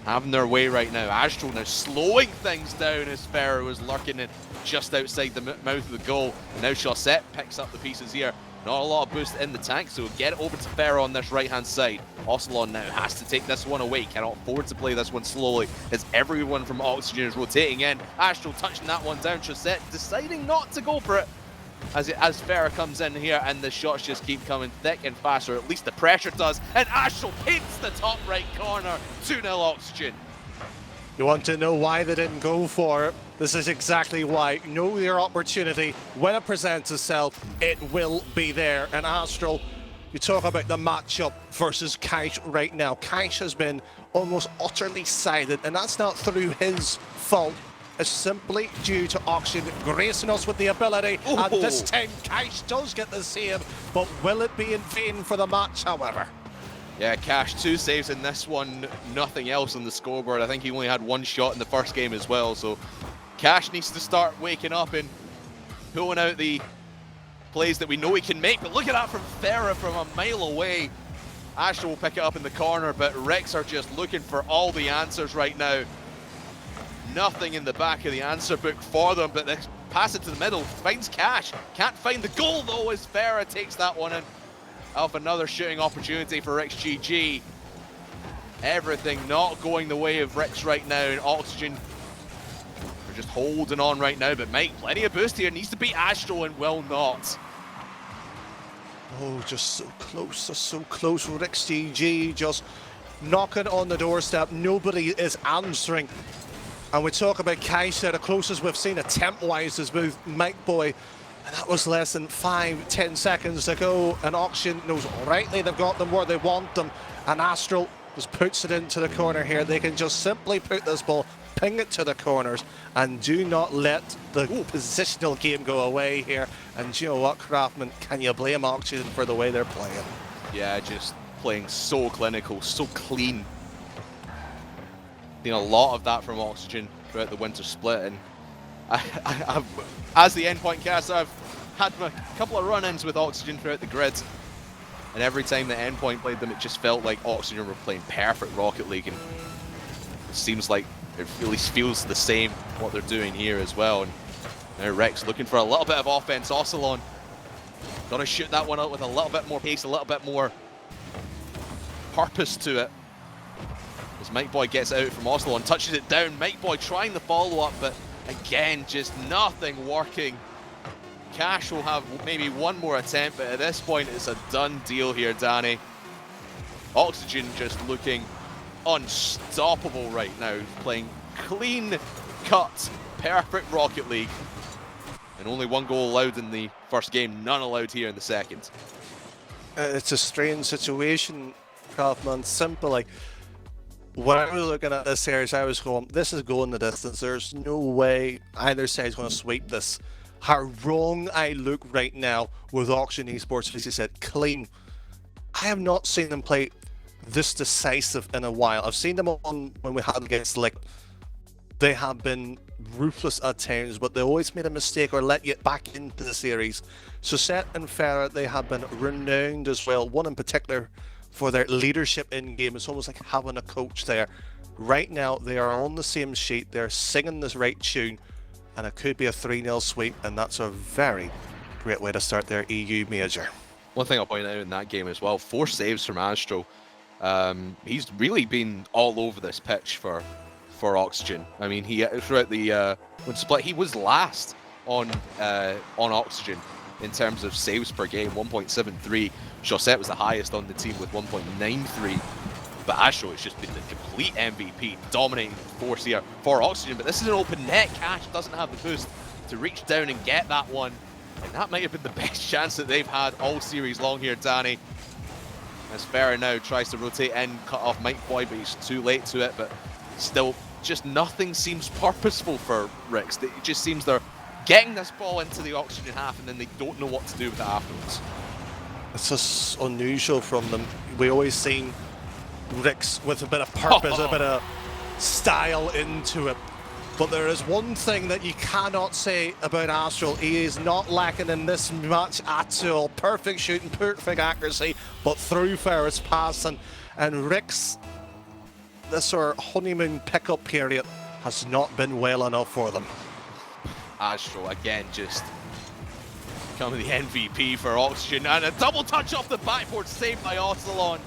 having their way right now. Astro now slowing things down as Ferro was lurking in just outside the mouth of the goal. And now Chaussette picks up the pieces here. Not a lot of boost in the tank, so get it over to Ferro on this right-hand side. Ocelon now has to take this one away. Cannot afford to play this one slowly as everyone from Oxygen is rotating in. Astro touching that one down. Chaussette deciding not to go for it as Ferro comes in here, and the shots just keep coming thick and fast, or at least the pressure does. And Astro hits the top right corner. 2-0 Oxygen. You want to know why they didn't go for it? This is exactly why. Know your opportunity. When it presents itself, it will be there. And Astral, you talk about the matchup versus Kaish right now. Kaish has been almost utterly sided, and that's not through his fault. It's simply due to Oxygen gracing us with the ability. And this time, Kaish does get the save, but will it be in vain for the match, however? Yeah, Cash 2 saves in this one, nothing else on the scoreboard. I think he only had one shot in the first game as well, so Cash needs to start waking up and pulling out the plays that we know he can make. But look at that from Ferra from a mile away. Astro will pick it up in the corner, but Rex are just looking for all the answers right now. Nothing in the back of the answer book for them, but they pass it to the middle, finds Cash. Can't find the goal though as Ferra takes that one in. Off another shooting opportunity for Rick's GG. Everything not going the way of Rick's right now, and Oxygen are just holding on right now, but Mike, plenty of boost here, needs to beat Astro and will not. Oh, just so close. Rick's GG just knocking on the doorstep. Nobody is answering. And we talk about Kaish there, the closest we've seen attempt-wise is with Mike Boy. And that was less than 5-10 seconds ago. And Oxygen knows rightly they've got them where they want them. And Astral just puts it into the corner here. They can just simply put this ball, ping it to the corners, and do not let the positional game go away here. And you know what, Craftman, can you blame Oxygen for the way they're playing? Yeah, just playing so clinical, so clean. Seen a lot of that from Oxygen throughout the winter split, and I've, as the endpoint caster, I've had a couple of run-ins with Oxygen throughout the grid, and every time the endpoint played them, it just felt like Oxygen were playing perfect Rocket League, and it seems like it at least feels the same what they're doing here as well. And now Rex looking for a little bit of offense. Ocelon Got to shoot that one out with a little bit more pace, a little bit more purpose to it. As Mike Boy gets it out from Oslo and touches it down. Mike Boy trying the follow-up, but again, just nothing working. Cash will have maybe one more attempt, but at this point, it's a done deal here, Danny. Oxygen just looking unstoppable right now, playing clean-cut, perfect Rocket League. And only one goal allowed in the first game, none allowed here in the second. It's a strange situation, Craftman. Simple, like, when I was looking at this series, I was going, this is going the distance. There's no way either side's going to sweep this. How wrong I look right now with Oxygen Esports, as you said, clean. I have not seen them play this decisive in a while. I've seen them on when we had against Lick. They have been ruthless at times, but they always made a mistake or let you back into the series. So Set and Farah, they have been renowned as well. One in particular for their leadership in game. It's almost like having a coach there. Right now, they are on the same sheet. They're singing this right tune, and it could be a 3-0 sweep, and that's a very great way to start their EU major. One thing I'll point out in that game as well, 4 saves from Astro. He's really been all over this pitch for Oxygen. I mean, he throughout the when split, he was last on Oxygen in terms of saves per game, 1.73. Chaussette was the highest on the team with 1.93. But Astro has just been the complete MVP, dominating force here for Oxygen. But this is an open net. Cash doesn't have the boost to reach down and get that one. And that might have been the best chance that they've had all series long here, Danny. As Farah now tries to rotate in, cut off Mike Boy, but he's too late to it. But still, just nothing seems purposeful for Ricks. It just seems they're getting this ball into the Oxygen half and then they don't know what to do with it afterwards. It's just unusual from them. We always seen Ricks with a bit of purpose, a bit of style into it. But there is one thing that you cannot say about Astral. He is not lacking in this match at all. Perfect shooting, perfect accuracy, but through Ferris passing. And Ricks, this sort of honeymoon pickup period has not been well enough for them. Astral again just becoming the MVP for Oxygen, and a double touch off the backboard saved by Ocelon.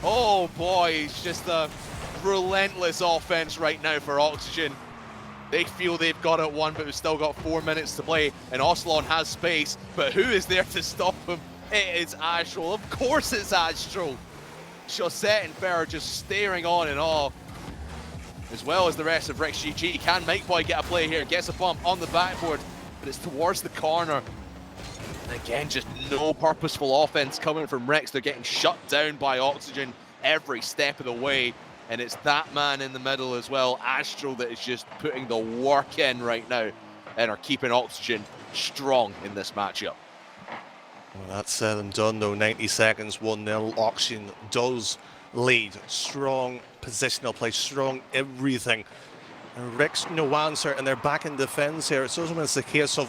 Oh boy, it's just a relentless offense right now for Oxygen. They feel they've got it won, but we've still got 4 minutes to play, and Ocelon has space, but who is there to stop him? It is Astral. Of course it's Astral. Chaussette and Fer are just staring on in awe, as well as the rest of Rex GG. Can Mike Boy get a play here? Gets a bump on the backboard, but it's towards the corner. And again, just no purposeful offense coming from Rex. They're getting shut down by Oxygen every step of the way. And it's that man in the middle as well, Astral, that is just putting the work in right now and are keeping Oxygen strong in this matchup. Well, that's said and done though. 90 seconds, 1-0. Oxygen does lead. Strong positional play, strong everything. And Rick's no answer, and they're back in defense here. It's also when it's the case of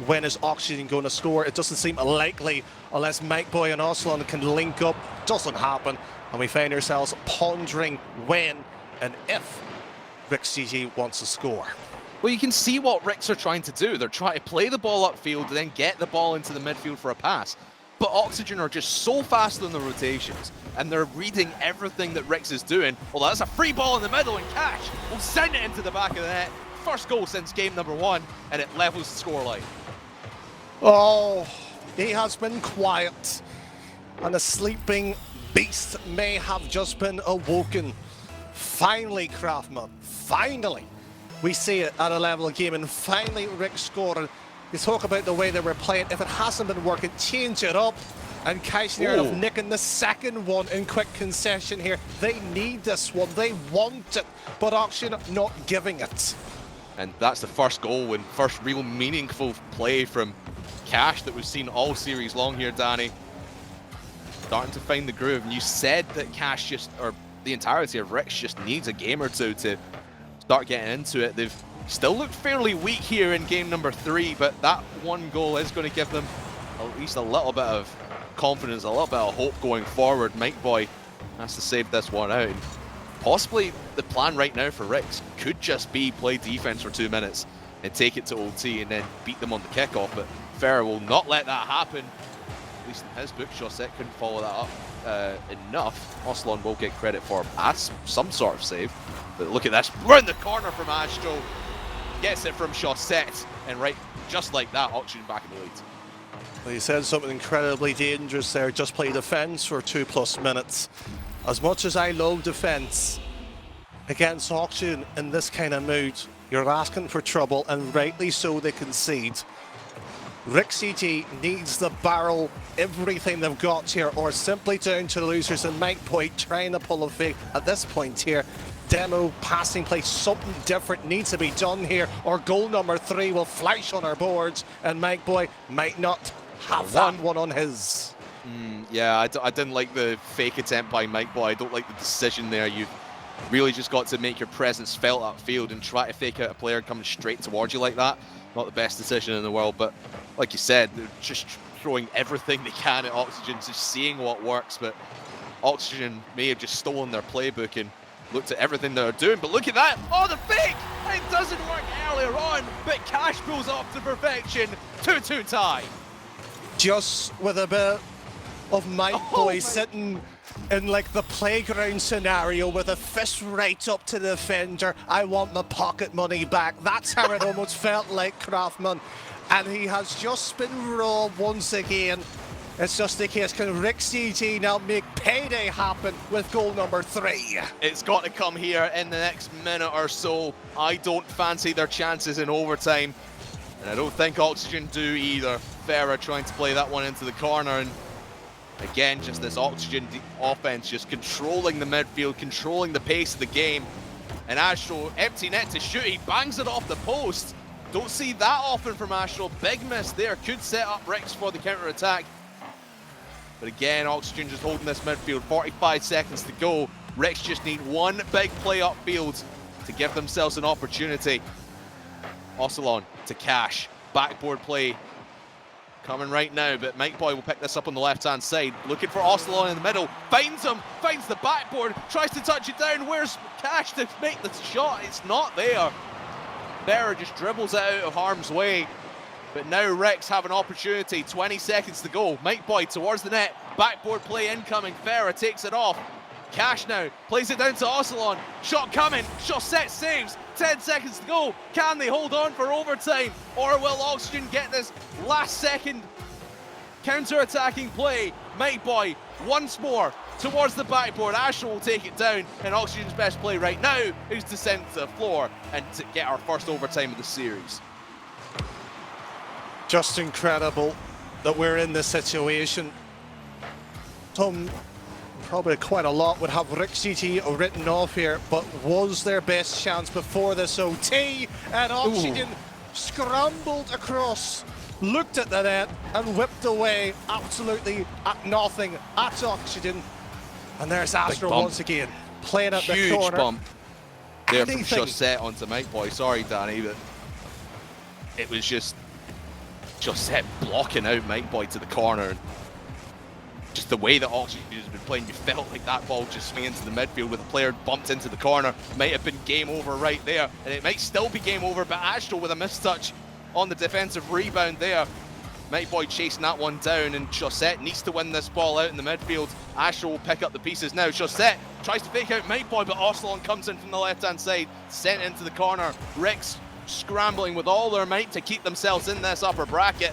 when is Oxygen going to score. It doesn't seem likely unless Mike Boy and Ocelon can link up. Doesn't happen. And we find ourselves pondering when and if Rick's GG wants to score. Well, you can see what Ricks are trying to do. They're trying to play the ball upfield and then get the ball into the midfield for a pass. But Oxygen are just so fast on the rotations, and they're reading everything that Ricks is doing. Well, that's a free ball in the middle, and Cash will send it into the back of the net. First goal since game number 1, and it levels the scoreline. Oh, he has been quiet, and a sleeping beast may have just been awoken. Finally, Craftman, finally, we see it at a level game, and finally Rick scored. You talk about the way they were playing. If it hasn't been working, change it up. And Kaishner of nicking the second one in quick concession here. They need this one. They want it, but Oxygen not giving it. And that's the first goal and first real meaningful play from Cash that we've seen all series long here, Danny. Starting to find the groove. And you said that Cash just, or the entirety of Ricks just needs a game or two to start getting into it. They've still looked fairly weak here in game number 3, but that one goal is going to give them at least a little bit of confidence, a little bit of hope going forward. Mike Boy has to save this one out. And possibly the plan right now for Ricks could just be play defense for 2 minutes and take it to OT and then beat them on the kickoff, but Farah will not let that happen. at least in his book. Chaussette couldn't follow that up enough. Ocelon will get credit for some sort of save. But look at this, round the corner from Astro. Gets it from Chaussette, and right, just like that, Oxygen back in the lead. Well, he said something incredibly dangerous there. Just play defense for 2+ minutes. As much as I love defense, against Oxygen in this kind of mood, you're asking for trouble, and rightly so. They concede. RLCS needs the barrel everything they've got here, or simply down to the losers, and Mike Boy trying to pull a fake at this point here. Demo, passing play, something different needs to be done here, or goal number 3 will flash on our boards, and Mike Boy might not have that one on his. Yeah, I didn't like the fake attempt by Mike Boy. I don't like the decision there. You've really just got to make your presence felt upfield and try to fake out a player coming straight towards you like that. Not the best decision in the world, but like you said, they're just throwing everything they can at Oxygen, just seeing what works. But Oxygen may have just stolen their playbook and looked at everything they're doing, but look at that! Oh, the fake! It doesn't work earlier on, but Cash pulls off to perfection. 2-2 tie. Just with a bit of Mike Boy sitting in like the playground scenario with a fist right up to the defender. I want my pocket money back. That's how it almost felt like, Craftman. And he has just been robbed once again. It's just the case, can RLCS now make payday happen with goal number 3? It's got to come here in the next minute or so. I don't fancy their chances in overtime, and I don't think Oxygen do either. Farah trying to play that one into the corner, and again, just this Oxygen offense just controlling the midfield, controlling the pace of the game. And Astro, empty net to shoot, he bangs it off the post. Don't see that often from Astro. Big miss there, could set up Rex for the counter-attack. But again, Oxygen just holding this midfield, 45 seconds to go. Rex just need one big play upfield to give themselves an opportunity. Ocelon to Cash, backboard play coming right now, but Mike Boy will pick this up on the left-hand side. Looking for Ocelon in the middle, finds him, finds the backboard, tries to touch it down. Where's Cash to make the shot? It's not there. Bearer just dribbles it out of harm's way. But now Rex have an opportunity, 20 seconds to go. Mike Boy towards the net, backboard play incoming, Farah takes it off. Cash now, plays it down to Ocelon, shot coming, Chaussette saves, 10 seconds to go. Can they hold on for overtime, or will Oxygen get this last second counter-attacking play? Mike Boy, once more, towards the backboard, Astro will take it down, and Oxygen's best play right now is to send it to the floor and to get our first overtime of the series. Just incredible that we're in this situation. Tom, probably quite a lot would have RLCS written off here, but was their best chance before this OT, and Oxygen scrambled across, looked at the net and whipped away absolutely at nothing at Oxygen. And there's Astro once again, playing at the corner. Huge bump there from Chaussette onto Mike Boy. Sorry, Danny, but it was just Chaussette blocking out Mike Boy to the corner. Just the way that Oxygen has been playing, you felt like that ball just swinging into the midfield with a player bumped into the corner. Might have been game over right there, and it might still be game over, but Astro with a mistouch on the defensive rebound there. Mike Boy chasing that one down, and Chaussette needs to win this ball out in the midfield. Astro will pick up the pieces now. Chaussette tries to fake out Mike Boy, but Ocelon comes in from the left-hand side, sent into the corner. Rex scrambling with all their might to keep themselves in this upper bracket.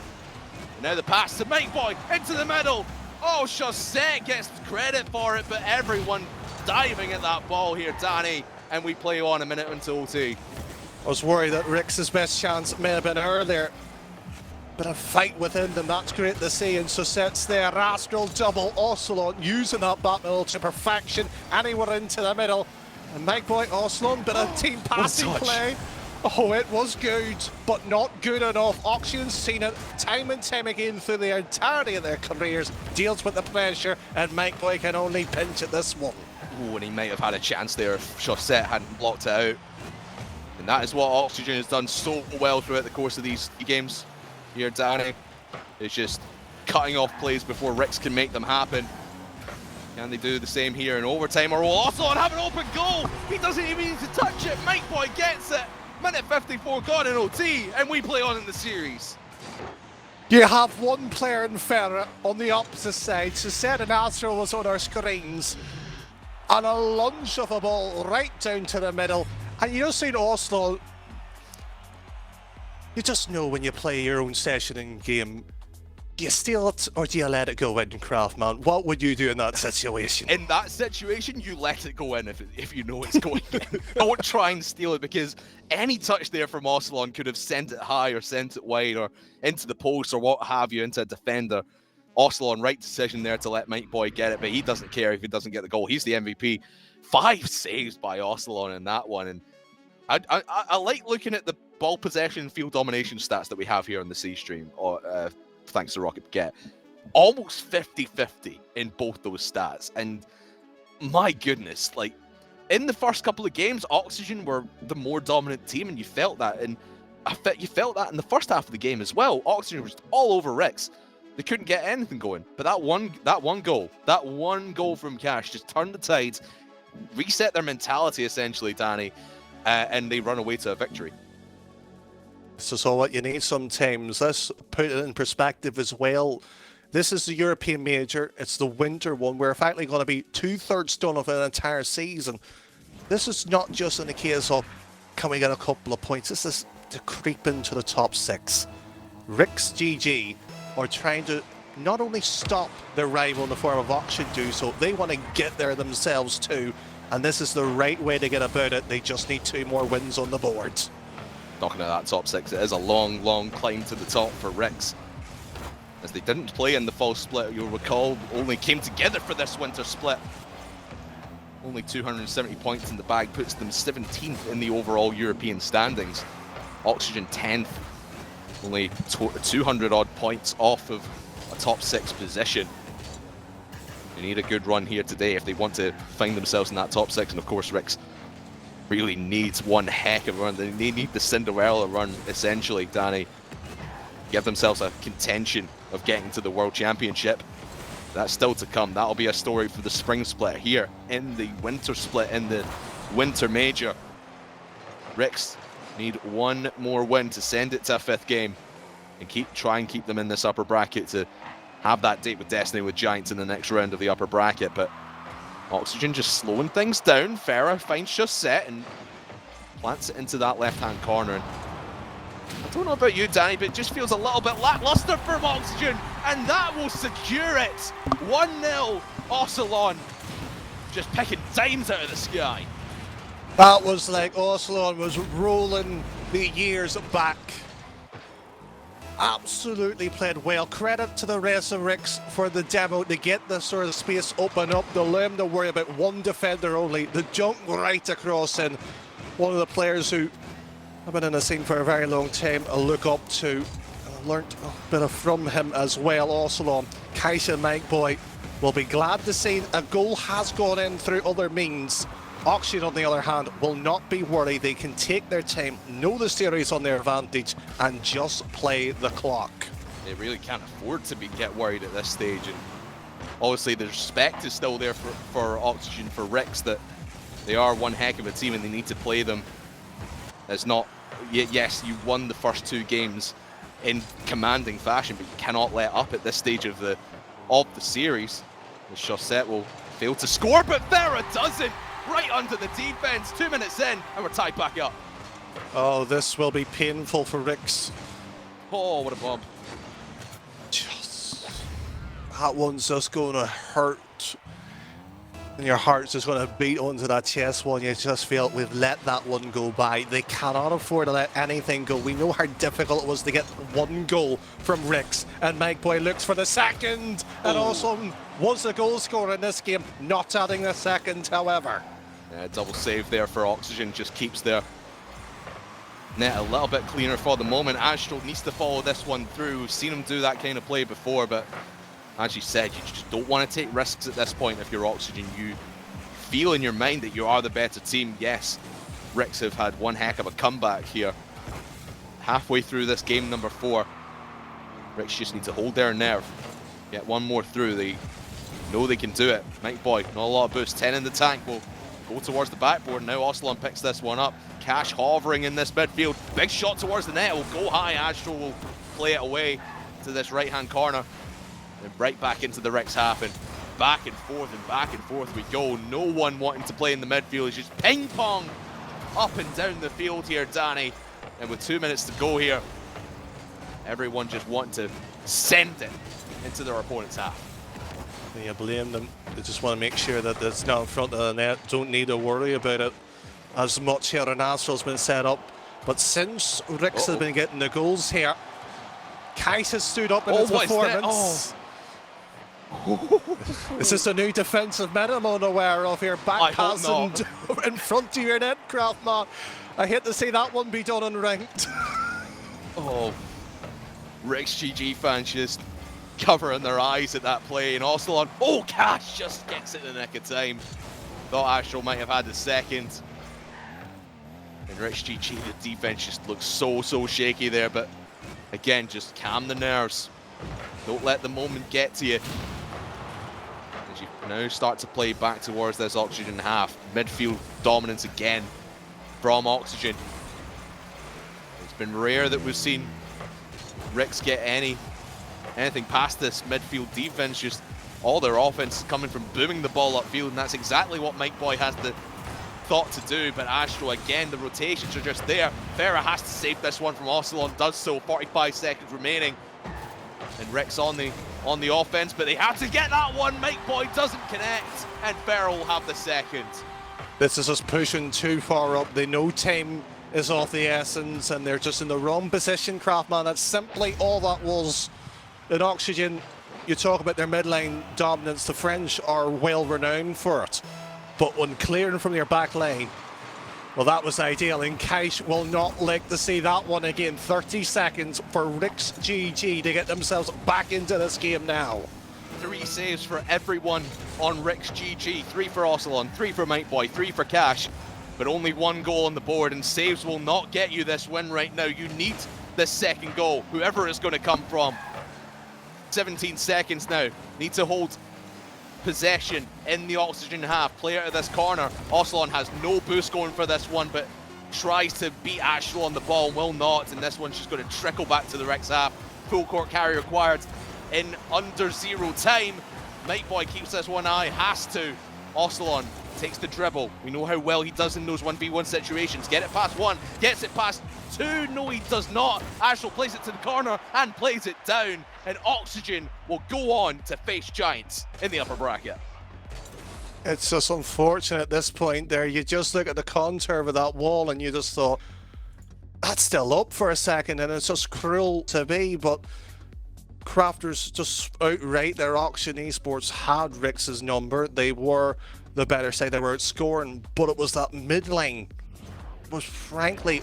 And now the pass to Mike Boy into the middle. Oh, Chaussette gets credit for it, but everyone diving at that ball here, Danny. And we play on a minute until OT. I was worried that Rex's best chance may have been earlier. Bit of fight within them, that's great to see. And Chaussette's there, Astral double, Ocelon using that back middle to perfection. Anywhere into the middle. And Mike Boy, Ocelon, bit of team passing play. Oh, it was good, but not good enough. Oxygen's seen it time and time again through the entirety of their careers. Deals with the pressure, and Mike Boy can only pinch at this one. Ooh, and he might have had a chance there if Chaussette hadn't blocked it out. And that is what Oxygen has done so well throughout the course of these games here, Danny. It's just cutting off plays before Rix can make them happen. Can they do the same here in overtime, or will Ocelon have an open goal? He doesn't even need to touch it. Mike Boy gets it. Minute 54 gone in OT, and we play on in the series. You have one player in Ferret on the opposite side. So said an Astro was on our screens. And a lunge of a ball right down to the middle. And you just seen Oslo. You just know when you play your own session in game. Do you steal it or do you let it go in, Craftman? What would you do in that situation? In that situation, you let it go in if you know it's going in. Don't try and steal it, because any touch there from Ocelon could have sent it high or sent it wide or into the post or what have you, into a defender. Ocelon, right decision there to let Mike Boy get it, but he doesn't care if he doesn't get the goal. He's the MVP. 5 saves by Ocelon in that one. And I like looking at the ball possession, field domination stats that we have here on the C stream, thanks to Rocket Get. Almost 50-50 in both those stats. And my goodness, like, in the first couple of games, Oxygen were the more dominant team, and you felt that. And you felt that in the first half of the game as well. Oxygen was all over Ricks. They couldn't get anything going. But that one goal from Cash just turned the tides, reset their mentality essentially, Danny, and they run away to a victory. So what you need sometimes, let's put it in perspective as well. This is the European major. It's the winter one. We're effectively going to be 2/3 done of an entire season. This is not just in the case of can we get a couple of points. This is to creep into the top 6. Rick's GG are trying to not only stop their rival in the form of Oxygen do so, they want to get there themselves too. And this is the right way to get about it. They just need 2 more wins on the board. Talking about that top 6, it is a long, long climb to the top for Ricks. As they didn't play in the fall split, you'll recall, only came together for this winter split. Only 270 points in the bag puts them 17th in the overall European standings. Oxygen 10th, only 200 odd points off of a top 6 position. They need a good run here today if they want to find themselves in that top 6, and of course Ricks really needs one heck of a run. They need the Cinderella run, essentially, Danny. Give themselves a contention of getting to the World Championship. That's still to come. That'll be a story for the spring split. Here in the winter split, in the winter major, Ricks need one more win to send it to a 5th game and try and keep them in this upper bracket to have that date with Destiny with Giants in the next round of the upper bracket. But Oxygen just slowing things down. Farah finds Chaussette and plants it into that left-hand corner. And I don't know about you, Danny, but it just feels a little bit lackluster from Oxygen, and that will secure it. 1-0, Ocelon just picking dimes out of the sky. That was like Ocelon was rolling the years back. Absolutely played well. Credit to the rest of Ricks for the demo to get this sort of space open up. The limb to worry about one defender only. The jump right across in. One of the players who I've been in the scene for a very long time, I look up to. I learnt a bit from him as well. Ocelon, Kaisha and Mike Boy will be glad to see a goal has gone in through other means. Oxygen, on the other hand, will not be worried. They can take their time, know the series on their advantage, and just play the clock. They really can't afford to get worried at this stage. And obviously, the respect is still there for Oxygen, for Ricks, that they are one heck of a team and they need to play them. It's not, yes, you won the first 2 games in commanding fashion, but you cannot let up at this stage of the series. The Chaussette will fail to score, but Farah doesn't. Right under the defense, 2 minutes in, and we're tied back up. Oh, this will be painful for Ricks. Oh, what a bomb. That one's just going to hurt. And your heart's just going to beat onto that chest one. You just feel we've let that one go by. They cannot afford to let anything go. We know how difficult it was to get 1 goal from Ricks. And Mike Boy looks for the 2nd. And also was the goal scorer in this game, not adding the 2nd, however. Yeah, double save there for Oxygen, just keeps their net a little bit cleaner for the moment. Astro needs to follow this one through. We've seen him do that kind of play before, but as you said, you just don't want to take risks at this point if you're Oxygen. You feel in your mind that you are the better team. Yes, Ricks have had one heck of a comeback here. Halfway through this game number 4, Ricks just need to hold their nerve. Get one more through. They know they can do it. Mike Boy, not a lot of boost. 10 in the tank will go towards the backboard. Now Ocelon picks this one up. Cash hovering in this midfield. Big shot towards the net. Will go high. Astro will play it away to this right-hand corner. And right back into the Ricks half, and back and forth we go. No one wanting to play in the midfield. It's just ping-pong up and down the field here, Danny. And with 2 minutes to go here, everyone just wanting to send it into their opponent's half. You blame them. They just want to make sure that it's not in front of the net. Don't need to worry about it as much here. And Astral's been set up. But since Ricks has been getting the goals here, Kais has stood up in his performance. Is this a new defensive meta I'm unaware of here? Back passing in front of your net, Craftman. I hate to see that one be done unranked. Oh, Ricks GG fans just covering their eyes at that play. And Ocelon, Cash just gets it in the nick of time. Thought Astral might have had the second. And Ricks GG, the defense just looks so shaky there. But again, just calm the nerves. Don't let the moment get to you. As you now start to play back towards this Oxygen half. Midfield dominance again from Oxygen. It's been rare that we've seen Ricks get anything past this midfield defense. Just all their offense coming from booming the ball upfield, and that's exactly what Mike Boy has the thought to do. But Astro, again, the rotations are just there. Farah has to save this one from Ocelon, does so. 45 seconds remaining. And Ricks on the offense, but they have to get that one. Mike Boy doesn't connect, and Farrell will have the second. This is just pushing too far up. They know time is of the essence, and they're just in the wrong position, Craftman. That's simply all that was. In Oxygen, you talk about their midline dominance. The French are well renowned for it. But when clearing from your back line, well, that was ideal, and Kaish will not like to see that one again. 30 seconds for Ricks GG to get themselves back into this game now. 3 saves for everyone on Ricks GG. 3 for Ocelon, 3 for Mike Boy, 3 for Cash. But only 1 goal on the board, and saves will not get you this win right now. You need this second goal, whoever it's going to come from. 17 seconds now. Need to hold possession in the Oxygen half. Play out of this corner. Ocelon has no boost going for this one, but tries to beat Astral on the ball, will not, and this one's just going to trickle back to the Ricks half. Full court carry required in under 0 time. Mike Boy keeps this one eye, has to. Ocelon takes the dribble. We know how well he does in those 1v1 situations. Get it past 1, gets it past 2. No, he does not. Astral plays it to the corner and plays it down. And Oxygen will go on to face Giants in the upper bracket. It's just unfortunate at this point there. You just look at the contour of that wall and you just thought, that's still up for a second, and it's just cruel to be, but Crafters just outright, their Auction Esports had Ricks' number. They were the better side, they were outscoring, but it was that midline was frankly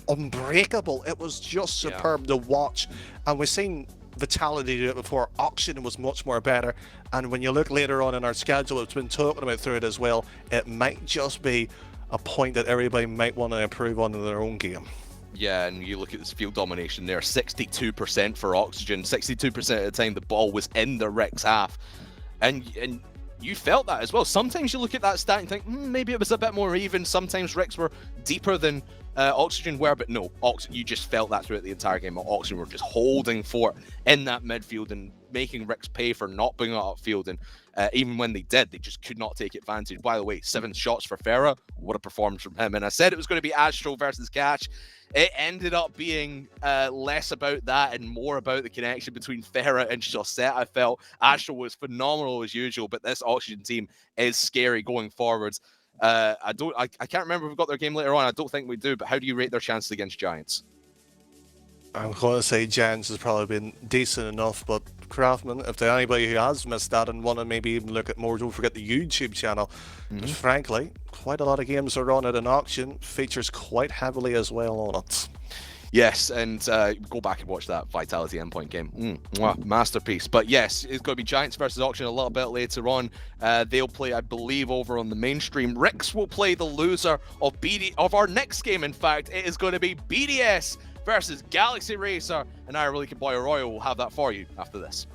unbreakable. It was just superb to watch, and we've seen Vitality do it before. Auction was much more better, and when you look later on in our schedule, it's been talking about through it as well, it might just be a point that everybody might want to improve on in their own game. Yeah, and you look at this field domination there, 62% for Oxygen, 62% of the time the ball was in the Ricks half, and you felt that as well. Sometimes you look at that stat and think, maybe it was a bit more even. Sometimes Ricks were deeper than Oxygen were, but no, you just felt that throughout the entire game. Oxygen were just holding fort in that midfield and making Ricks pay for not being upfield, and even when they did, they just could not take advantage. By the way, 7 shots for Farah. What a performance from him. And I said it was going to be Astro versus Cash. It ended up being less about that and more about the connection between Farah and Chaussette. I felt Astro was phenomenal as usual, but this Oxygen team is scary going forwards. I can't remember if we've got their game later on. I don't think we do, but how do you rate their chances against Giants? I'm going to say Giants has probably been decent enough, but Craftman, if there's anybody who has missed that and want to maybe even look at more, don't forget the YouTube channel. Because frankly, quite a lot of games are on it, and Auction features quite heavily as well on it. Yes, and go back and watch that Vitality Endpoint game. Masterpiece. But yes, it's going to be Giants versus Auction a little bit later on. They'll play, I believe, over on the mainstream. Ricks will play the loser of our next game. In fact, it is going to be BDS versus Galaxy Racer, and I really can Boy Royal will have that for you after this.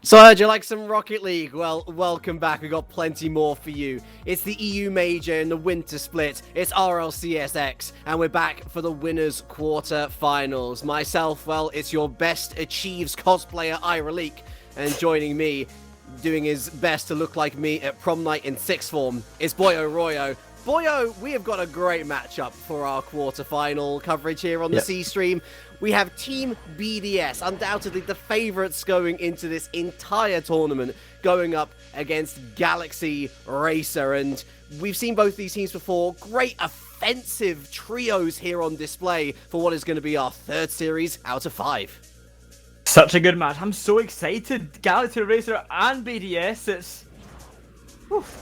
So I heard you like some Rocket League. Well, welcome back. We got plenty more for you. It's the EU Major in the winter split. It's RLCS X, and we're back for the winners quarter-finals. Myself, well, it's your best achieves cosplayer, Ireleak, and joining me, doing his best to look like me at prom night in sixth form, is Boyo Royo. Boyo, we have got a great matchup for our quarter-final coverage here on the C-Stream. We have Team BDS, undoubtedly the favourites going into this entire tournament, going up against Galaxy Racer. And we've seen both these teams before. Great offensive trios here on display for what is going to be our third series out of 5. Such a good match. I'm so excited. Galaxy Racer and BDS. It's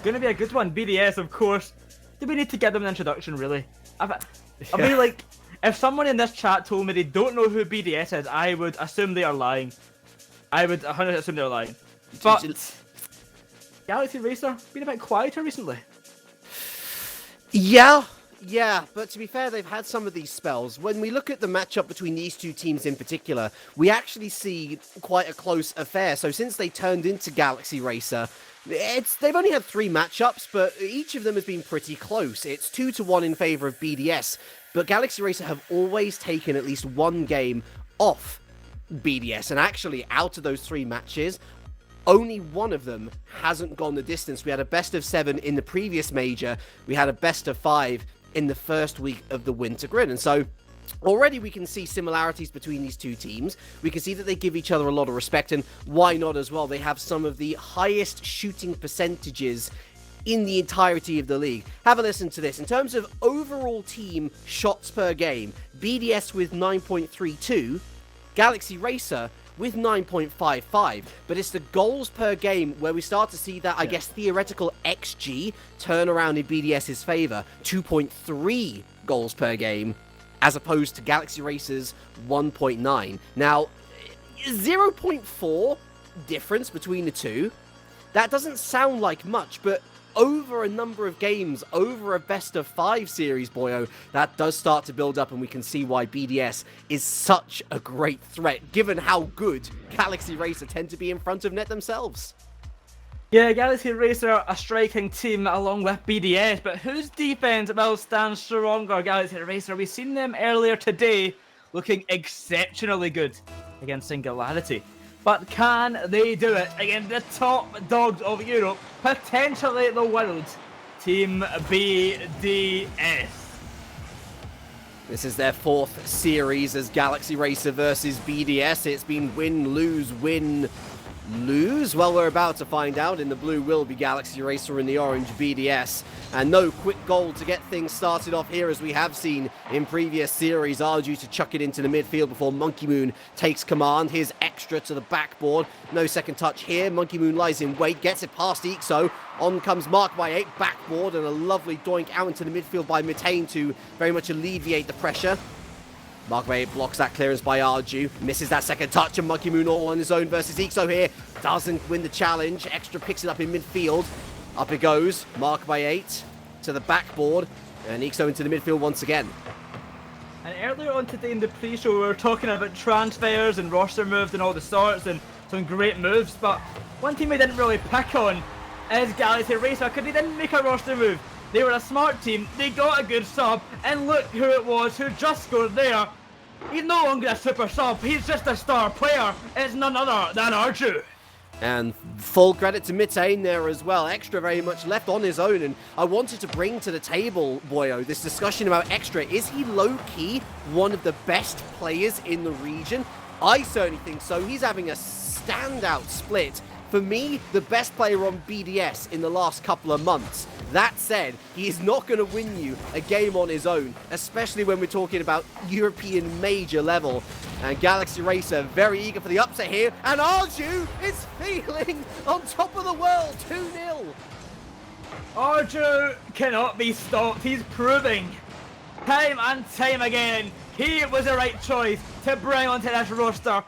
going to be a good one. BDS, of course. Do we need to give them an introduction, really? I mean, like, if someone in this chat told me they don't know who BDS is, I would assume they are lying. I would 100% assume they're lying. But Galaxy Racer been a bit quieter recently. Yeah, but to be fair, they've had some of these spells. When we look at the matchup between these two teams in particular, we actually see quite a close affair. So since they turned into Galaxy Racer, they've only had 3 matchups, but each of them has been pretty close. It's 2-1 in favor of BDS, but Galaxy Racer have always taken at least one game off BDS, and actually, out of those 3 matches, only one of them hasn't gone the distance. We had a best of 7 in the previous major, we had a best of 5 in the first week of the Winter Grid, and so already we can see similarities between these two teams. We can see that they give each other a lot of respect, and why not as well? They have some of the highest shooting percentages in the entirety of the league. Have a listen to this. In terms of overall team shots per game, BDS with 9.32, Galaxy Racer with 9.55, but it's the goals per game where we start to see that, I guess, theoretical XG turn around in BDS's favor. 2.3 goals per game, as opposed to Galaxy Racer's 1.9. Now, 0.4 difference between the two, that doesn't sound like much, but over a number of games, over a best of 5 series, Boyo, that does start to build up, and we can see why BDS is such a great threat, given how good Galaxy Racer tend to be in front of net themselves. Yeah, Galaxy Racer, a striking team along with BDS, but whose defense will stand stronger? Galaxy Racer, we've seen them earlier today looking exceptionally good against Singularity. But can they do it against the top dogs of Europe, potentially the world, Team BDS? This is their 4th series as Galaxy Racer versus BDS. It's been win, lose, win, lose? Well, we're about to find out. In the blue will be Galaxy Racer, in the orange BDS. And no quick goal to get things started off here, as we have seen in previous series. Arju to chuck it into the midfield before Monkey Moon takes command. Here's Extra to the backboard. No second touch here. Monkey Moon lies in wait, gets it past Ixo. On comes Mark by 8, backboard, and a lovely doink out into the midfield by Mitane to very much alleviate the pressure. Mark by 8 blocks that clearance by Arju. Misses that second touch, and Monkey Moon all on his own versus Ixo here. Doesn't win the challenge. Extra picks it up in midfield. Up it goes. Mark by 8 to the backboard. And Ixo into the midfield once again. And earlier on today in the pre-show, we were talking about transfers and roster moves and all the sorts, and some great moves. But one team we didn't really pick on is Galaxy Racer, because they didn't make a roster move. They were a smart team, they got a good sub, and look who it was who just scored there. He's no longer a super sub, he's just a star player. It's none other than Arju. And full credit to Mitane there as well. Extra very much left on his own, and I wanted to bring to the table, Boyo, this discussion about Extra. Is he low-key one of the best players in the region? I certainly think so. He's having a standout split. For me, the best player on BDS in the last couple of months. That said, he is not going to win you a game on his own, especially when we're talking about European major level. And Galaxy Racer very eager for the upset here, and Arju is feeling on top of the world, 2-0. Arju cannot be stopped. He's proving time and time again he was the right choice to bring onto this roster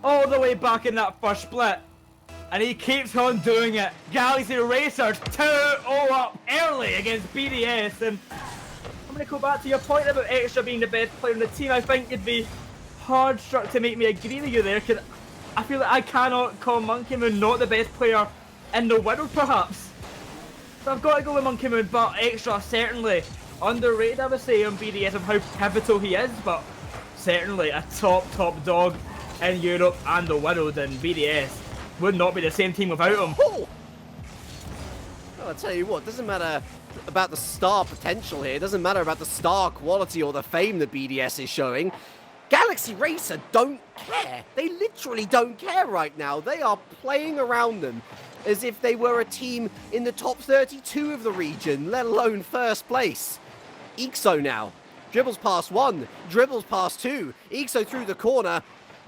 all the way back in that first split. And he keeps on doing it. Galaxy Racers 2-0 up early against BDS. And I'm going to go back to your point about Extra being the best player on the team. I think you'd be hard struck to make me agree with you there, because I feel like I cannot call Monkey Moon not the best player in the world, perhaps. So I've got to go with Monkey Moon, but Extra certainly underrated, I would say, on BDS of how pivotal he is, but certainly a top dog in Europe and the world, and BDS would not be the same team without him. Oh! Well, I'll tell you what, doesn't matter about the star potential here, it doesn't matter about the star quality or the fame that BDS is showing. Galaxy Racer don't care. They literally don't care right now. They are playing around them as if they were a team in the top 32 of the region, let alone first place. Ixo now. Dribbles past one, dribbles past two. Ixo through the corner,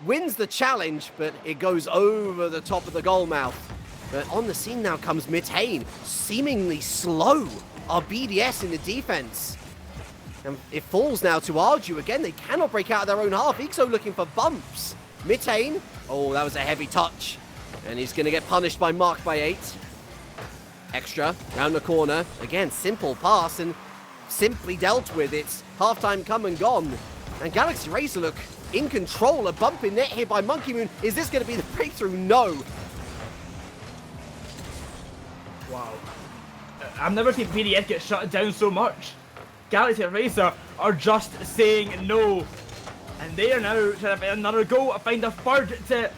wins the challenge, but it goes over the top of the goal mouth. But on the scene now comes Mitane, seemingly slow. Our BDS in the defense. And it falls now to Arju again. They cannot break out of their own half. Ixo looking for bumps. Mitane. Oh, that was a heavy touch. And he's going to get punished by Mark by 8. Extra, round the corner. Again, simple pass and simply dealt with. It's halftime come and gone. And Galaxy Racer look in control. A bump in net here by Monkey Moon. Is this going to be the breakthrough? No. Wow. I've never seen BDS get shut down so much. Galaxy Racer are just saying no. And they are now trying to find another goal, to find a third to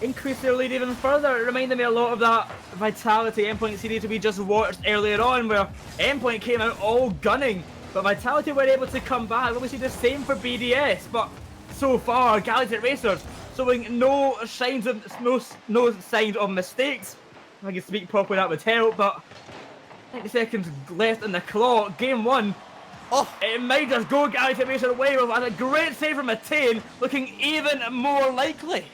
increase their lead even further. It reminded me a lot of that Vitality Endpoint series we just watched earlier on, where Endpoint came out all gunning, but Vitality were able to come back. We see the same for BDS, but so far Galaxy Racers showing no signs of mistakes. If I can speak properly, that would help, but 90 seconds left in the clock. Game 1. Oh, It might just go Galaxy Racer away with a great save from Matane, looking even more likely.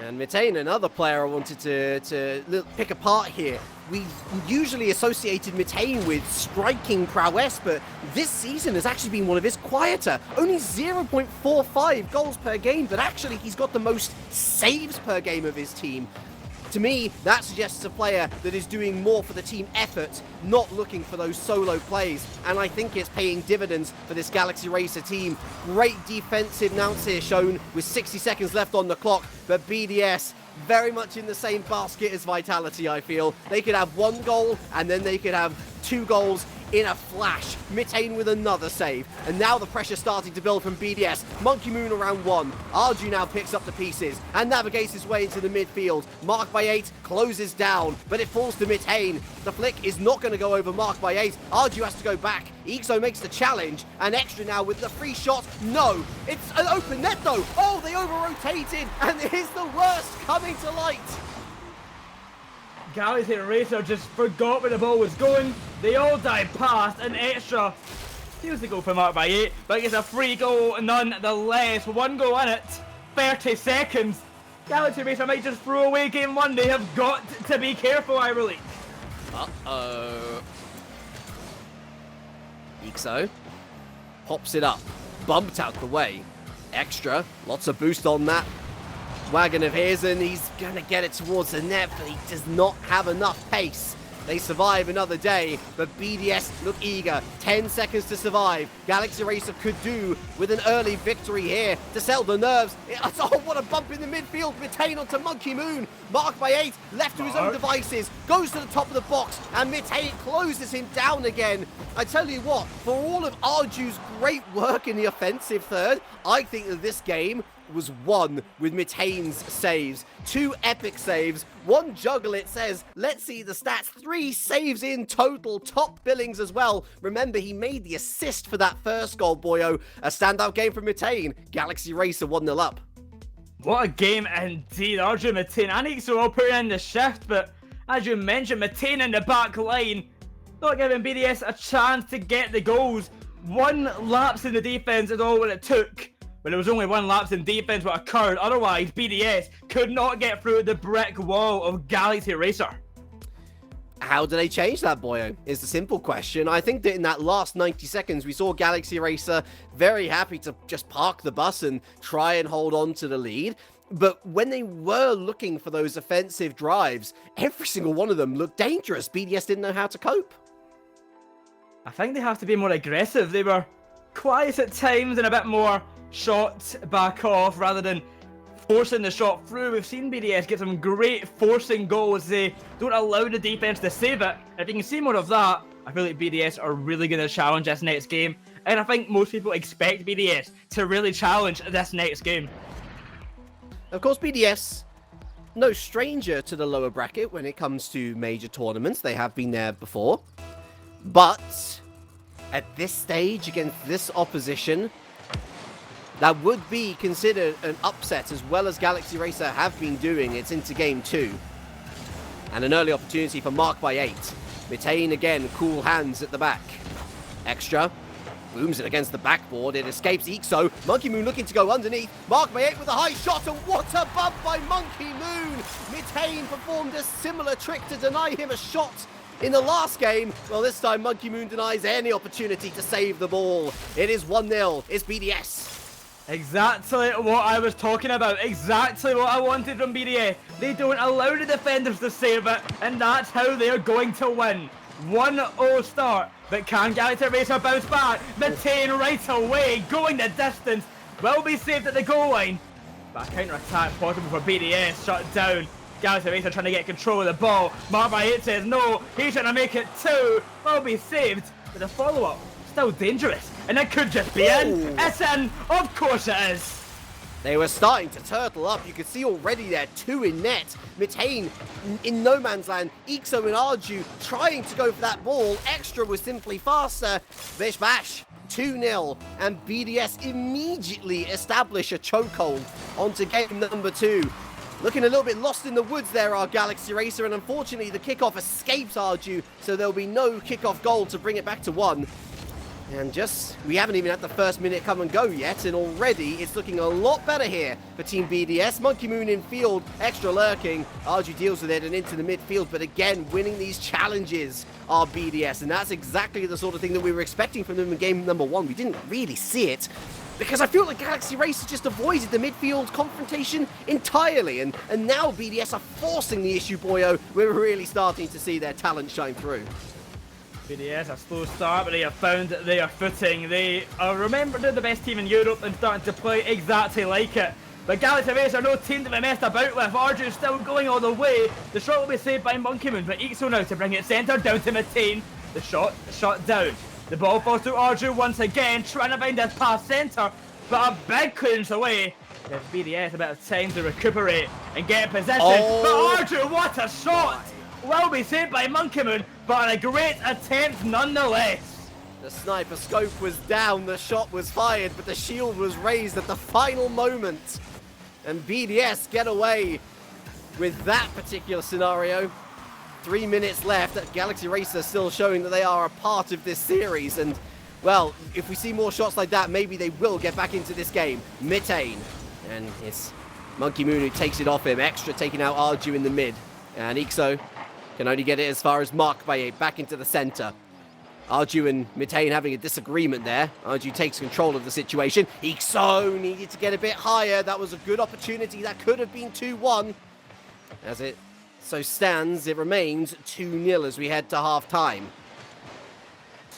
and Mitane, another player I wanted to pick apart here. We usually associated Mitane with striking prowess, but this season has actually been one of his quieter. Only 0.45 goals per game, but actually he's got the most saves per game of his team. To me, that suggests a player that is doing more for the team effort, not looking for those solo plays. And I think it's paying dividends for this Galaxy Racer team. Great defensive nous here shown with 60 seconds left on the clock. But BDS, very much in the same basket as Vitality, I feel. They could have one goal and then they could have 2 goals in a flash. Mitane with another save. And now the pressure starting to build from BDS. Monkey Moon around 1. Arju now picks up the pieces and navigates his way into the midfield. Mark by 8 closes down, but it falls to Mitane. The flick is not going to go over Mark by 8. Arju has to go back. Ixo makes the challenge, and Extra now with the free shot. No, it's an open net though. Oh, they over-rotated, and here's the worst coming to light. Galaxy Racer just forgot where the ball was going. They all dive past, and Extra steals the goal for Mark by 8, but gets a free goal nonetheless. 1 goal in it, 30 seconds. Galaxy Racer might just throw away game 1. They have got to be careful, I believe. Uh-oh. Ixo pops it up, bumped out the way. Extra, lots of boost on that wagon of his, and he's going to get it towards the net, but he does not have enough pace. They survive another day, but BDS look eager. 10 seconds to survive. Galaxy Racer could do with an early victory here to settle the nerves. Oh, what a bump in the midfield. Mitane onto Monkey Moon. Mark by 8, left to his own devices. Goes to the top of the box, and Mitane closes him down again. I tell you what, for all of Arju's great work in the offensive third, I think that this game was won with Mitane's saves. 2 epic saves, 1 juggle, it says. Let's see the stats. 3 saves in total, top billings as well. Remember, he made the assist for that first goal, boyo. A standout game from Mitane. Galaxy Racer 1-0 up. What a game indeed. Arju, Mitane and Ixo all put in the shift, but as you mentioned, Mitane in the back line, not giving BDS a chance to get the goals. 1 lapse in the defense is all what it took. But there was only 1 lapse in defense what occurred. Otherwise, BDS could not get through the brick wall of Galaxy Racer. How do they change that, boyo? Is the simple question. I think that in that last 90 seconds, we saw Galaxy Racer very happy to just park the bus and try and hold on to the lead. But when they were looking for those offensive drives, every single one of them looked dangerous. BDS didn't know how to cope. I think they have to be more aggressive. They were quiet at times and a bit more shot back off rather than forcing the shot through. We've seen BDS get some great forcing goals. They don't allow the defense to save it. If you can see more of that, I feel like BDS are really going to challenge this next game. And I think most people expect BDS to really challenge this next game. Of course, BDS, no stranger to the lower bracket when it comes to major tournaments. They have been there before. But at this stage, against this opposition, that would be considered an upset, as well as Galaxy Racer have been doing. It's into game 2. And an early opportunity for Mark by 8. Mitane again, cool hands at the back. Extra. Booms it against the backboard. It escapes Ixo. Monkey Moon looking to go underneath. Mark by 8 with a high shot. And what a bump by Monkey Moon. Mitane performed a similar trick to deny him a shot in the last game. Well, this time Monkey Moon denies any opportunity to save the ball. It is 1-0. It's BDS. Exactly what I was talking about. Exactly what I wanted from BDS. They don't allow the defenders to save it, and that's how they're going to win. 1-0 start, but can Galaxy Racer bounce back? Mitane right away, going the distance, will be saved at the goal line. But a counter-attack possible for BDS, shut down. Galaxy Racer trying to get control of the ball. Mark by 8 says no, he's trying to make it 2, will be saved. But the follow-up, still dangerous, and it could just be in. It's in, of course it is. They were starting to turtle up. You could see already there, 2 in net. Mitane in no man's land. Ixo and Arju trying to go for that ball. Extra was simply faster. Bish bash, 2-0. And BDS immediately establish a chokehold onto game number 2. Looking a little bit lost in the woods there, our Galaxy Racer. And unfortunately, the kickoff escapes Arju. So there'll be no kickoff goal to bring it back to 1. And we haven't even had the first minute come and go yet, and already it's looking a lot better here for Team BDS. Monkey Moon in field, extra lurking. Arju deals with it and into the midfield, but again, winning these challenges are BDS, and that's exactly the sort of thing that we were expecting from them in game number 1. We didn't really see it, because I feel like Galaxy Racer just avoided the midfield confrontation entirely, and now BDS are forcing the issue, boyo. We're really starting to see their talent shine through. BDS, a slow start, but they have found their footing. They are remembered as the best team in Europe and starting to play exactly like it. But Galaxy Racer are no team to be messed about with. Arju still going all the way. The shot will be saved by Monkey Moon, but Ixo now to bring it centre down to Mitane. The shot down. The ball falls to Arju once again, trying to find this pass centre, but a big clearance away. Gives BDS a bit of time to recuperate and get in possession. But Arju, what a shot! Will be saved by Monkey Moon, but a great attempt nonetheless. The sniper scope was down, the shot was fired, but the shield was raised at the final moment. And BDS get away with that particular scenario. 3 minutes left. Galaxy Racer still showing that they are a part of this series. And, well, if we see more shots like that, maybe they will get back into this game. Mitane. And it's Monkey Moon who takes it off him. Extra taking out Arju in the mid. And Ixo can only get it as far as Mark by 8, back into the center. Arju and Mitane having a disagreement there. Arju takes control of the situation. Ixo needed to get a bit higher. That was a good opportunity. That could have been 2-1. As it so stands, it remains 2-0 as we head to half-time.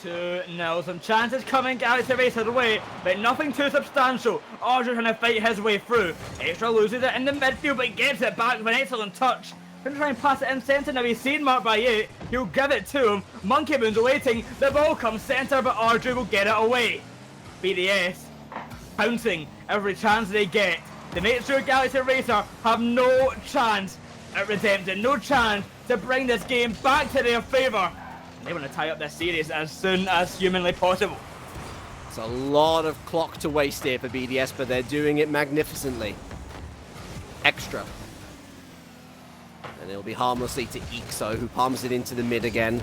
2-0. Some chances coming Galaxy Racer's way, but nothing too substantial. Arju trying to fight his way through. Extra loses it in the midfield, but gets it back with an excellent touch. Gonna try and pass it in centre. Now he's seen Mark by 8. He'll give it to him. Monkey Moon's waiting. The ball comes centre, but Arju will get it away. BDS pouncing every chance they get to make sure Galaxy Racer have no chance at redemption. No chance to bring this game back to their favour. They want to tie up this series as soon as humanly possible. It's a lot of clock to waste here for BDS, but they're doing it magnificently. Extra. And it'll be harmlessly to Ixo, who palms it into the mid again.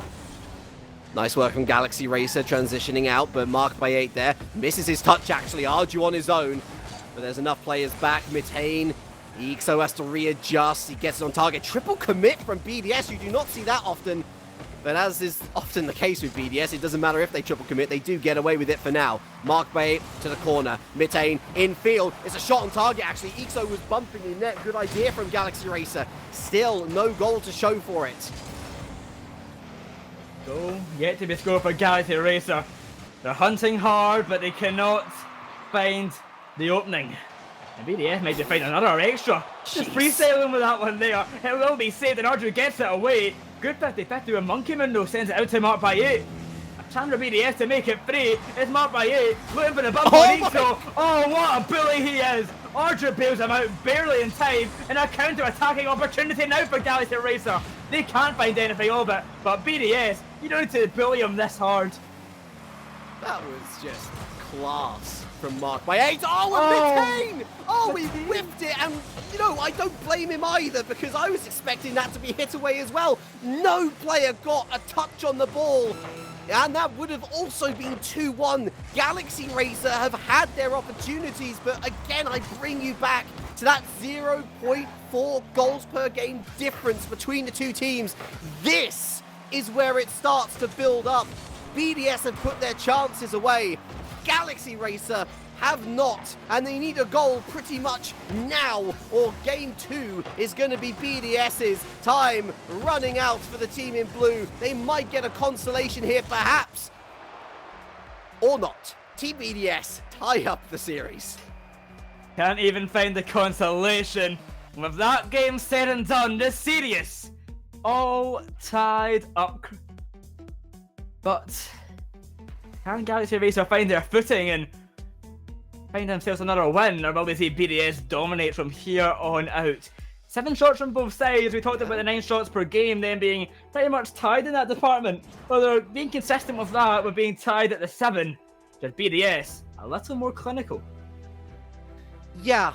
Nice work from Galaxy Racer transitioning out, but Mark by 8 there. Misses his touch, actually. Arju on his own. But there's enough players back. Mitane. Ixo has to readjust. He gets it on target. Triple commit from BDS. You do not see that often. But as is often the case with BDS, it doesn't matter if they triple commit. They do get away with it for now. Mark by 8 to the corner. Mitane in field. It's a shot on target, actually. Ixo was bumping in net. Good idea from Galaxy Racer. Still no goal to show for it. Goal yet to be scored for Galaxy Racer. They're hunting hard, but they cannot find the opening. And BDS might just find another extra. Just freestyling with that one there. It will be saved, and Ardrew gets it away. Good 50-50 with Monkey Moon though, sends it out to Mark by 8. A chance for BDS to make it free. It's Mark by 8, looking for the bump on Ixo. Oh, what a bully he is. Ardrew bails him out barely in time, and a counter-attacking opportunity now for Galaxy Racer. They can't find anything of it, but BDS, you don't need to bully him this hard. That was just class from Mark by 8. Oh, and Mitane! Oh, he whipped it, and you know, I don't blame him either, because I was expecting that to be hit away as well. No player got a touch on the ball, and that would have also been 2-1. Galaxy Racer have had their opportunities, but again, I bring you back to that 0.4 goals per game difference between the two teams. This is where it starts to build up. BDS have put their chances away. Galaxy Racer have not, and they need a goal pretty much now, or game 2 is going to be BDS's. Time running out for the team in blue. They might get a consolation here, perhaps, or not. Team BDS tie up the series. Can't even find the consolation. With that game said and done, the series all tied up. But can Galaxy Racer find their footing and find themselves another win, or will they see BDS dominate from here on out? 7 shots from both sides. We talked about the 9 shots per game then being pretty much tied in that department. Well, they're being consistent with that, with being tied at the 7. Just BDS a little more clinical. Yeah,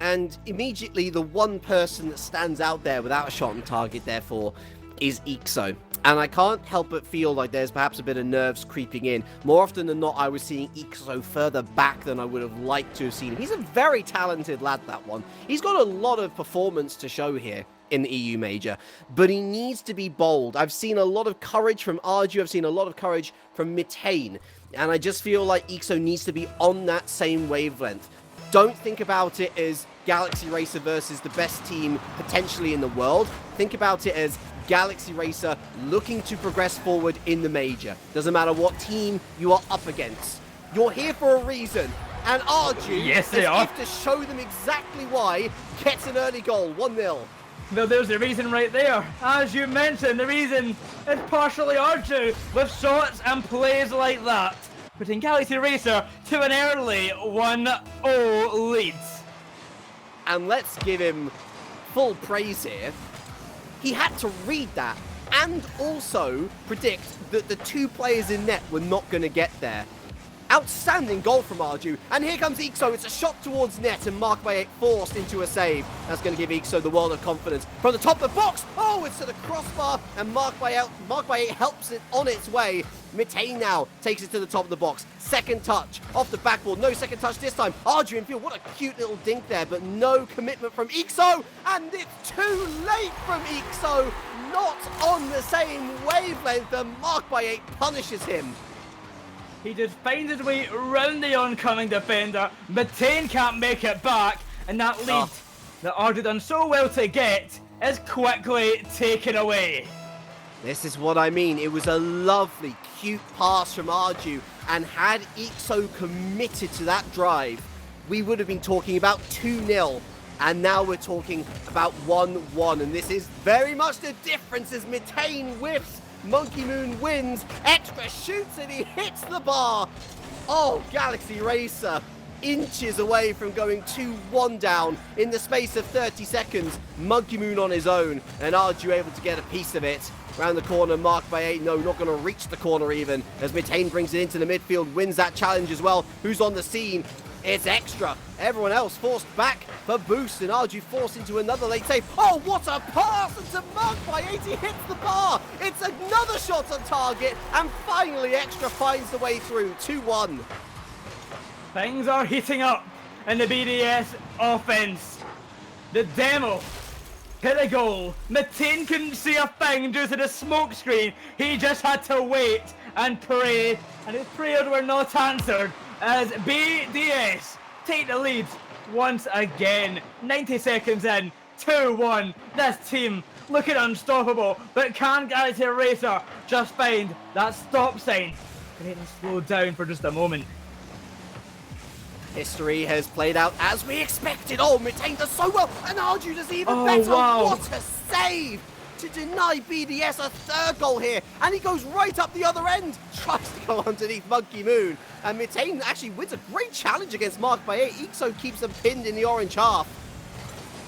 and immediately the one person that stands out there without a shot on target, therefore, is Ixo. And I can't help but feel like there's perhaps a bit of nerves creeping in. More often than not, I was seeing Ixo further back than I would have liked to have seen him. He's a very talented lad, that one. He's got a lot of performance to show here in the EU Major, but he needs to be bold. I've seen a lot of courage from Ardrew, I've seen a lot of courage from Mitane, and I just feel like Ixo needs to be on that same wavelength. Don't think about it as Galaxy Racer versus the best team potentially in the world. Think about it as Galaxy Racer looking to progress forward in the Major. Doesn't matter what team you are up against. You're here for a reason. And Ardrew, yes, they are, to show them exactly why, gets an early goal, 1-0. Well, there's the reason right there. As you mentioned, the reason is partially Ardrew with shots and plays like that, putting Galaxy Racer to an early 1-0 lead. And let's give him full praise here. He had to read that and also predict that the 2 players in net were not going to get there. Outstanding goal from Ardrew. And here comes Ixo. It's a shot towards net and Mark by 8 forced into a save. That's going to give Ixo the world of confidence. From the top of the box. Oh, it's to the crossbar. And Mark by 8 helps it on its way. Mitane now takes it to the top of the box. Second touch off the backboard. No second touch this time. Ardrew in field. What a cute little dink there, but no commitment from Ixo. And it's too late from Ixo. Not on the same wavelength. And Mark by 8 punishes him. He just finds his way round the oncoming defender. Mitane can't make it back. And that lead that Ardrew done so well to get is quickly taken away. This is what I mean. It was a lovely, cute pass from Ardrew, and had Ixo committed to that drive, we would have been talking about 2-0, and now we're talking about 1-1, and this is very much the difference as Mitane whiffs, Monkey Moon wins, Extra shoots and he hits the bar. Oh, Galaxy Racer inches away from going 2-1 down in the space of 30 seconds. Monkey Moon on his own, and Ardrew able to get a piece of it. Round the corner, marked by 8. No, not going to reach the corner even, as Mitane brings it into the midfield, wins that challenge as well. Who's on the scene? It's Extra. Everyone else forced back for boost, and Ardrew forced into another late save. Oh, what a pass! And to marked by 8, he hits the bar. It's another shot on target, and finally Extra finds the way through. 2-1. Things are heating up in the BDS offense. The demo hit a goal. Mitane couldn't see a thing due to the smoke screen. He just had to wait and pray, and his prayers were not answered as BDS take the lead once again. 90 seconds in, 2-1. This team looking unstoppable, but can Galaxy Racer just find that stop sign? Can they slow down for just a moment? History has played out as we expected. Oh, Mitane does so well, and Arju does even Oh, better. wow. What a save to deny BDS a third goal here, and he goes right up the other end. Tries to go underneath Monkey Moon, and Mitane actually wins a great challenge against Mark by 8. Ixo keeps them pinned in the orange half.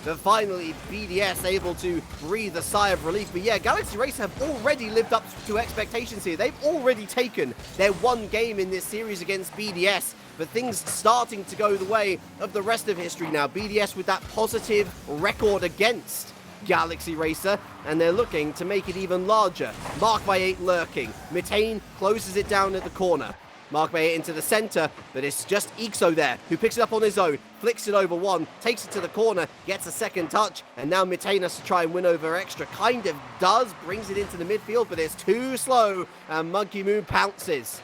But finally, BDS able to breathe a sigh of relief. But yeah, Galaxy Racer have already lived up to expectations here. They've already taken their one game in this series against BDS. But things starting to go the way of the rest of history now. BDS with that positive record against Galaxy Racer, and they're looking to make it even larger. Mark by 8 lurking. Mitane closes it down at the corner. Mark by 8 into the center, but it's just Ixo there, who picks it up on his own, flicks it over one, takes it to the corner, gets a second touch, and now Mitane has to try and win over extra. Kind of does, brings it into the midfield, but it's too slow, and Monkey Moon pounces.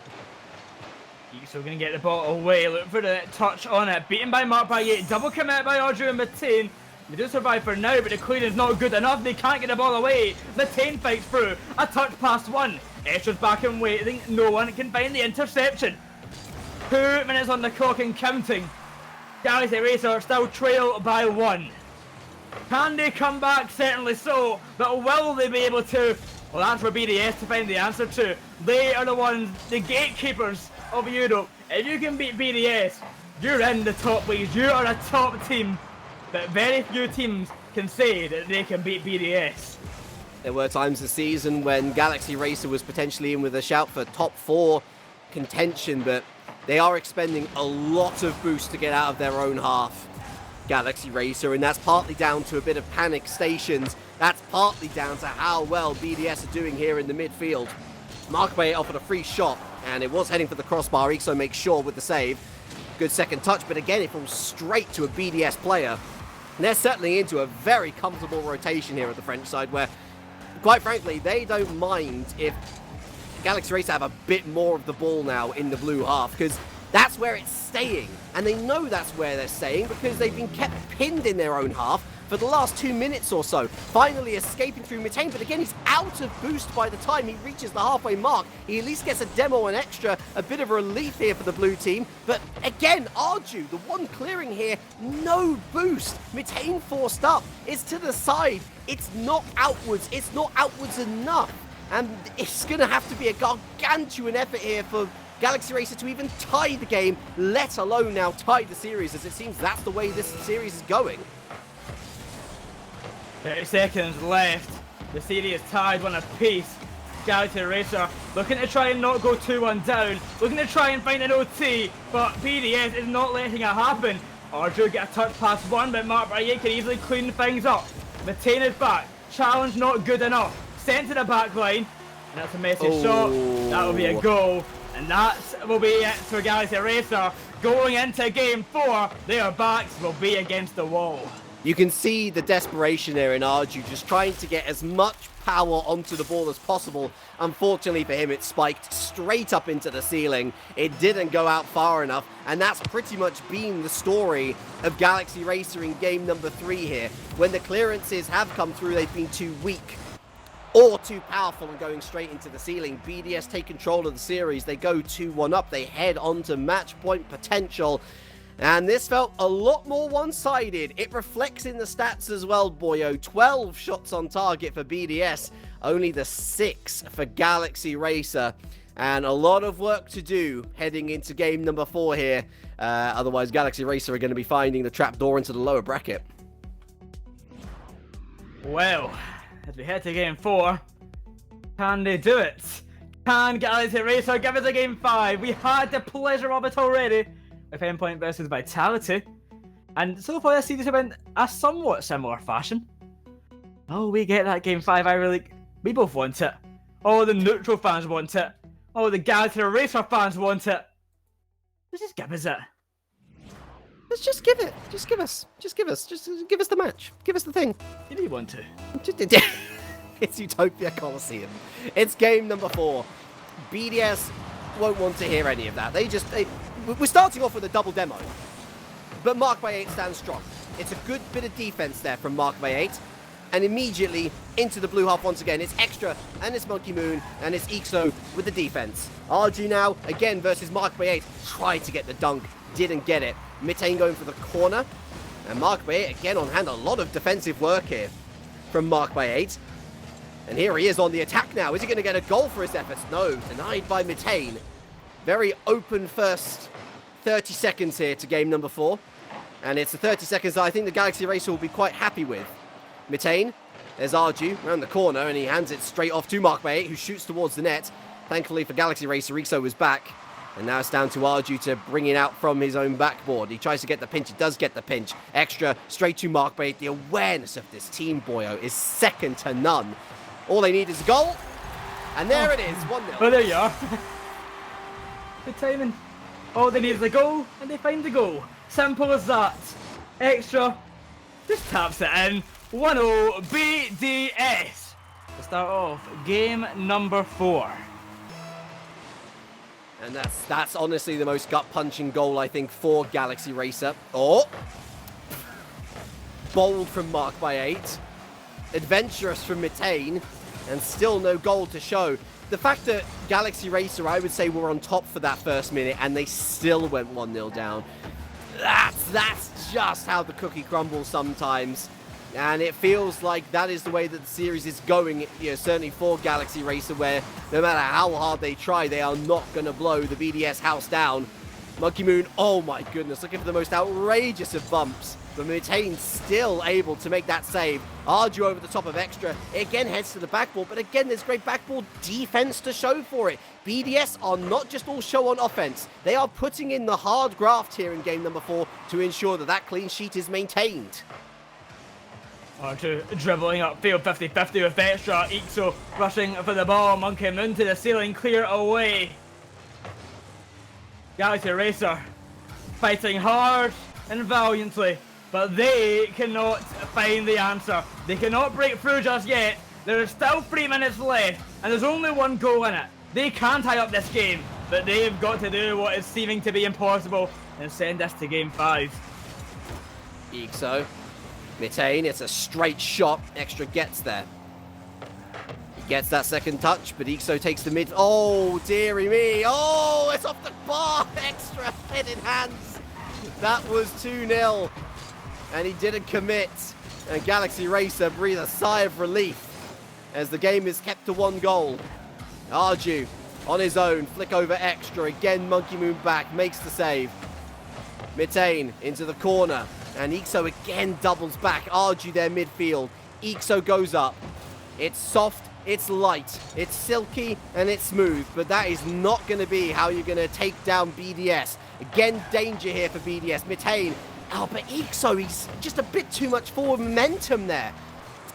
Ixo gonna get the ball away, look for the touch on it, beaten by Mark by 8, double commit by Audrey and Mitane. They do survive for now, but the clearing's not good enough. They can't get the ball away. Mitane fights through. A touch past one. Extra's back and waiting. No one can find the interception. 2 minutes on the clock and counting. Galaxy Racer still trail by 1. Can they come back? Certainly so. But will they be able to? Well, that's for BDS to find the answer to. They are the ones, the gatekeepers of Europe. If you can beat BDS, you're in the top leagues. You are a top team. But very few teams can say that they can beat BDS. There were times this season when Galaxy Racer was potentially in with a shout for top 4 contention, but they are expending a lot of boost to get out of their own half. Galaxy Racer, and that's partly down to a bit of panic stations. That's partly down to how well BDS are doing here in the midfield. Mark Bay offered a free shot, and it was heading for the crossbar. Ixo makes sure with the save. Good second touch, but again, it falls straight to a BDS player. And they're settling into a very comfortable rotation here at the French side, where, quite frankly, they don't mind if Galaxy Racer have a bit more of the ball now in the blue half, because that's where it's staying. And they know that's where they're staying because they've been kept pinned in their own half for the last 2 minutes or so. Finally escaping through Mitane, but again, he's out of boost by the time he reaches the halfway mark. He at least gets a demo and extra, a bit of relief here for the blue team. But again, Arju, the one clearing here, no boost. Mitane forced up. It's to the side. It's not outwards. It's not outwards enough. And it's going to have to be a gargantuan effort here for Galaxy Racer to even tie the game, let alone now tie the series, as it seems that's the way this series is going. 30 seconds left. The series is tied 1 apiece. Galaxy Racer looking to try and not go 2-1 down. Looking to try and find an OT, but BDS is not letting it happen. Arju get a touch past one, but Mark Braye can easily clean things up. Mitane is back. Challenge not good enough. Sent to the back line. And that's a message shot. That will be a goal. And that will be it for Galaxy Racer. Going into game 4, their backs will be against the wall. You can see the desperation there in Arju, just trying to get as much power onto the ball as possible. Unfortunately for him, it spiked straight up into the ceiling. It didn't go out far enough, and that's pretty much been the story of Galaxy Racer in game number 3 here. When the clearances have come through, they've been too weak or too powerful and going straight into the ceiling. BDS take control of the series. They go 2-1 up. They head on to match point potential. And this felt a lot more one-sided. It reflects in the stats as well, boyo. 12 shots on target for BDS, only the 6 for Galaxy Racer. And a lot of work to do heading into game number 4 here. Otherwise, Galaxy Racer are going to be finding the trapdoor into the lower bracket. Well, as we head to game 4, can they do it? Can Galaxy Racer give us a game 5? We had the pleasure of it already with Endpoint versus Vitality, and so far this series has been a somewhat similar fashion. Oh, we get that game 5. We both want it. Oh, the neutral fans want it. Oh, the Galaxy Racer fans want it. Let's just give us it. Let's just give it. Just give us the match. Give us the thing. You do want to. It's Utopia Coliseum. It's game number 4. BDS won't want to hear any of that. We're starting off with a double demo, but Mark by 8 stands strong. It's a good bit of defense there from Mark by 8, and immediately into the blue half once again. It's Extra, and it's Monkey Moon, and it's Ixo with the defense. Arju now, again versus Mark by 8, try to get the dunk, didn't get it. Mitane going for the corner. And Mark by 8 again on hand. A lot of defensive work here from Mark by 8. And here he is on the attack now. Is he going to get a goal for his efforts? No, denied by Mitane. Very open first 30 seconds here to game number 4. And it's the 30 seconds that I think the Galaxy Racer will be quite happy with. Mitane, there's Arju around the corner, and he hands it straight off to Mark by 8, who shoots towards the net. Thankfully for Galaxy Racer, Ixo was back. And now it's down to Arju to bring it out from his own backboard. He tries to get the pinch. He does get the pinch. Extra straight to Mark by 8. The awareness of this team, Boyo, is second to none. All they need is a goal. And there it is, 1-0. Well, there you are. Good timing. All they need is a goal, and they find the goal. Simple as that. Extra just taps it in. 1-0 BDS to start off game number 4. And that's honestly the most gut-punching goal, I think, for Galaxy Racer. Oh! Bold from Mark by 8. Adventurous from Mitane. And still no goal to show. The fact that Galaxy Racer, I would say, were on top for that first minute, and they still went 1-0 down. That's just how the cookie crumbles sometimes. And it feels like that is the way that the series is going, you know, certainly for Galaxy Racer, where no matter how hard they try, they are not going to blow the BDS house down. Monkey Moon, oh my goodness, looking for the most outrageous of bumps. But Mitane still able to make that save. Arju over the top of Extra. It again heads to the backboard, but again, there's great backboard defense to show for it. BDS are not just all show on offense. They are putting in the hard graft here in game number 4 to ensure that that clean sheet is maintained. Arju dribbling upfield 50-50 with Extra. Ixo rushing for the ball. Monkey Moon to the ceiling, clear away. Galaxy Racer fighting hard and valiantly, but they cannot find the answer. They cannot break through just yet. There is still 3 minutes left, and there's only 1 goal in it. They can tie up this game, but they've got to do what is seeming to be impossible and send us to game 5. Ixo. Mitane, it's a straight shot. Extra gets there. He gets that second touch, but Ixo takes the mid. Oh, dearie me. Oh, it's off the bar. Extra head in hands. That was 2-0. And he didn't commit. And Galaxy Racer breathe a sigh of relief as the game is kept to 1 goal. Arju on his own. Flick over Extra. Again, Monkey Moon back. Makes the save. Mitane into the corner. And Ixo again doubles back. Arju there midfield. Ixo goes up. It's soft, it's light, it's silky, and it's smooth. But that is not going to be how you're going to take down BDS. Again, danger here for BDS. Mitane. Oh, but Ixo, he's just a bit too much forward momentum there.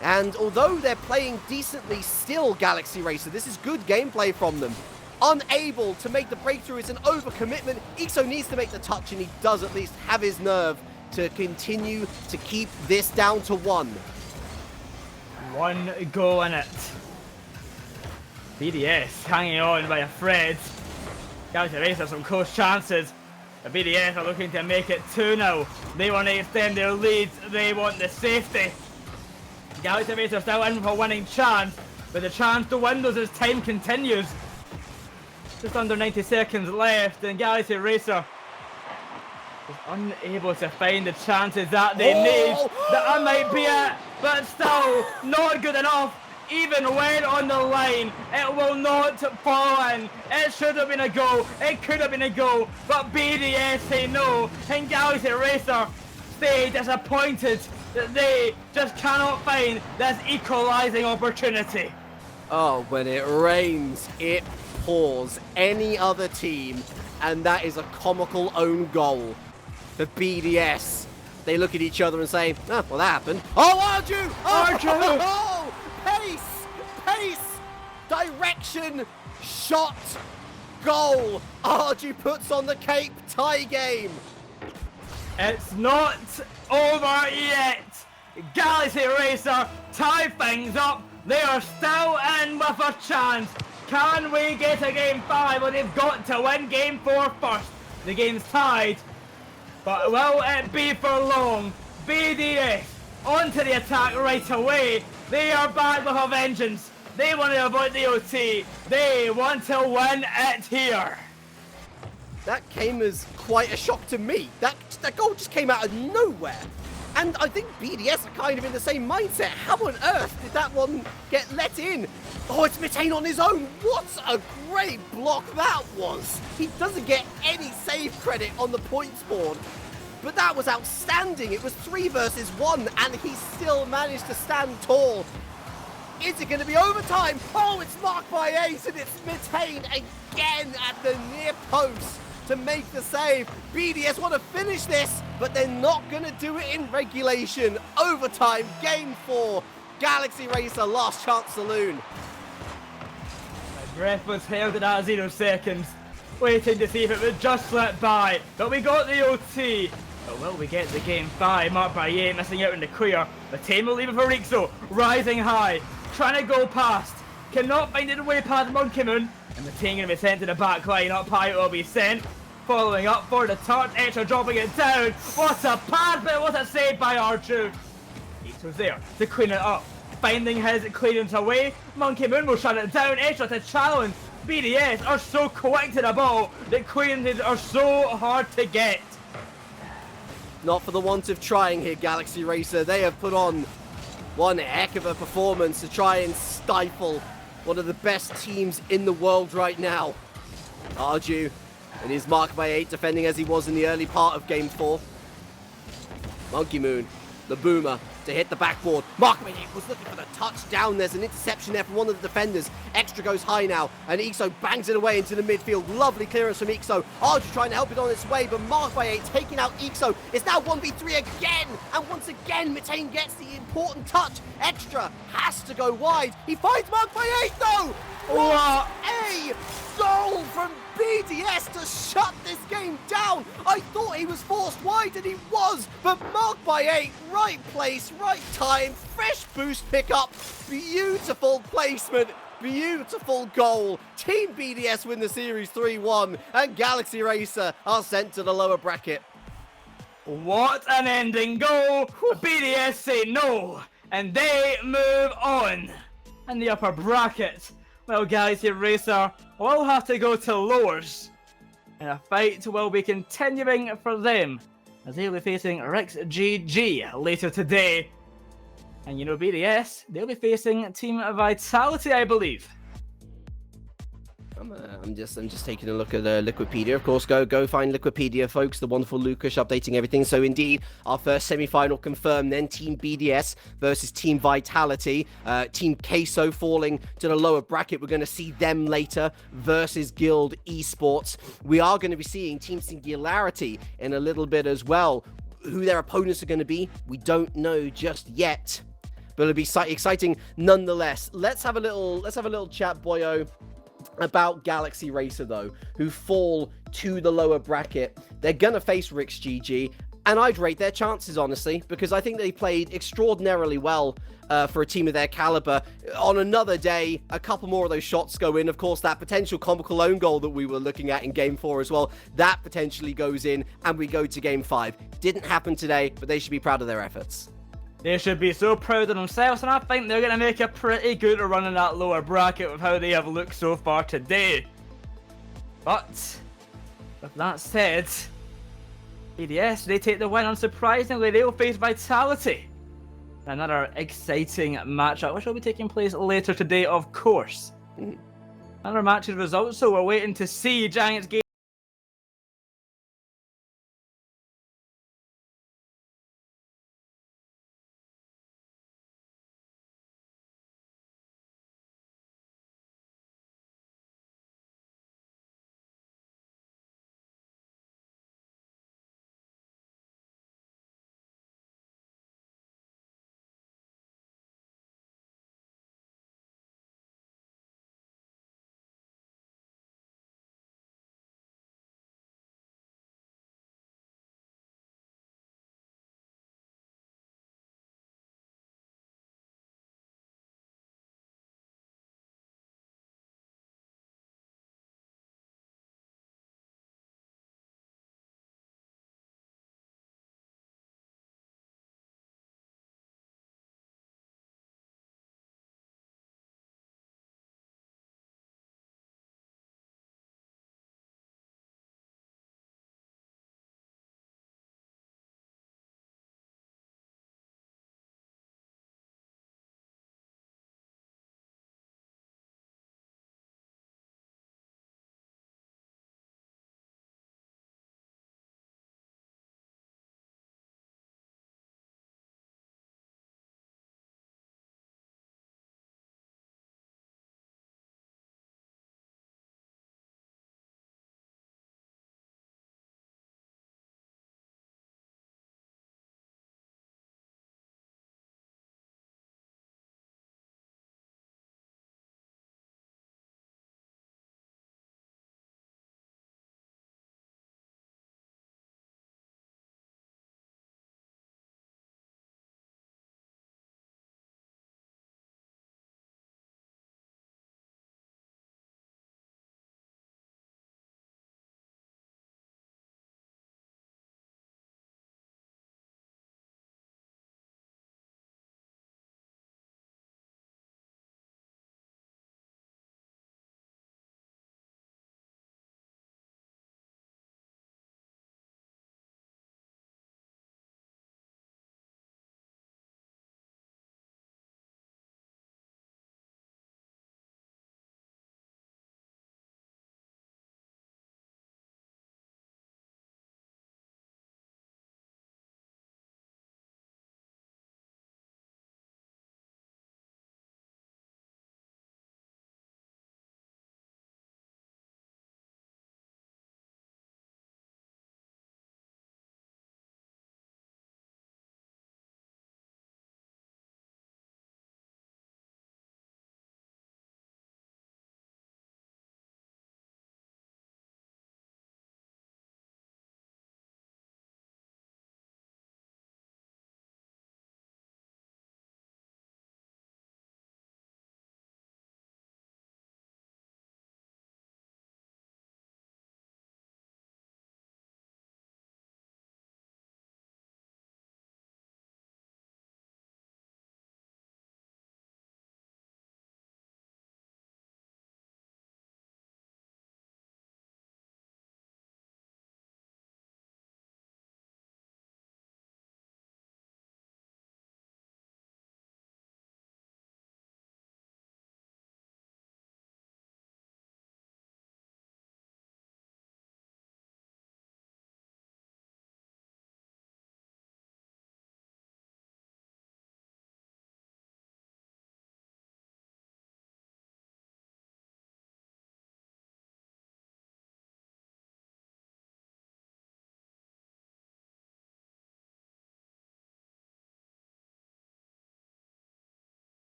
And although they're playing decently still, Galaxy Racer, this is good gameplay from them. Unable to make the breakthrough, it's an overcommitment. Ixo needs to make the touch, and he does at least have his nerve to continue to keep this down to 1. 1 goal in it. BDS hanging on by a thread. Galaxy Racer some close chances. The BDS are looking to make it 2-0. They want to extend their leads. They want the safety. Galaxy Racer still in for a winning chance, but the chance to win those as time continues. Just under 90 seconds left, and Galaxy Racer is unable to find the chances that they need. That might be it, but still not good enough. Even when on the line, it will not fall in. It should have been a goal. It could have been a goal, but BDS say no, and Galaxy Racer stay disappointed that they just cannot find this equalising opportunity. Oh, when it rains, it pours. Any other team, and that is a comical own goal for BDS. They look at each other and say, oh, well, that happened. Oh, Arju! Arju! Oh, pace! Pace! Direction! Shot! Goal! Arju puts on the cape. Tie game. It's not over yet. Galaxy Racer tie things up. They are still in with a chance. Can we get a game 5? Well, they've got to win game 4 first. The game's tied. But will it be for long? BDS onto the attack right away. They are back with a vengeance. They want to avoid the OT. They want to win it here. That came as quite a shock to me. That goal just came out of nowhere. And I think BDS are kind of in the same mindset. How on earth did that one get let in? Oh, it's Mitane on his own. What a great block that was. He doesn't get any save credit on the points board. But that was outstanding. It was 3 versus 1, and he still managed to stand tall. Is it going to be overtime? Oh, it's marked by Ace, and it's Mitane again at the near post to make the save. BDS want to finish this, but they're not going to do it in regulation. Overtime, game 4. Galaxy Racer, last chance saloon. My breath was held at that 0 seconds, waiting to see if it would just slip by. But we got the OT. But will we get the game 5? Marked by Ye, missing out in the clear. The team will leave it for Rixo, rising high, trying to go past. Cannot find it way past Monkey Moon. And the team going to be sent to the back line. Up high it will be sent. Following up for the touch. Extra dropping it down. What a pass, but what a save by Arju. Ixo's there to clean it up. Finding his clearance away. Monkey Moon will shut it down. Extra to challenge. BDS are so quick to the ball that clearances are so hard to get. Not for the want of trying here, Galaxy Racer. They have put on one heck of a performance to try and stifle one of the best teams in the world right now. Arju, and he's marked by 8, defending as he was in the early part of Game 4. Monkey Moon, the boomer, to hit the backboard. Mark was looking for the touchdown. There's an interception there from one of the defenders. Extra goes high now, and Ixo bangs it away into the midfield. Lovely clearance from Ixo. Arju trying to help it on its way, but Mark by 8 taking out Ixo. It's now 1v3 again, and once again, Mitane gets the important touch. Extra has to go wide. He finds Mark by 8 though. What a goal from BDS to shut this game down. I thought he was forced wide, and he was, but Mark by 8, right place, right time, fresh boost pickup, beautiful placement, beautiful goal. Team BDS win the series 3-1, and Galaxy Racer are sent to the lower bracket. What an ending goal! BDS say no, and they move on. In the upper bracket, well, Galaxy Racer will have to go to lowers. And a fight will be continuing for them, as they'll be facing Rex GG later today. And you know BDS, they'll be facing Team Vitality, I believe. I'm just taking a look at Liquipedia. Of course, go find Liquipedia, folks. The wonderful Lucas updating everything. So indeed, our first semi-final confirmed. Then Team BDS versus Team Vitality. Team Queso falling to the lower bracket. We're going to see them later versus Guild Esports. We are going to be seeing Team Singularity in a little bit as well. Who their opponents are going to be, we don't know just yet, but it'll be exciting nonetheless. Let's have a little chat, boyo, about Galaxy Racer, though, who fall to the lower bracket. They're gonna face Rix GG, and I'd rate their chances, honestly, because I think they played extraordinarily well for a team of their caliber. On another day, a couple more of those shots go in. Of course, that potential comical own goal that we were looking at in Game 4 as well, that potentially goes in, and we go to Game 5. Didn't happen today, but they should be proud of their efforts. They should be so proud of themselves, and I think they're going to make a pretty good run in that lower bracket with how they have looked so far today. But, with that said, BDS, they take the win. Unsurprisingly, they will face Vitality. Another exciting matchup, which will be taking place later today, of course. Another match of results, so we're waiting to see Giants game.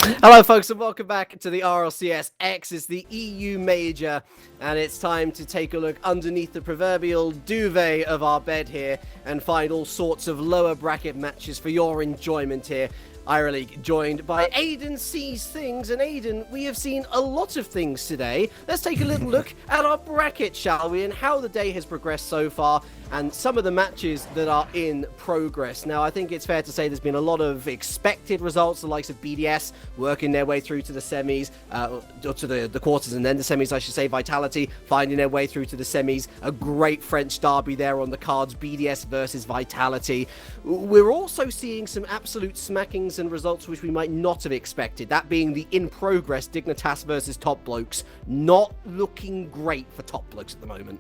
Hello, folks, and welcome back to the RLCS. X is the EU major, and it's time to take a look underneath the proverbial duvet of our bed here and find all sorts of lower bracket matches for your enjoyment here. IRLeague joined by Aiden Sees Things, and Aiden, we have seen a lot of things today. Let's take a little look at our bracket, shall we, and how the day has progressed so far, and some of the matches that are in progress. Now, I think it's fair to say there's been a lot of expected results, the likes of BDS working their way through to the semis, or to the quarters and then the semis, I should say. Vitality finding their way through to the semis. A great French derby there on the cards, BDS versus Vitality. We're also seeing some absolute smackings and results which we might not have expected, that being the in progress Dignitas versus Top Blokes. Not looking great for Top Blokes at the moment.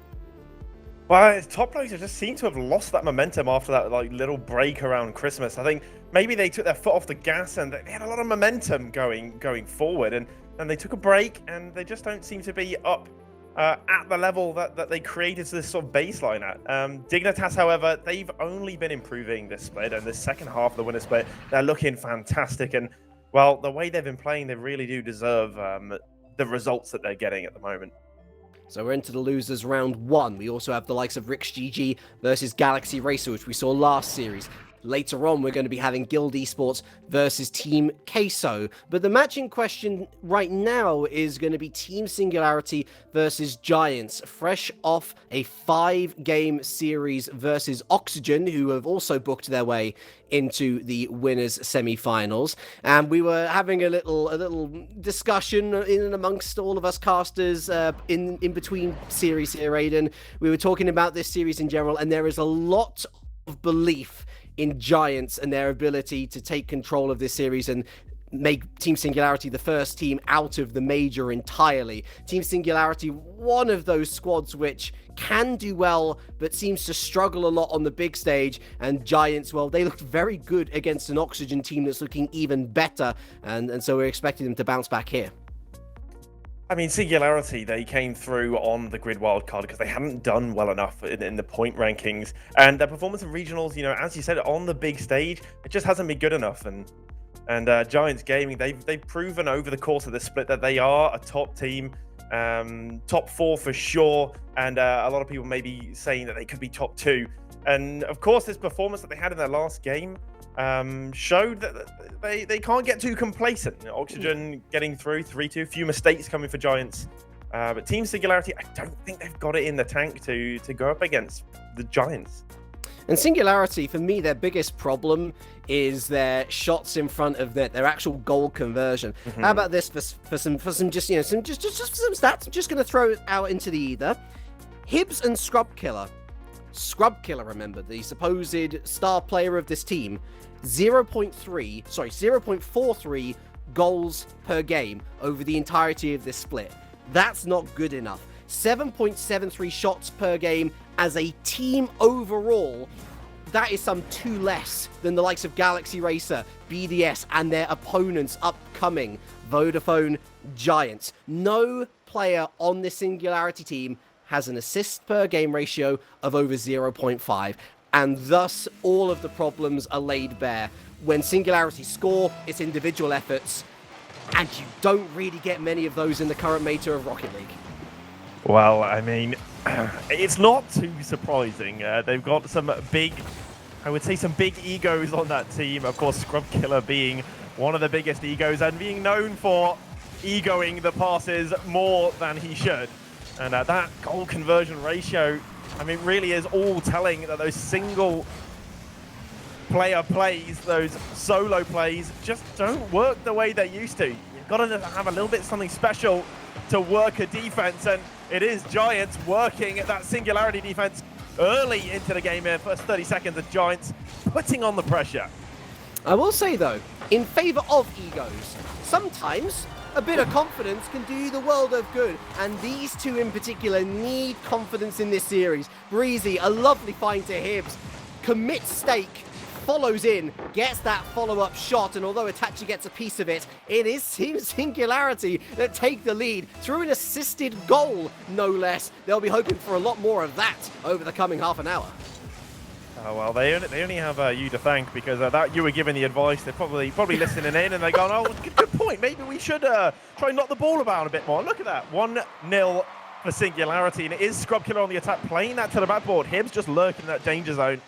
Well, Top Blokes just seem to have lost that momentum after that little break around Christmas. I think maybe they took their foot off the gas and they had a lot of momentum going forward, and they took a break and they just don't seem to be up at the level that they created this sort of baseline at. Dignitas, however, they've only been improving this split, and the second half of the winner split, they're looking fantastic. And, well, the way they've been playing, they really do deserve the results that they're getting at the moment. So we're into the losers round 1. We also have the likes of Rix GG versus Galaxy Racer, which we saw last series. Later on, we're going to be having Guild Esports versus Team Queso. But the match in question right now is going to be Team Singularity versus Giants, fresh off a 5-game series versus Oxygen, who have also booked their way into the winners semi-finals. And we were having a little discussion in and amongst all of us casters in between series here, Aiden. We were talking about this series in general, and there is a lot of belief in Giants and their ability to take control of this series and make Team Singularity the first team out of the major entirely. Team Singularity, one of those squads which can do well, but seems to struggle a lot on the big stage. And Giants, well, they looked very good against an Oxygen team that's looking even better. And so we're expecting them to bounce back here. I mean, Singularity, they came through on the grid wildcard because they hadn't done well enough in the point rankings. And their performance in regionals, as you said, on the big stage, it just hasn't been good enough. And Giants Gaming, they've proven over the course of this split that they are a top team, top 4 for sure. And a lot of people may be saying that they could be top 2. And of course, this performance that they had in their last game showed that they can't get too complacent. Oxygen getting through 3-2, few mistakes coming for Giants. But Team Singularity, I don't think they've got it in the tank to go up against the Giants. And Singularity, for me, their biggest problem is their shots in front of their actual goal conversion. Mm-hmm. How about this for some just some stats? I'm just going to throw it out into the ether. Hibs and Scrub Killer, remember, the supposed star player of this team, 0.43 goals per game over the entirety of this split. That's not good enough. 7.73 shots per game as a team overall. That is some 2 less than the likes of Galaxy Racer, BDS, and their opponents upcoming, Vodafone Giants. No player on this Singularity team has an assist per game ratio of over 0.5, and thus all of the problems are laid bare. When Singularity score, it's individual efforts, and you don't really get many of those in the current meta of Rocket League. Well, I mean, it's not too surprising. They've got some big egos on that team. Of course, Scrub Killer being one of the biggest egos and being known for egoing the passes more than he should. And that goal conversion ratio, I mean, really is all telling that those single player plays, those solo plays, just don't work the way they used to. You've got to have a little bit something special to work a defense, and it is Giants working at that Singularity defense early into the game here. First 30 seconds of Giants putting on the pressure. I will say, though, in favor of egos, sometimes a bit of confidence can do the world of good, and these two in particular need confidence in this series. Breezy, a lovely find to Hibs, commits stake, follows in, gets that follow-up shot, and although Itachi gets a piece of it, it is Team Singularity that take the lead through an assisted goal, no less. They'll be hoping for a lot more of that over the coming half an hour. Oh well, they only have you to thank, because that you were giving the advice. They're probably listening in, and they're going, "Oh, good point. Maybe we should try and knock the ball about a bit more." Look at that, 1-0 for Singularity, and it is Scrubkiller on the attack, playing that to the backboard. Hibs just lurking in that danger zone.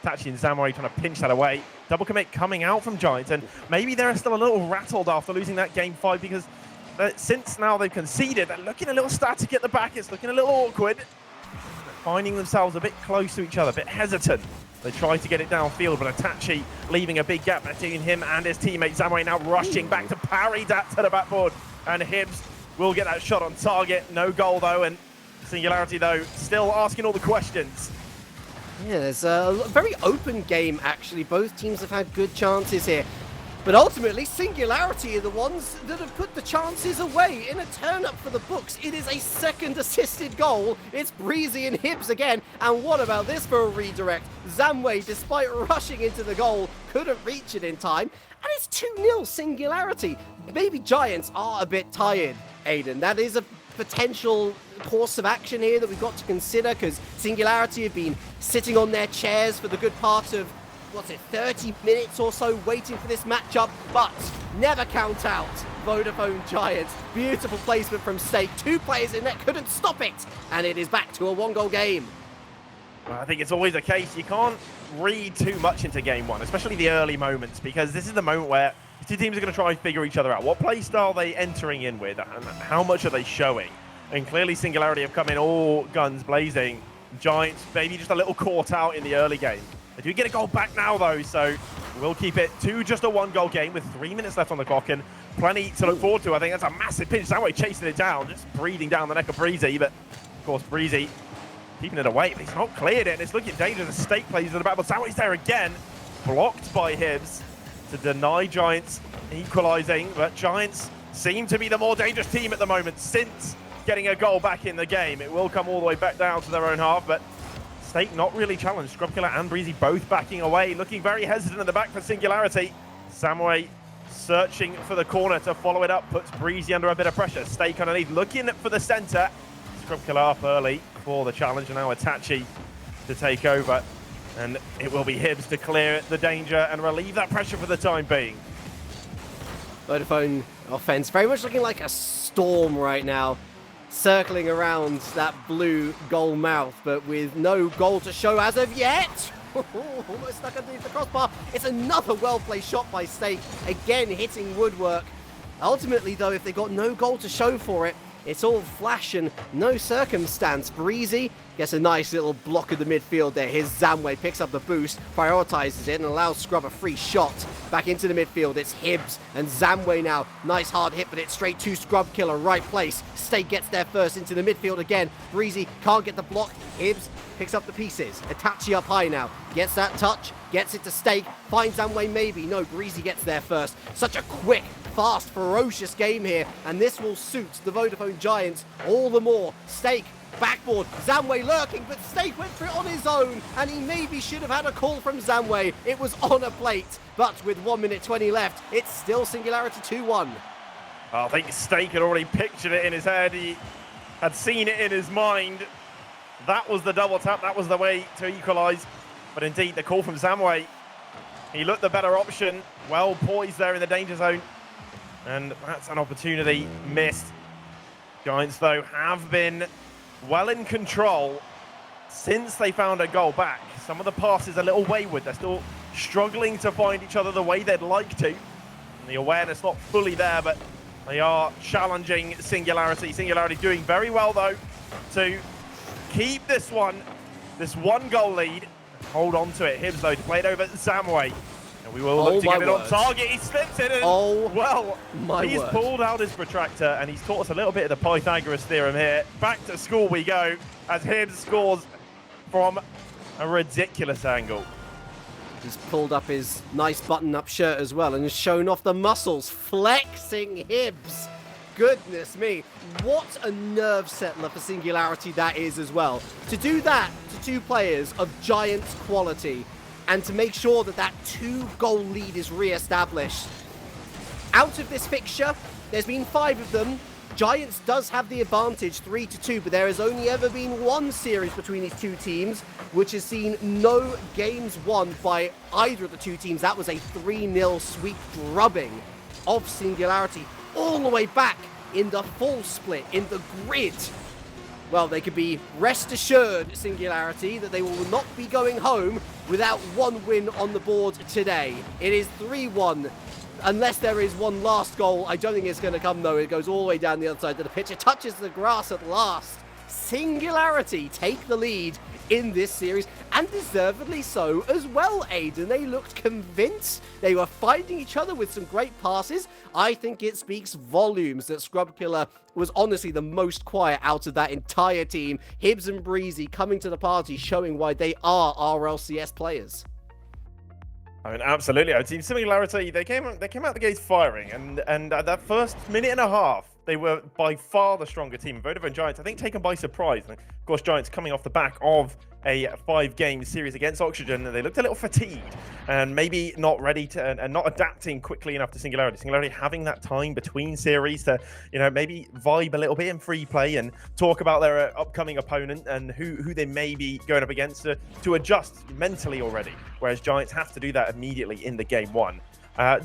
Tachi and Zamway trying to pinch that away. Double commit coming out from Giants, and maybe they're still a little rattled after losing that game 5, because since now they've conceded, they're looking a little static at the back. It's looking a little awkward. Finding themselves a bit close to each other, a bit hesitant. They try to get it downfield, but Itachi leaving a big gap between him and his teammate. Zamway now rushing back to parry that to the backboard, and Hibs will get that shot on target. No goal though, and Singularity though still asking all the questions. Yeah, there's a very open game actually. Both teams have had good chances here. But ultimately, Singularity are the ones that have put the chances away in a turn-up for the books. It is a second assisted goal. It's Breezy and Hibs again. And what about this for a redirect? Zamway, despite rushing into the goal, couldn't reach it in time. And it's 2-0 Singularity. Maybe Giants are a bit tired, Aiden. That is a potential course of action here that we've got to consider, because Singularity have been sitting on their chairs for the good part of 30 minutes or so waiting for this matchup, but never count out Vodafone Giants. Beautiful placement from Stake. 2 players in net couldn't stop it, and it is back to a 1-goal game. Well, I think it's always a case. You can't read too much into game 1, especially the early moments, because this is the moment where two teams are going to try and figure each other out. What play style are they entering in with, and how much are they showing? And clearly Singularity have come in all guns blazing. Giants maybe just a little caught out in the early game. They do get a goal back now, though, so we'll keep it to just a 1-goal game with 3 minutes left on the clock and plenty to look forward to. I think that's a massive pinch. That way, chasing it down, just breathing down the neck of Breezy. But, of course, Breezy keeping it away, but he's not cleared it. And it's looking dangerous. The Stake plays in the back, but Zamway's there again. Blocked by Hibs to deny Giants equalising. But Giants seem to be the more dangerous team at the moment since getting a goal back in the game. It will come all the way back down to their own half, but Stake not really challenged. Scrubkiller and Breezy both backing away, looking very hesitant in the back for Singularity. Zamway searching for the corner to follow it up, puts Breezy under a bit of pressure. Stake underneath, looking for the centre. Scrubkiller up early for the challenge, and now Itachi to take over. And it will be Hibs to clear the danger and relieve that pressure for the time being. Vodafone offense very much looking like a storm right now, circling around that blue goal mouth, but with no goal to show as of yet. Almost stuck underneath the crossbar. It's another well-placed shot by Stake, again hitting woodwork. Ultimately, though, if they got no goal to show for it, it's all flash and no circumstance. Breezy gets a nice little block of the midfield there. His Zamway picks up the boost, prioritizes it, and allows Scrub a free shot back into the midfield. It's Hibs and Zamway now. Nice hard hit, but it's straight to Scrubkiller, right place. Stake gets there first into the midfield again. Breezy can't get the block. Hibs picks up the pieces. Itachi up high now. Gets that touch, gets it to Stake, finds Zamway maybe. No, Breezy gets there first. Such a quick, fast, ferocious game here, and this will suit the Vodafone Giants all the more. Stake, backboard, Zamway lurking, but Stake went for it on his own, and he maybe should have had a call from Zamway. It was on a plate, but with 1 minute 20 left, it's still Singularity 2-1. I think Stake had already pictured it in his head. He had seen it in his mind. That was the double tap. That was the way to equalise. But indeed, the call from Zamway, he looked the better option. Well poised there in the danger zone. And that's an opportunity missed. Giants, though, have been well in control since they found a goal back. Some of the passes a little wayward. They're still struggling to find each other the way they'd like to. And the awareness not fully there, but they are challenging Singularity. Singularity doing very well, though, to keep this 1-goal lead. Hold on to it. Hibs, though, to play it over Zamway. And we will look to get it on target. He slips it in. Well, he's pulled out his protractor, and he's taught us a little bit of the Pythagoras theorem here. Back to school we go, as Hibs scores from a ridiculous angle. He's pulled up his nice button-up shirt as well and has shown off the muscles, flexing Hibs. Goodness me, what a nerve settler for Singularity that is as well. To do that to 2 players of Giants quality, and to make sure that that 2-goal lead is re-established. Out of this fixture, there's been 5 of them. Giants does have the advantage 3-2, but there has only ever been one series between these two teams which has seen no games won by either of the two teams. That was a 3-0 sweep drubbing of Singularity all the way back in the full split, in the grid. Well, they could be rest assured, Singularity, that they will not be going home without one win on the board today. It is 3-1. Unless there is one last goal, I don't think it's going to come, though. It goes all the way down the other side of the pitch. It touches the grass at last. Singularity take the lead in this series, and deservedly so as well, Aiden. They looked convinced. They were finding each other with some great passes. I think it speaks volumes that Scrubkiller was honestly the most quiet out of that entire team. Hibbs and Breezy coming to the party, showing why they are RLCS players. I mean, absolutely. I've seen Singularity. They came out the gates firing, and at that first minute and a half, they were by far the stronger team. Vodafone Giants, I think, taken by surprise. And of course, Giants coming off the back of a 5-game series against Oxygen, and they looked a little fatigued and maybe not ready to and not adapting quickly enough to Singularity. Singularity having that time between series to, maybe vibe a little bit in free play and talk about their upcoming opponent and who they may be going up against to adjust mentally already. Whereas Giants have to do that immediately in the game one.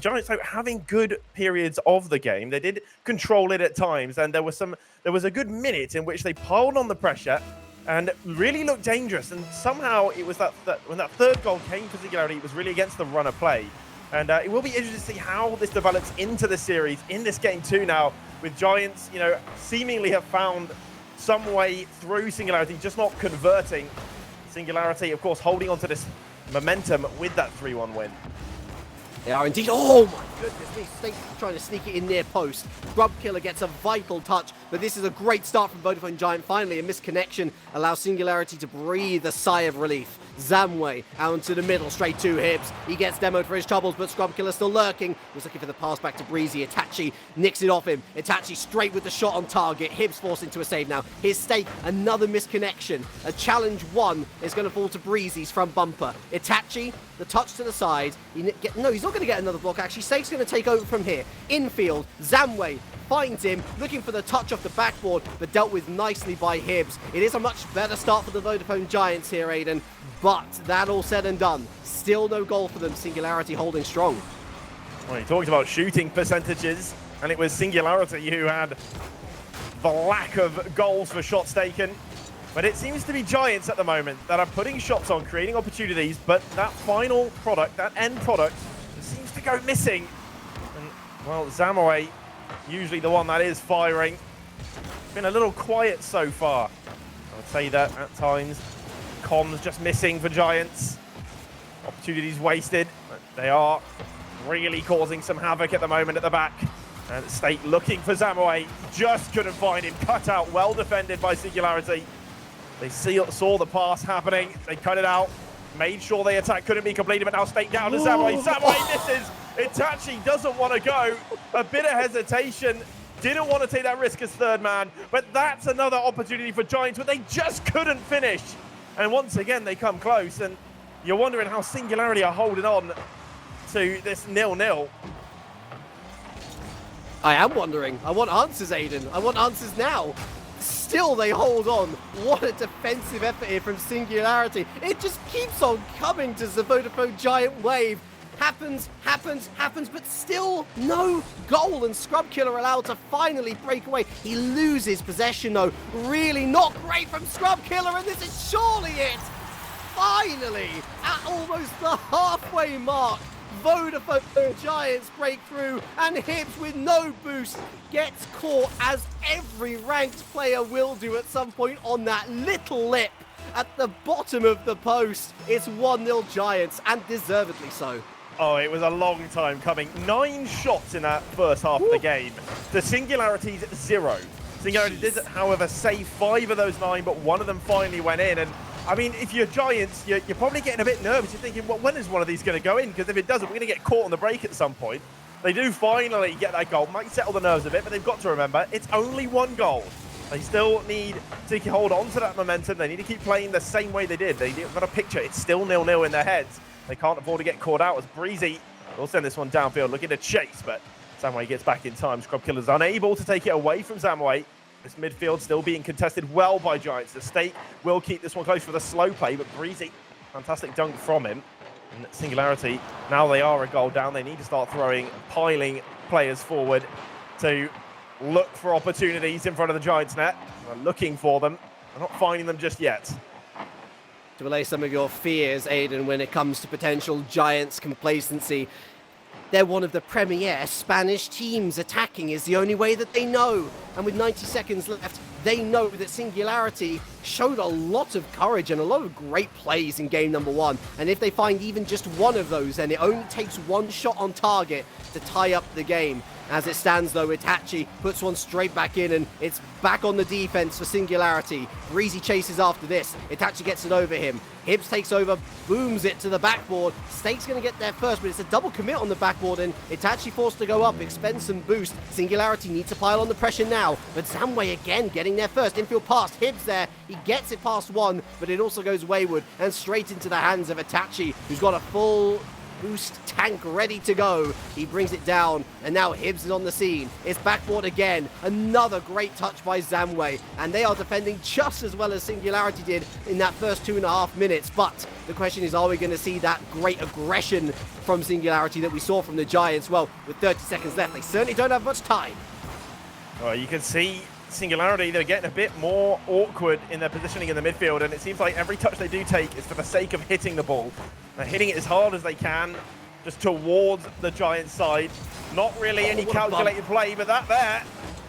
Giants, though, having good periods of the game. They did control it at times, and there was a good minute in which they piled on the pressure and really looked dangerous. And somehow it was that when that third goal came for Singularity, it was really against the run of play. And it will be interesting to see how this develops into the series in this game two now, with Giants, seemingly have found some way through Singularity, just not converting. Singularity, of course, holding on to this momentum with that 3-1 win. They are indeed. Oh my goodness, Snake trying to sneak it in near post. Scrubkiller gets a vital touch, but this is a great start from Vodafone Giant. Finally, a misconnection allows Singularity to breathe a sigh of relief. Zamway out into the middle, straight to Hibbs. He gets demoed for his troubles, but Scrubkiller still lurking. Was looking for the pass back to Breezy. Itachi nicks it off him. Itachi straight with the shot on target. Hibbs forced into a save now. His stake, another misconnection. A challenge one is going to fall to Breezy's front bumper. Itachi, the touch to the side. He's not going to get another block, actually. Stake's going to take over from here. Infield, Zamway finds him, looking for the touch off the backboard, but dealt with nicely by Hibbs. It is a much better start for the Vodafone Giants here, Aiden, but that all said and done, still no goal for them. Singularity holding strong. Well, he talked about shooting percentages, and it was Singularity who had the lack of goals for shots taken. But it seems to be Giants at the moment that are putting shots on, creating opportunities, but that final product, that end product, seems to go missing. And, well, Zamaway, usually the one that is firing, been a little quiet so far. I would say that at times. Comms just missing for Giants. Opportunities wasted. But they are really causing some havoc at the moment at the back. And State looking for Zamaway. Just couldn't find him. Cut out. Well defended by Singularity. They saw the pass happening. They cut it out. Made sure the attack couldn't be completed, but now State down to Zamaway. Zamaway misses. Itachi doesn't want to go. A bit of hesitation. Didn't want to take that risk as third man. But that's another opportunity for Giants, but they just couldn't finish. And once again, they come close. And you're wondering how Singularity are holding on to this 0-0. I am wondering. I want answers, Aiden. I want answers now. Still they hold on. What a defensive effort here from Singularity. It just keeps on coming to the Vodafone Giant wave. Happens, but still no goal, and Scrubkiller allowed to finally break away. He loses possession though. Really not great from Scrubkiller, and this is surely it. Finally, at almost the halfway mark, Vodafone Giants break through, and Hibbs with no boost gets caught, as every ranked player will do at some point, on that little lip at the bottom of the post. It's 1-0 Giants, and deservedly so. Oh, it was a long time coming. 9 shots in that first half of the game. The Singularity's 0. Singularity did, however, save 5 of those 9, but one of them finally went in. And I mean, if you're Giants, you're probably getting a bit nervous. You're thinking, well, when is one of these going to go in? Because if it doesn't, we're going to get caught on the break at some point. They do finally get that goal. Might settle the nerves a bit, but they've got to remember, it's only 1 goal. They still need to hold on to that momentum. They need to keep playing the same way they did. They've got a picture. It's still 0-0 in their heads. They can't afford to get caught out, as Breezy will send this one downfield, looking to chase, but Zamway gets back in time. Scrub Killer's unable to take it away from Zamway. This midfield still being contested well by Giants. The Stake will keep this one close for the slow play, but Breezy, fantastic dunk from him. And Singularity, now they are a goal down. They need to start piling players forward to look for opportunities in front of the Giants net. They're looking for them. They're not finding them just yet. To allay some of your fears, Aiden, when it comes to potential Giants complacency, they're one of the premier Spanish teams. Attacking is the only way that they know. And with 90 seconds left, they know that Singularity showed a lot of courage and a lot of great plays in game number 1. And if they find even just one of those, then it only takes one shot on target to tie up the game. As it stands, though, Itachi puts one straight back in, and it's back on the defense for Singularity. Breezy chases after this. Itachi gets it over him. Hibbs takes over, booms it to the backboard. Stake's going to get there first, but it's a double commit on the backboard, and Itachi forced to go up, expend some boost. Singularity needs to pile on the pressure now, but Zamway again getting there first. Infield pass, Hibbs there. He gets it past one, but it also goes wayward and straight into the hands of Itachi, who's got a full boost tank ready to go. He brings it down, and now Hibbs is on the scene. It's backboard again. Another great touch by Zamway, and they are defending just as well as Singularity did in that first 2.5 minutes. But the question is, are we going to see that great aggression from Singularity that we saw from the Giants? Well, with 30 seconds left, they certainly don't have much time. Well, you can see Singularity, they're getting a bit more awkward in their positioning in the midfield, and it seems like every touch they do take is for the sake of hitting the ball. They're hitting it as hard as they can, just towards the Giants side. Not really any calculated play, but that there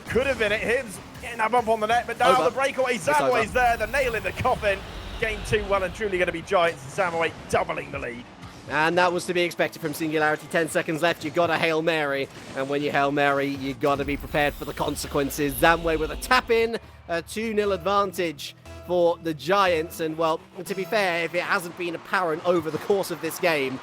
could have been it. Hibbs getting that bump on the net, but now the breakaway. Zamway's there, the nail in the coffin. Game 2 well and truly going to be Giants. Zamway doubling the lead. And that was to be expected from Singularity. 10 seconds left, you got a Hail Mary. And when you Hail Mary, you got to be prepared for the consequences. Zamway with a tap-in, a 2-0 advantage for the Giants. And, well, to be fair, if it hasn't been apparent over the course of this game,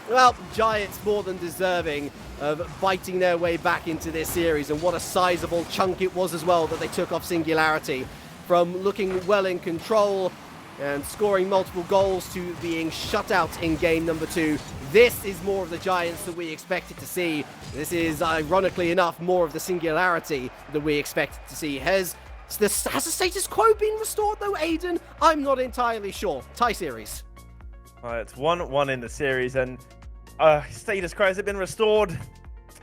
well, Giants more than deserving of biting their way back into this series. And what a sizable chunk it was as well that they took off Singularity. From looking well in control and scoring multiple goals to being shut out in game number 2. This is more of the Giants that we expected to see. This is, ironically enough, more of the Singularity that we expected to see. Has the status quo been restored, though, Aiden? I'm not entirely sure. Tie series. It's 1-1 in the series, and status quo, has it been restored?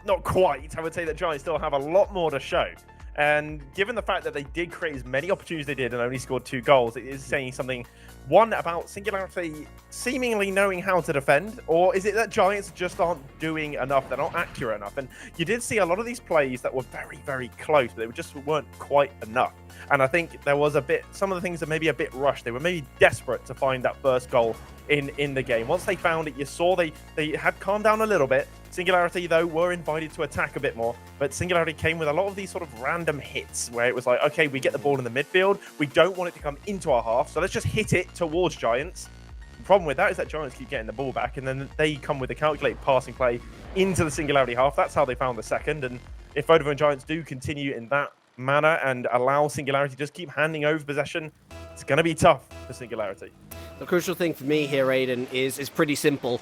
Not quite. I would say that Giants still have a lot more to show. And given the fact that they did create as many opportunities they did and only scored 2 goals, it is saying something, one, about Singularity seemingly knowing how to defend, or is it that Giants just aren't doing enough, they're not accurate enough? And you did see a lot of these plays that were very, very close, but they just weren't quite enough. And I think there was some of the things that maybe a bit rushed. They were maybe desperate to find that first goal in the game. Once they found it, you saw they had calmed down a little bit. Singularity, though, were invited to attack a bit more, but Singularity came with a lot of these sort of random hits where it was like, okay, we get the ball in the midfield, we don't want it to come into our half, so let's just hit it towards Giants. The problem with that is that Giants keep getting the ball back, and then they come with a calculated passing play into the Singularity half. That's how they found the second, and if Vodafone Giants do continue in that manner and allow Singularity to just keep handing over possession, it's going to be tough for Singularity. The crucial thing for me here, Aiden, is pretty simple.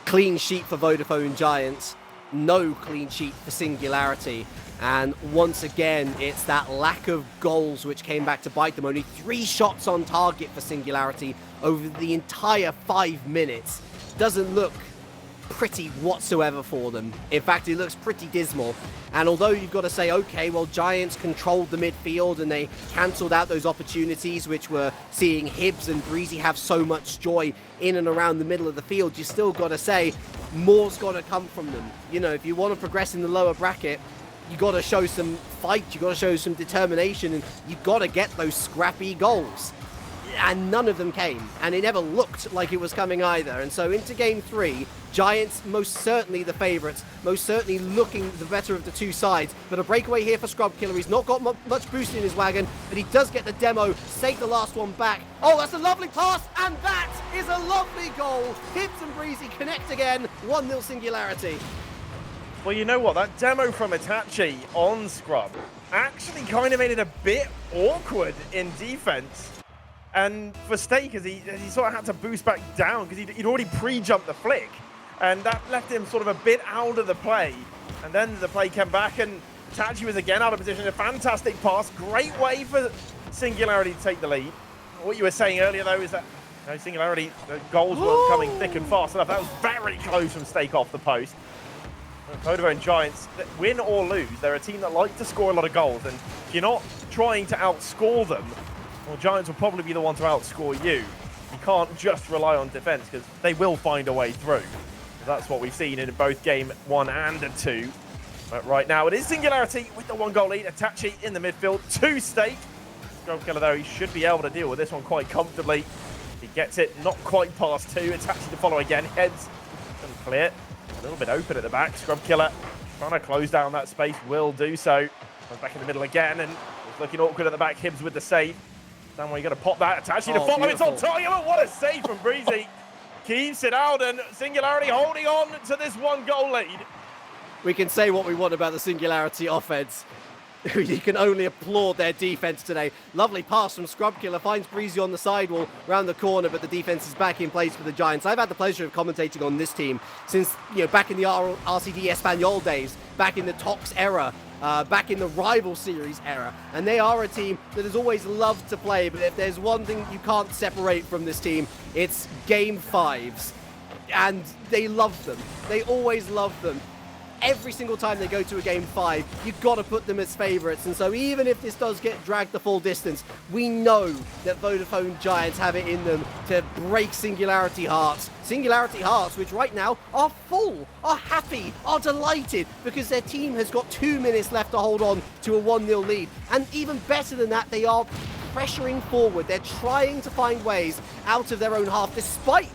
Clean sheet for Vodafone Giants, no clean sheet for Singularity. And once again, it's that lack of goals which came back to bite them. Only 3 shots on target for Singularity over the entire 5 minutes. Doesn't look pretty whatsoever for them. In fact, it looks pretty dismal. And although you've got to say, okay, well, Giants controlled the midfield and they cancelled out those opportunities which were seeing Hibbs and Breezy have so much joy in and around the middle of the field, you still got to say more's got to come from them. You know, if you want to progress in the lower bracket, you got to show some fight, you got to show some determination, and you got to get those scrappy goals. And none of them came, and it never looked like it was coming either. And so into game 3, Giants most certainly the favourites, most certainly looking the better of the 2 sides. But a breakaway here for Scrub Killer. He's not got much boost in his wagon, but he does get the demo, save the last one back. Oh, that's a lovely pass, and that is a lovely goal. Hibbs and Breezy connect again, 1-0 Singularity. Well, you know what? That demo from Itachi on Scrub actually kind of made it a bit awkward in defense. And for Stake, he sort of had to boost back down because he'd already pre-jumped the flick. and that left him sort of a bit out of the play. And then the play came back, and Tachi was again out of position. A fantastic pass, great way for Singularity to take the lead. What you were saying earlier, though, is that Singularity, the goals weren't coming thick and fast enough. That was very close from Stake off the post. Vodafone Giants, win or lose, they're a team that like to score a lot of goals, and if you're not trying to outscore them, well, Giants will probably be the one to outscore you. You can't just rely on defense, because they will find a way through. That's what we've seen in both game 1 and 2. But right now, it is Singularity with the 1-goal lead. Itachi in the midfield, 2 Stake. Scrubkiller, though, he should be able to deal with this one quite comfortably. He gets it, not quite past 2. Itachi to follow again, heads and clear. A little bit open at the back. Scrubkiller trying to close down that space, will do so. Comes back in the middle again, and it's looking awkward at the back. Hibbs with the save. Somewhere you got to pop that. Itachi to follow. Beautiful. It's on target. What a save from Breezy. Keeps it out, and Singularity holding on to this 1-goal lead. We can say what we want about the Singularity offense. You can only applaud their defense today. Lovely pass from Scrubkiller, finds Breezy on the sidewall, round the corner, but the defense is back in place for the Giants. I've had the pleasure of commentating on this team since, back in the RCD Espanol days, back in the Tox era, back in the Rival Series era, and they are a team that has always loved to play, but if there's one thing you can't separate from this team, it's Game 5s, and they love them. They always love them. Every single time they go to a Game 5, you've got to put them as favourites. And so even if this does get dragged the full distance, we know that Vodafone Giants have it in them to break Singularity hearts. Singularity hearts, which right now are full, are happy, are delighted, because their team has got 2 minutes left to hold on to a 1-0 lead. And even better than that, they are pressuring forward. They're trying to find ways out of their own half, despite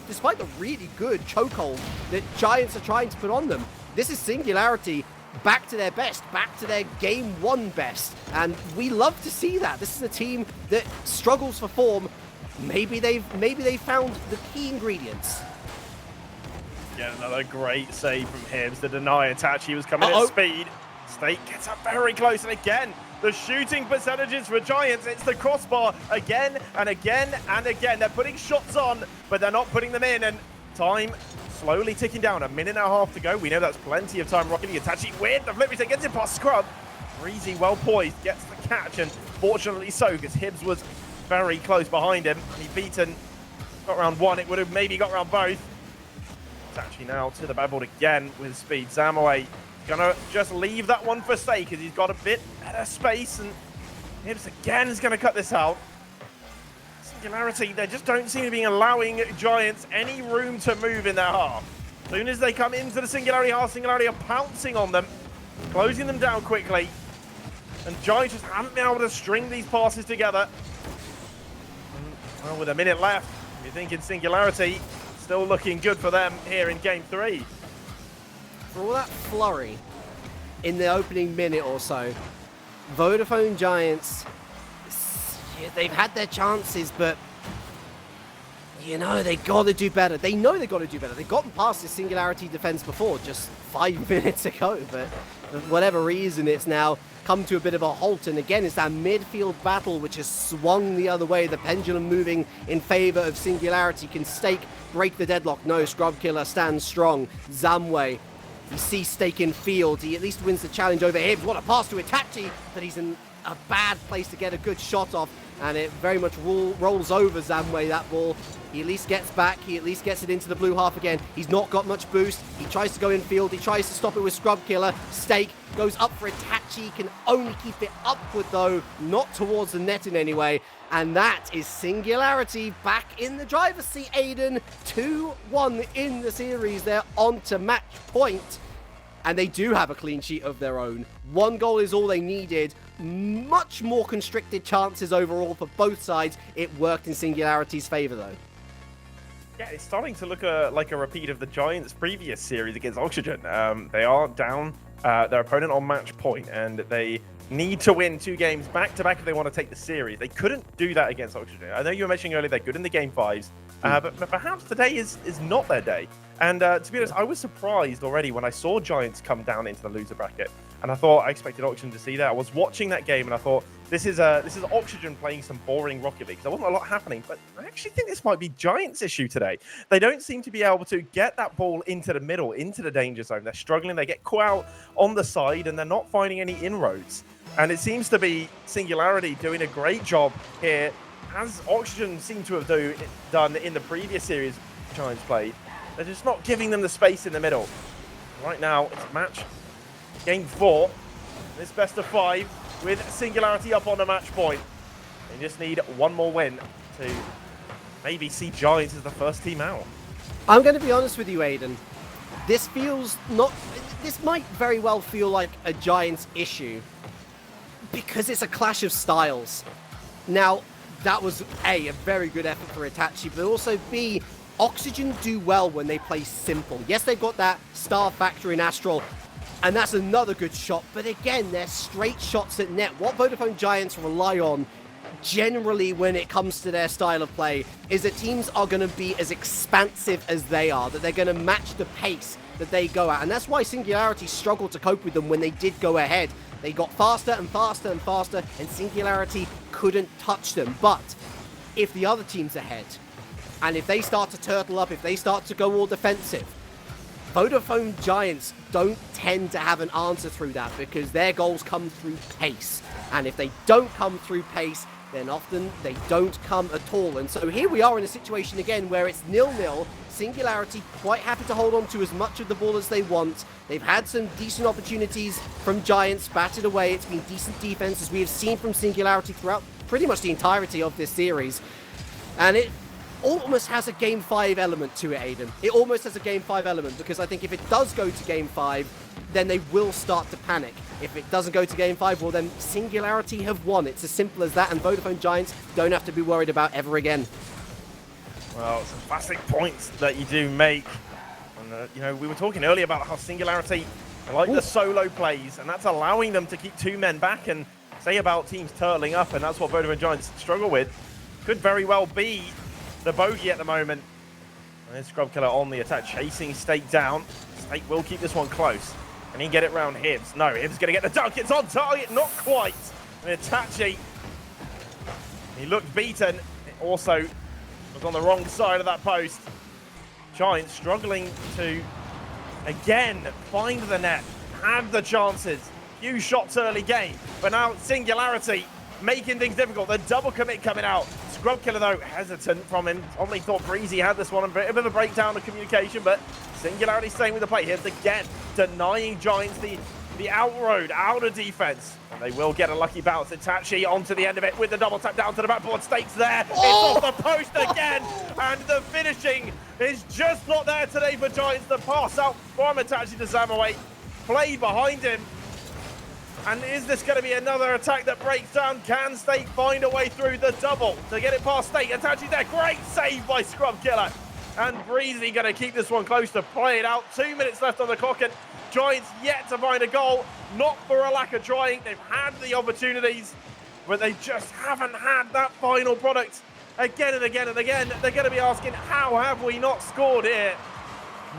the really good chokehold that Giants are trying to put on them. This is Singularity back to their best, back to their Game 1 best, and we love to see that. This is a team that struggles for form. Maybe they've found the key ingredients. Yeah, another great save from Hibbs. The deny Itachi was coming at speed. Stake gets up very close, and again, the shooting percentages for Giants. It's the crossbar again and again and again. They're putting shots on, but they're not putting them in, and time slowly ticking down. 1.5 minutes to go. We know that's plenty of time. Rocking Itachi with the flip reset, gets it past Scrub. Breezy, well poised, gets the catch, and fortunately so, because Hibbs was very close behind him. He beaten, got round 1. It would have maybe got round both. Itachi now to the backboard again with speed. Zamaway gonna just leave that one for Stake, because he's got a bit better space, and Hibbs again is gonna cut this out. Singularity, they just don't seem to be allowing Giants any room to move in their half. As soon as they come into the Singularity half, Singularity are pouncing on them, closing them down quickly. And Giants just haven't been able to string these passes together. Well, with 1 minute left, you're thinking Singularity still looking good for them here in Game 3. For all that flurry in the opening minute or so, Vodafone Giants, they've had their chances, but they got to do better. They know they got to do better. They've gotten past the Singularity defense before, just 5 minutes ago, but for whatever reason, it's now come to a bit of a halt. And again, it's that midfield battle which has swung the other way, the pendulum moving in favor of Singularity. Can Stake break the deadlock? No, Scrubkiller stands strong. Zamway, you see Stake in field. He at least wins the challenge over Hibbs. What a pass to Itachi, but he's in a bad place to get a good shot off, and it very much rolls over Zamway, that ball. He at least gets back, he at least gets it into the blue half again. He's not got much boost. He tries to go infield, he tries to stop it with Scrubkiller. Stake goes up for Itachi, he can only keep it upward though, not towards the net in any way. And that is Singularity back in the driver's seat, Aiden. 2-1 in the series, they're on to match point. And they do have a clean sheet of their own. 1 goal is all they needed. Much more constricted chances overall for both sides. It worked in Singularity's favour though. Yeah, it's starting to look like a repeat of the Giants' previous series against Oxygen. They are down their opponent on match point, and they need to win 2 games back-to-back if they want to take the series. They couldn't do that against Oxygen. I know you were mentioning earlier they're good in the Game 5s, but perhaps today is not their day. And to be honest, I was surprised already when I saw Giants come down into the loser bracket. And I thought I expected Oxygen to see that. I was watching that game and I thought, this is Oxygen playing some boring Rocket League. There wasn't a lot happening, but I actually think this might be Giants' issue today. They don't seem to be able to get that ball into the middle, into the danger zone. They're struggling. They get caught out on the side, and they're not finding any inroads. And it seems to be Singularity doing a great job here, as Oxygen seemed to have done in the previous series Giants played. They're just not giving them the space in the middle. Right now, it's match game 4. This best of 5 with Singularity up on the match point. They just need one more win to maybe see Giants as the first team out. I'm going to be honest with you, Aiden. This might very well feel like a Giants issue because it's a clash of styles. Now, that was A, a very good effort for Itachi, but also B, Oxygen do well when they play simple. Yes, they've got that star factor in Astral, and that's another good shot, but again, they're straight shots at net. What Vodafone Giants rely on generally when it comes to their style of play is that teams are going to be as expansive as they are, that they're going to match the pace that they go at, and that's why Singularity struggled to cope with them when they did go ahead. They got faster and faster and faster, and Singularity couldn't touch them. But if the other team's ahead, and if they start to turtle up, if they start to go all defensive, Vodafone Giants don't tend to have an answer through that because their goals come through pace. And if they don't come through pace, then often they don't come at all. And so here we are in a situation again where it's 0-0. Singularity quite happy to hold on to as much of the ball as they want. They've had some decent opportunities from Giants, batted away. It's been decent defense, as we have seen from Singularity throughout pretty much the entirety of this series. And it almost has a Game 5 element to it, Aiden. It almost has a Game 5 element, because I think if it does go to Game 5, then they will start to panic. If it doesn't go to Game 5, well then Singularity have won. It's as simple as that, and Vodafone Giants don't have to be worried about ever again. Well, some classic points that you do make. And, you know, we were talking earlier about how Singularity like the solo plays, and that's allowing them to keep 2 men back, and say about teams turtling up, and that's what Vodafone Giants struggle with. Could very well be the bogey at the moment. And then Scrub Killer on the attack, chasing Stake down. Stake will keep this one close. And he get it round Hibbs. No, Hibbs going to get the dunk. It's on target, not quite. And Itachi, he looked beaten. It also was on the wrong side of that post. Giants struggling to, again, find the net. Had the chances. Few shots early game. But now Singularity making things difficult. The double commit coming out. Scrub Killer, though, hesitant from him. Only thought Breezy had this one. A bit of a breakdown of communication, but Singularity staying with the play. Here's again, denying Giants the outroad, outer defense. And they will get a lucky bounce. Itachi onto the end of it with the double tap down to the backboard. Stakes there. Oh! It's off the post again. And the finishing is just not there today for Giants. The pass out from Itachi to Zamaway. Played behind him. And is this going to be another attack that breaks down? Can Stake find a way through the double to get it past Stake? Itachi's there. Great save by Scrub Killer. And Breezy going to keep this one close to play it out. 2 minutes left on the clock, and Giants yet to find a goal. Not for a lack of trying. They've had the opportunities, but they just haven't had that final product. Again and again and again, they're going to be asking, how have we not scored here?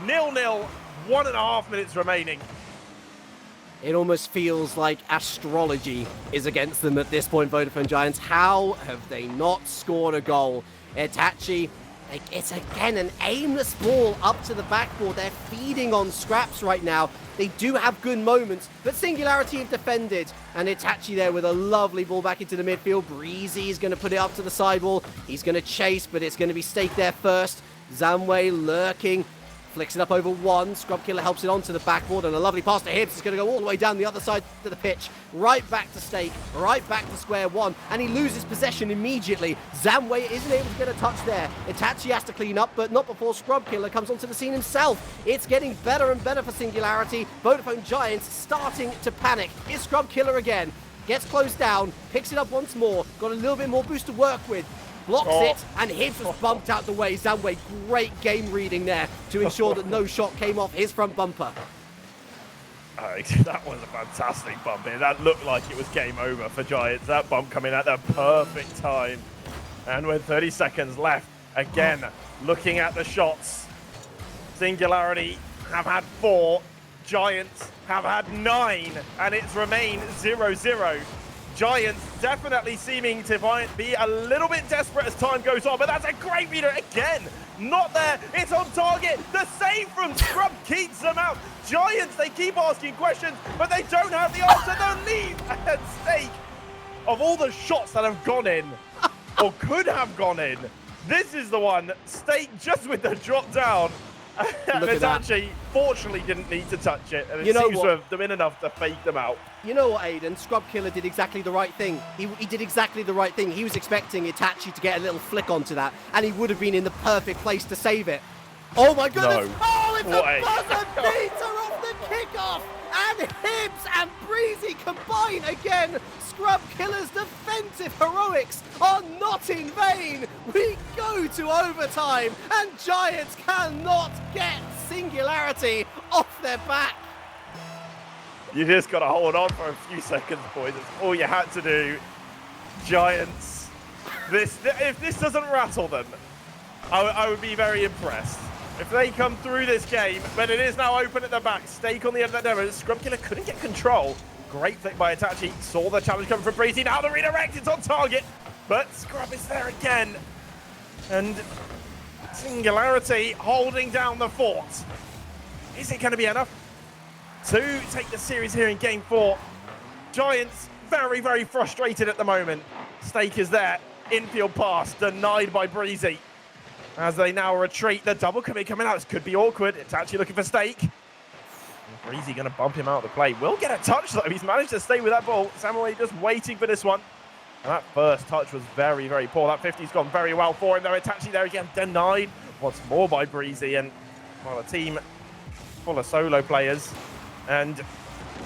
0-0, 1.5 minutes remaining. It almost feels like astrology is against them at this point, Vodafone Giants. How have they not scored a goal? Itachi, it's again an aimless ball up to the backboard. They're feeding on scraps right now. They do have good moments, but Singularity have defended. And Itachi there with a lovely ball back into the midfield. Breezy is going to put it up to the sidewall. He's going to chase, but it's going to be Stake there first. Zamway lurking. Flicks it up over one. Scrub Killer helps it onto the backboard, and a lovely pass to Hibbs. It's going to go all the way down the other side of the pitch. Right back to Stake. Right back to square one. And he loses possession immediately. Zamway isn't able to get a touch there. Itachi has to clean up, but not before Scrub Killer comes onto the scene himself. It's getting better and better for Singularity. Vodafone Giants starting to panic. It's Scrub Killer again. Gets closed down. Picks it up once more. Got a little bit more boost to work with. Blocks it, and Hibbs was bumped out the way. Zamway, great game reading there to ensure that no shot came off his front bumper. That was a fantastic bump here. That looked like it was game over for Giants. That bump coming at the perfect time. And with 30 seconds left, again, looking at the shots. Singularity have had 4. Giants have had 9, and it's remained 0-0. Giants definitely seeming to be a little bit desperate as time goes on, but that's a great reader again. Not there, it's on target. The save from Scrub keeps them out. Giants, they keep asking questions, but they don't have the answer. The lead at stake of all the shots that have gone in, or could have gone in. This is the one, Stake just with the drop down. Hitachi fortunately didn't need to touch it, and it seems to have been enough to fake them out. You know what, Aiden? Scrub Killer did exactly the right thing. He did exactly the right thing. He was expecting Itachi to get a little flick onto that, and he would have been in the perfect place to save it. Oh my goodness! No. Oh, it's a buzzer beater off the kickoff! And Hibbs and Breezy combine again. Scrub Killer's defensive heroics are not in vain. We go to overtime, and Giants cannot get Singularity off their back. You just got to hold on for a few seconds, boys. That's all you had to do. Giants, if this doesn't rattle them, I would be very impressed. If they come through this game, but it is now open at the back. Stake on the end of that nether. Scrub Killer couldn't get control. Great flick by Itachi. Saw the challenge coming from Breezy. Now the redirect, it's on target. But Scrub is there again. And Singularity holding down the fort. Is it going to be enough to take the series here in game 4? Giants very, very frustrated at the moment. Stake is there. Infield pass denied by Breezy. As they now retreat, the double commit coming out. This could be awkward. It's actually looking for Stake. Breezy going to bump him out of the play. Will get a touch, though. He's managed to stay with that ball. Samuel just waiting for this one. And that first touch was very, very poor. That 50's gone very well for him. They're attaching there again. Denied once more by Breezy. And, well, a team full of solo players. And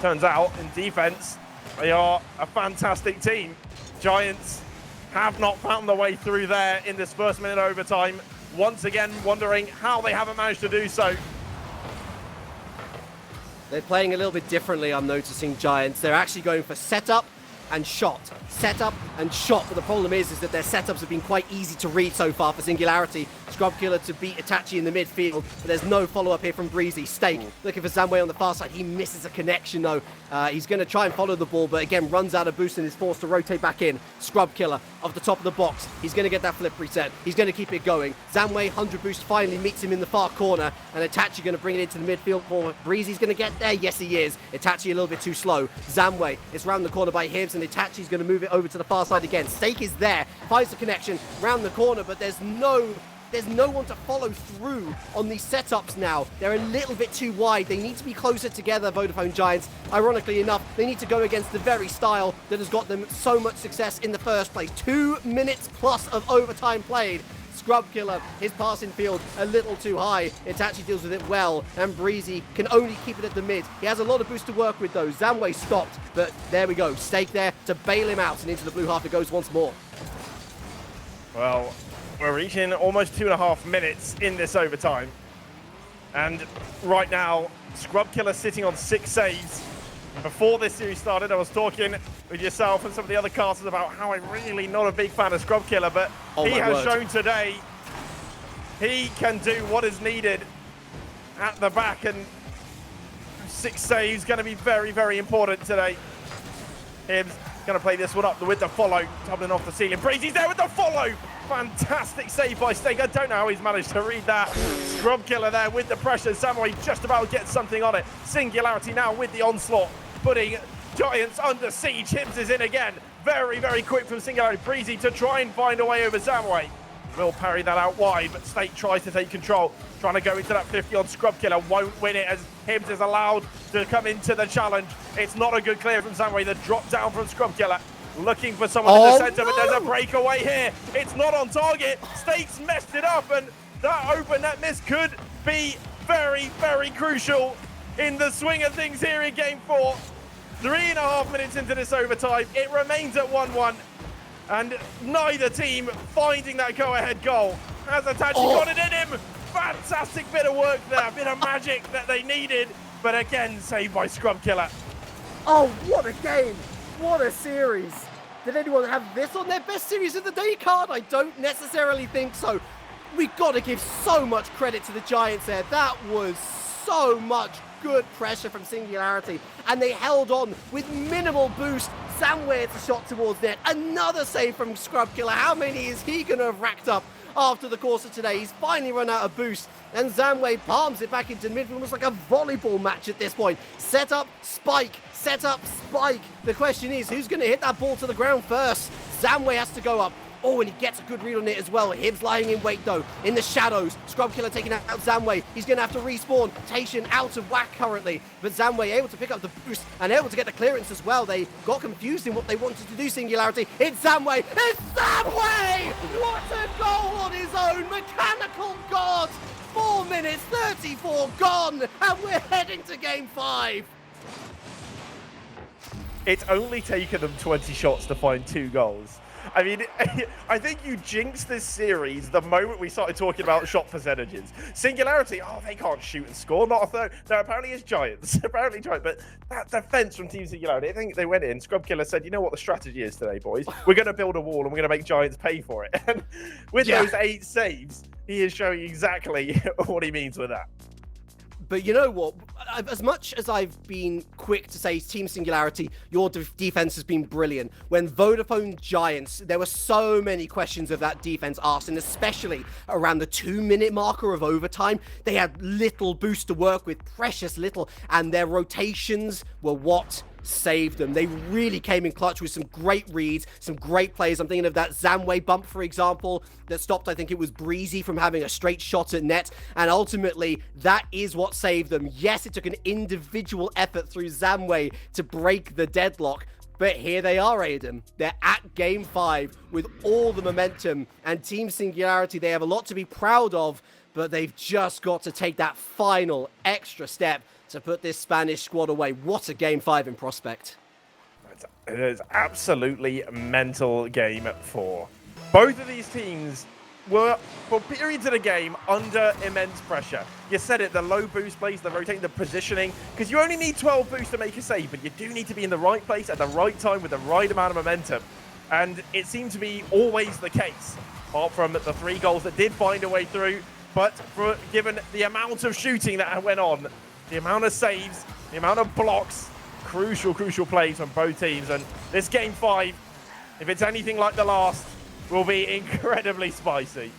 turns out, in defense, they are a fantastic team. Giants have not found their way through there in this first minute overtime. Once again, wondering how they haven't managed to do so. They're playing a little bit differently, I'm noticing, Giants. They're actually going for setup and shot. Setup and shot. But the problem is that their setups have been quite easy to read so far for Singularity. Scrub Killer to beat Itachi in the midfield. But there's no follow-up here from Breezy. Stake looking for Zamway on the far side. He misses a connection, though. He's going to try and follow the ball, but again, runs out of boost and is forced to rotate back in. Scrub Killer off the top of the box. He's going to get that flip reset. He's going to keep it going. Zamway, 100 boost, finally meets him in the far corner. And Itachi going to bring it into the midfield corner. Breezy's going to get there. Yes, he is. Itachi a little bit too slow. Zamway is round the corner by Hibbs, and Itachi's going to move it over to the far side again. Stake is there. Finds the connection round the corner, but there's no one to follow through on these setups now. They're a little bit too wide. They need to be closer together, Vodafone Giants. Ironically enough, they need to go against the very style that has got them so much success in the first place. 2 minutes plus of overtime played. Scrub Killer, his passing field a little too high. It actually deals with it well, and Breezy can only keep it at the mid. He has a lot of boost to work with, though. Zamway stopped, but there we go. Stake there to bail him out, and into the blue half it goes once more. Well, we're reaching almost 2.5 minutes in this overtime. And right now, Scrub Killer sitting on 6 saves. Before this series started, I was talking with yourself and some of the other casters about how I'm really not a big fan of Scrub Killer, but he has shown today he can do what is needed at the back, and 6 saves going to be very, very important today. Hibbs going to play this one up with the follow, doubling off the ceiling. Breezy's there with the follow. Fantastic save by Stake. I don't know how he's managed to read that. Scrub Killer there with the pressure. Samurai just about gets something on it. Singularity now with the onslaught, putting Giants under siege. Hibbs is in again. Very, very quick from Singularity. Breezy to try and find a way over Samurai. Will parry that out wide, but Stake tries to take control. Trying to go into that 50 on Scrub Killer. Won't win it as Hibbs is allowed to come into the challenge. It's not a good clear from Samurai. The drop down from Scrub Killer. Looking for someone in the center, but there's a breakaway here. It's not on target. Stake's messed it up, and that open net miss could be very, very crucial in the swing of things here in game 4. 3.5 minutes into this overtime. It remains at 1-1, and neither team finding that go-ahead goal. Has Itachi got it in him? Fantastic bit of work there, a bit of magic that they needed, but again, saved by Scrub Killer. Oh, what a game! What a series! Did anyone have this on their best series of the day card? I don't necessarily think so. We've got to give so much credit to the Giants there. That was so much good pressure from Singularity, and they held on with minimal boost. Zamway at the shot towards net. Another save from Scrub Killer. How many is he going to have racked up after the course of today? He's finally run out of boost, and Zamway palms it back into midfield. Almost like a volleyball match at this point. Set up, spike. Set up, spike. The question is, who's going to hit that ball to the ground first? Zamway has to go up. Oh, and he gets a good read on it as well. Hibbs lying in wait, though, in the shadows. Scrub Killer taking out Zamway. He's going to have to respawn. Tation out of whack currently, but Zamway able to pick up the boost and able to get the clearance as well. They got confused in what they wanted to do, Singularity. It's Zamway! It's Zamway! What a goal on his own! Mechanical God! 4 minutes, 34 gone, and we're heading to Game 5. It's only taken them 20 shots to find 2 goals. I mean, I think you jinxed this series the moment we started talking about shot percentages. Singularity, oh, they can't shoot and score, not a third. No, apparently it's Giants. Apparently Giants. But that defense from Team Singularity, I think they went in. Scrub Killer said, you know what the strategy is today, boys? We're going to build a wall and we're going to make Giants pay for it. And with those 8 saves, he is showing exactly what he means with that. But you know what? As much as I've been quick to say Team Singularity, your defense has been brilliant. When Vodafone Giants, there were so many questions of that defense asked, and especially around the 2-minute marker of overtime, they had little boost to work with, precious little, and their rotations were what saved them. They really came in clutch with some great reads, some great plays. I'm thinking of that Zamway bump, for example, that stopped, I think it was Breezy from having a straight shot at net, and ultimately that is what saved them. Yes, it took an individual effort through Zamway to break the deadlock, but here they are, Aiden. They're at Game 5 with all the momentum, and Team Singularity, they have a lot to be proud of, but they've just got to take that final extra step to put this Spanish squad away. What a Game 5 in prospect. It is absolutely mental Game 4. Both of these teams were, for periods of the game, under immense pressure. You said it, the low boost plays, the rotating, the positioning, because you only need 12 boosts to make a save, but you do need to be in the right place at the right time with the right amount of momentum. And it seemed to be always the case, apart from the 3 goals that did find a way through. But given the amount of shooting that went on, the amount of saves, the amount of blocks, crucial plays from both teams. And this Game 5, if it's anything like the last, will be incredibly spicy.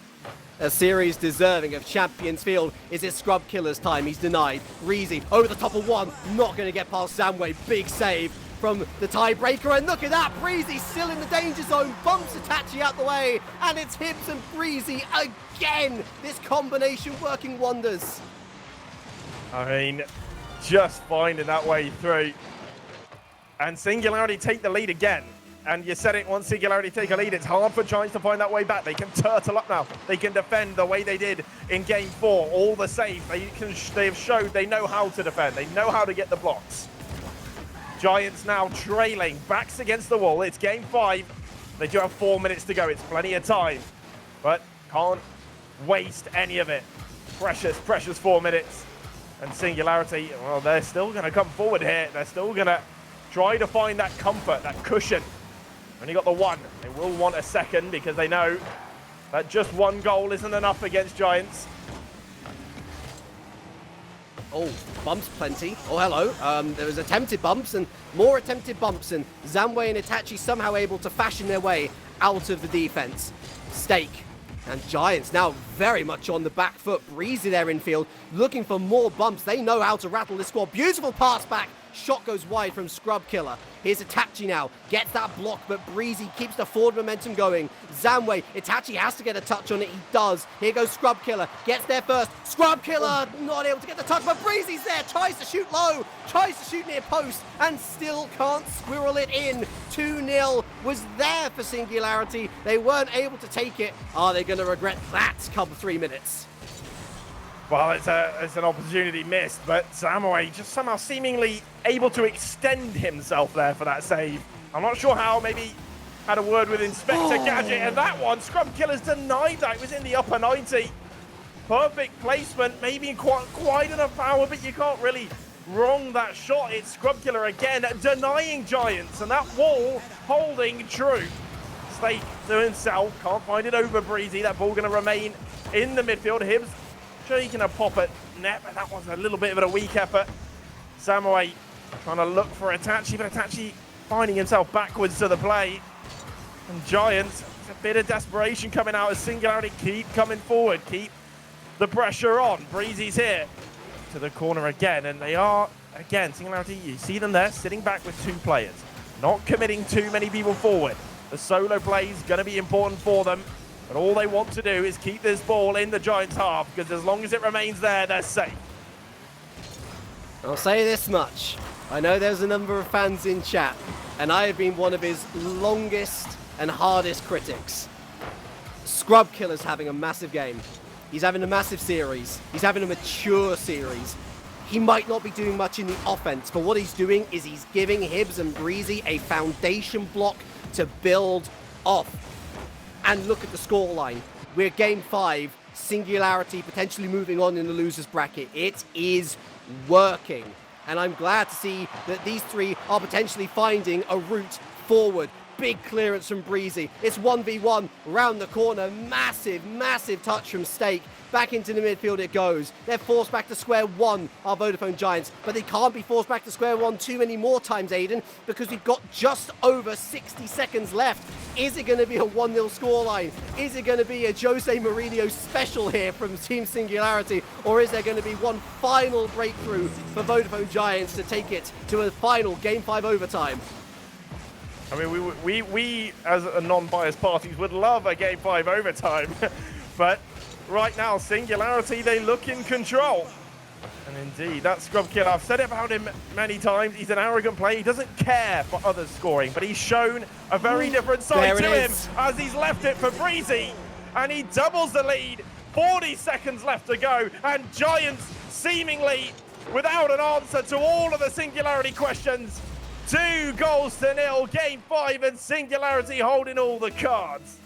A series deserving of Champions Field. Is it Scrub Killer's time? He's denied. Reezy over the top of one, not going to get past Zamway. Big save from the tiebreaker, and look at that, Breezy still in the danger zone, bumps Itachi out the way, and it's Hibbs and Breezy again. This combination working wonders. I mean, just finding that way through. And Singularity take the lead again. And you said it, once Singularity take a lead, it's hard for Giants to find that way back. They can turtle up now. They can defend the way they did in Game 4. All the saves, they have showed they know how to defend. They know how to get the blocks. Giants now trailing, backs against the wall. It's Game 5. They do have 4 minutes to go. It's plenty of time. But can't waste any of it. Precious 4 minutes. And Singularity, well, they're still going to come forward here. They're still going to try to find that comfort, that cushion. Only got the 1. They will want a second because they know that just 1 goal isn't enough against Giants. Oh, bumps plenty. Oh, hello. There was attempted bumps and more attempted bumps, and Zamway and Itachi somehow able to fashion their way out of the defense. Stake. And Giants now very much on the back foot. Breezy there infield, looking for more bumps. They know how to rattle this squad. Beautiful pass back. Shot goes wide from Scrub Killer. Here's Itachi now. Gets that block, but Breezy keeps the forward momentum going. Zamway, Itachi has to get a touch on it. He does. Here goes Scrub Killer. Gets there first. Scrub Killer not able to get the touch, but Breezy's there. Tries to shoot low. Tries to shoot near post, and still can't squirrel it in. 2-0 was there for Singularity. They weren't able to take it. Are they going to regret that come 3 minutes? Well, it's an opportunity missed, but Zamway just somehow seemingly able to extend himself there for that save. I'm not sure how, maybe had a word with Inspector Gadget, and that one, Scrub Killer's denied that. It was in the upper 90. Perfect placement, maybe quite enough power, but you can't really wrong that shot. It's Scrub Killer again, denying Giants, and that wall holding true. Stake to himself, can't find it over Breezy. That ball going to remain in the midfield. Hibbs Taking a pop at net, but that was a little bit of a weak effort. Samway trying to look for Itachi, but Itachi finding himself backwards to the play. And Giants, a bit of desperation coming out as Singularity keep coming forward, keep the pressure on. Breezy's here to the corner again, and they are, again, Singularity, you see them there, sitting back with 2 players. Not committing too many people forward. The solo play is going to be important for them, but all they want to do is keep this ball in the Giants' half, because as long as it remains there, they're safe. I'll say this much. I know there's a number of fans in chat, and I have been one of his longest and hardest critics. Scrub Killer's having a massive game. He's having a massive series. He's having a mature series. He might not be doing much in the offense, but what he's doing is he's giving Hibbs and Breezy a foundation block to build off. And look at the scoreline. We're game 5, Singularity potentially moving on in the loser's bracket. It is working. And I'm glad to see that these 3 are potentially finding a route forward. Big clearance from Breezy. It's 1v1 round the corner. Massive, massive touch from Stake. Back into the midfield it goes. They're forced back to square one, our Vodafone Giants. But they can't be forced back to square one too many more times, Aiden, because we've got just over 60 seconds left. Is it going to be a 1-0 scoreline? Is it going to be a Jose Mourinho special here from Team Singularity? Or is there going to be one final breakthrough for Vodafone Giants to take it to a final Game 5 overtime? I mean, we as a non-biased parties would love a Game 5 overtime, but right now, Singularity, they look in control. And indeed, that Scrub Killer, I've said it about him many times, he's an arrogant player, he doesn't care for others scoring, but he's shown a very different side to him as he's left it for Breezy, and he doubles the lead, 40 seconds left to go, and Giants seemingly without an answer to all of the Singularity questions. 2-0, Game 5, and Singularity holding all the cards.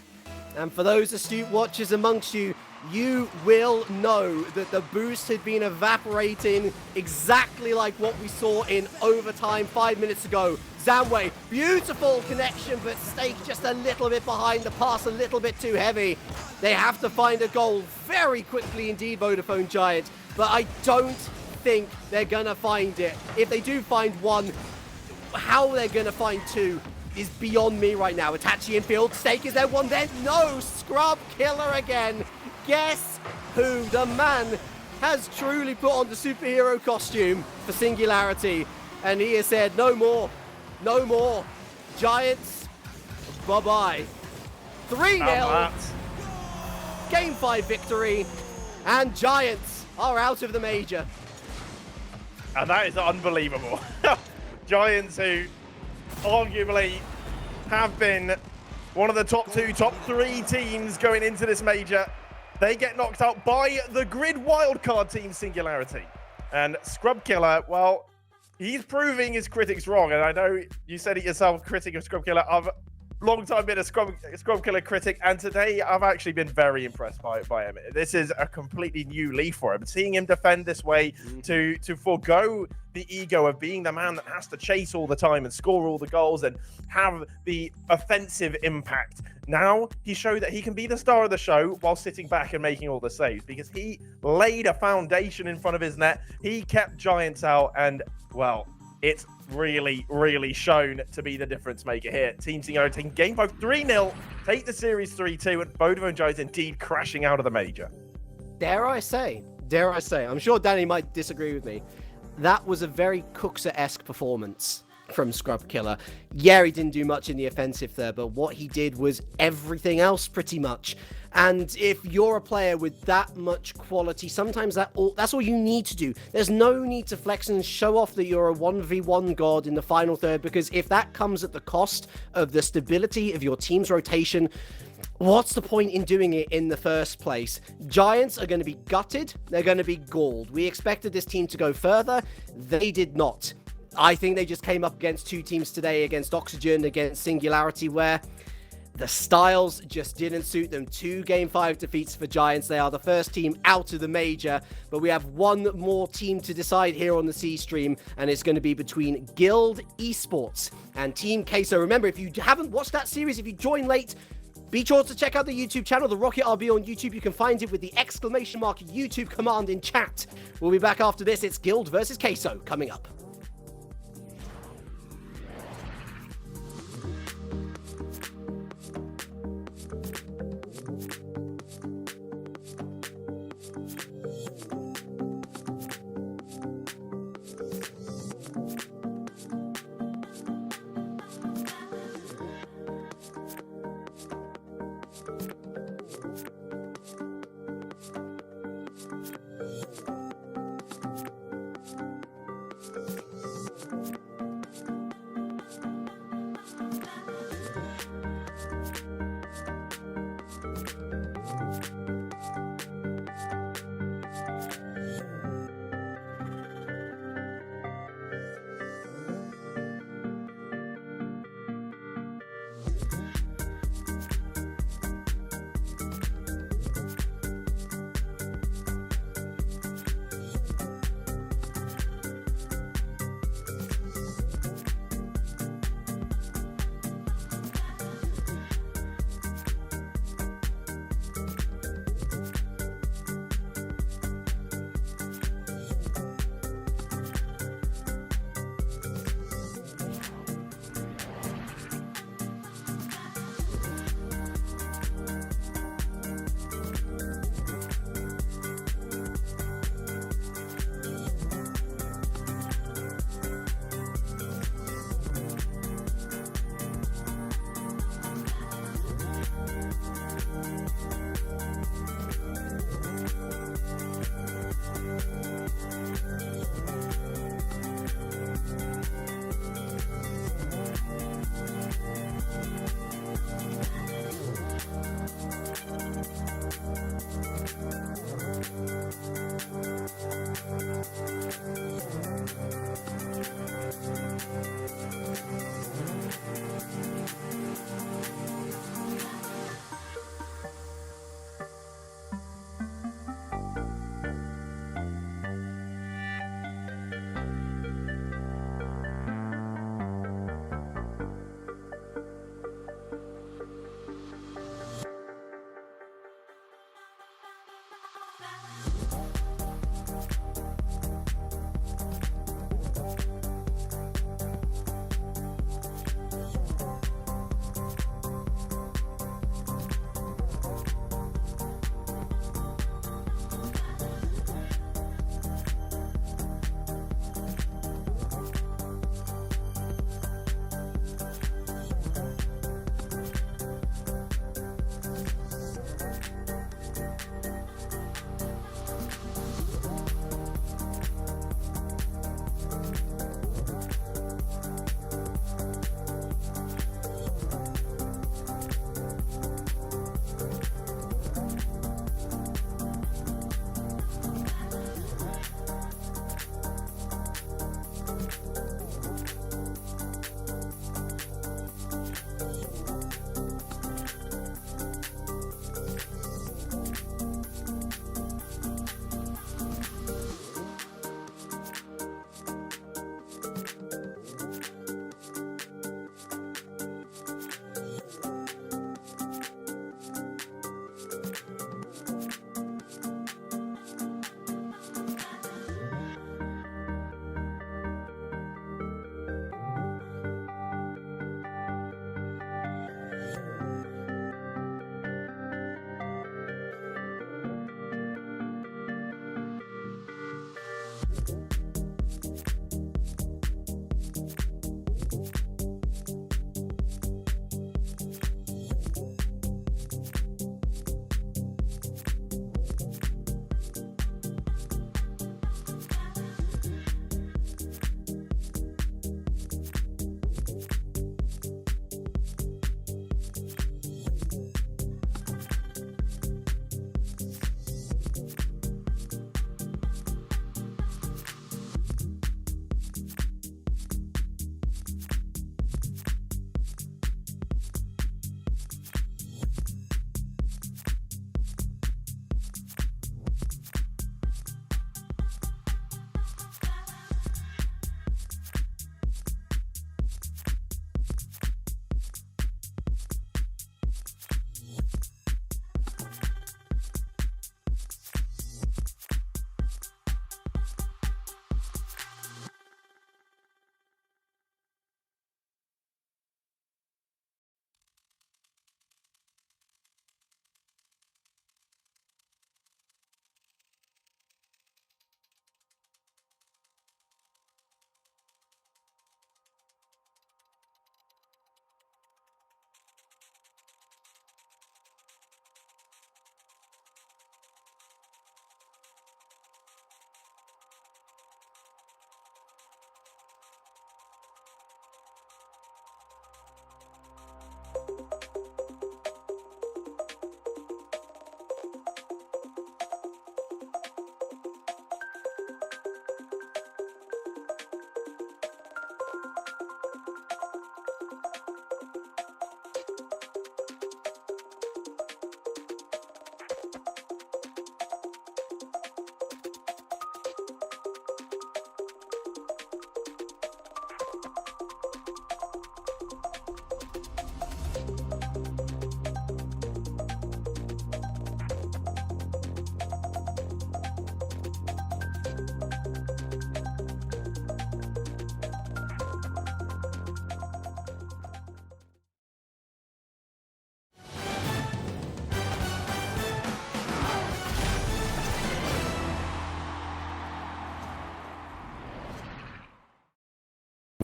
And for those astute watchers amongst you, you will know that the boost had been evaporating exactly like what we saw in overtime 5 minutes ago. Zamway, beautiful connection, but Stake just a little bit behind, the pass a little bit too heavy. They have to find a goal very quickly indeed, Vodafone Giants, but I don't think they're going to find it. If they do find one, how they're going to find 2 is beyond me right now. Itachi infield, Stake, is there one there? No, Scrub Killer again. Guess who? The man has truly put on the superhero costume for Singularity, and he has said, no more, no more. Giants, bye-bye. 3-0, Game 5 victory, and Giants are out of the major. And that is unbelievable. Giants, who arguably have been one of the top 2, top 3 teams going into this major, they get knocked out by the grid wildcard team Singularity. And Scrub Killer, well, he's proving his critics wrong. And I know you said it yourself, critic of Scrub Killer. I've long time been a Scrub Killer critic, and today I've actually been very impressed by him. This is a completely new leaf for him. Seeing him defend this way, to forego the ego of being the man that has to chase all the time and score all the goals and have the offensive impact. Now he showed that he can be the star of the show while sitting back and making all the saves, because he laid a foundation in front of his net. He kept Giants out, and well, it's really, really shown to be the difference maker here. Team Singularity taking Game 5 3-0, take the series 3-2, and Vodafone Giants indeed crashing out of the major. Dare I say, I'm sure Danny might disagree with me. That was a very Cookser-esque performance from Scrub Killer. Yeah, he didn't do much in the offensive there, but what he did was everything else pretty much. And if you're a player with that much quality, sometimes that's all you need to do. There's no need to flex and show off that you're a 1v1 god in the final third, because if that comes at the cost of the stability of your team's rotation, what's the point in doing it in the first place? Giants are going to be gutted. They're going to be galled. We expected this team to go further. They did not. I think they just came up against 2 teams today, against Oxygen, against Singularity, where the styles just didn't suit them. 2 Game 5 defeats for Giants. They are the first team out of the major, but we have one more team to decide here on the C stream, and it's going to be between Guild Esports and Team K. So remember, if you haven't watched that series, if you join late, Be sure to check out the YouTube channel, The Rocket RB on YouTube. You can find it with the exclamation mark YouTube command in chat. We'll be back after this. It's Guild versus Queso coming up.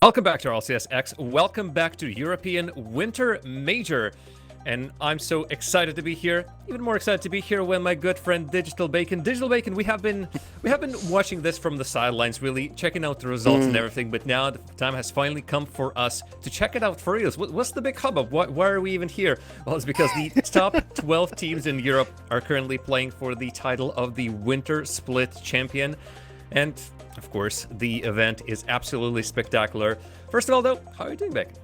Welcome back to RLCS. Welcome back to European Winter Major. And I'm so excited to be here. Even more excited to be here when my good friend Digital Bacon. Digital Bacon, we have been watching this from the sidelines, really checking out the results and everything. But now the time has finally come for us to check it out for reals. What's the big hubbub? Why are we even here? Well, it's because the top 12 teams in Europe are currently playing for the title of the Winter Split Champion. And of course, the event is absolutely spectacular. First of all, though, how are you doing, Bacon?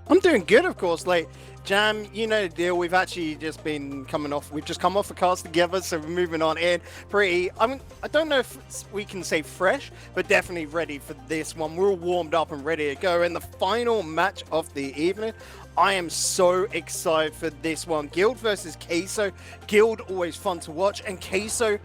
I'm doing good, of course. Like, Jam, you know the deal. We've actually just been we've just come off a cast together, so we're moving on in pretty. I don't know if we can say fresh, but definitely ready for this one. We're all warmed up and ready to go. In the final match of the evening, I am so excited for this one. Guild versus Queso. Guild, always fun to watch, and Queso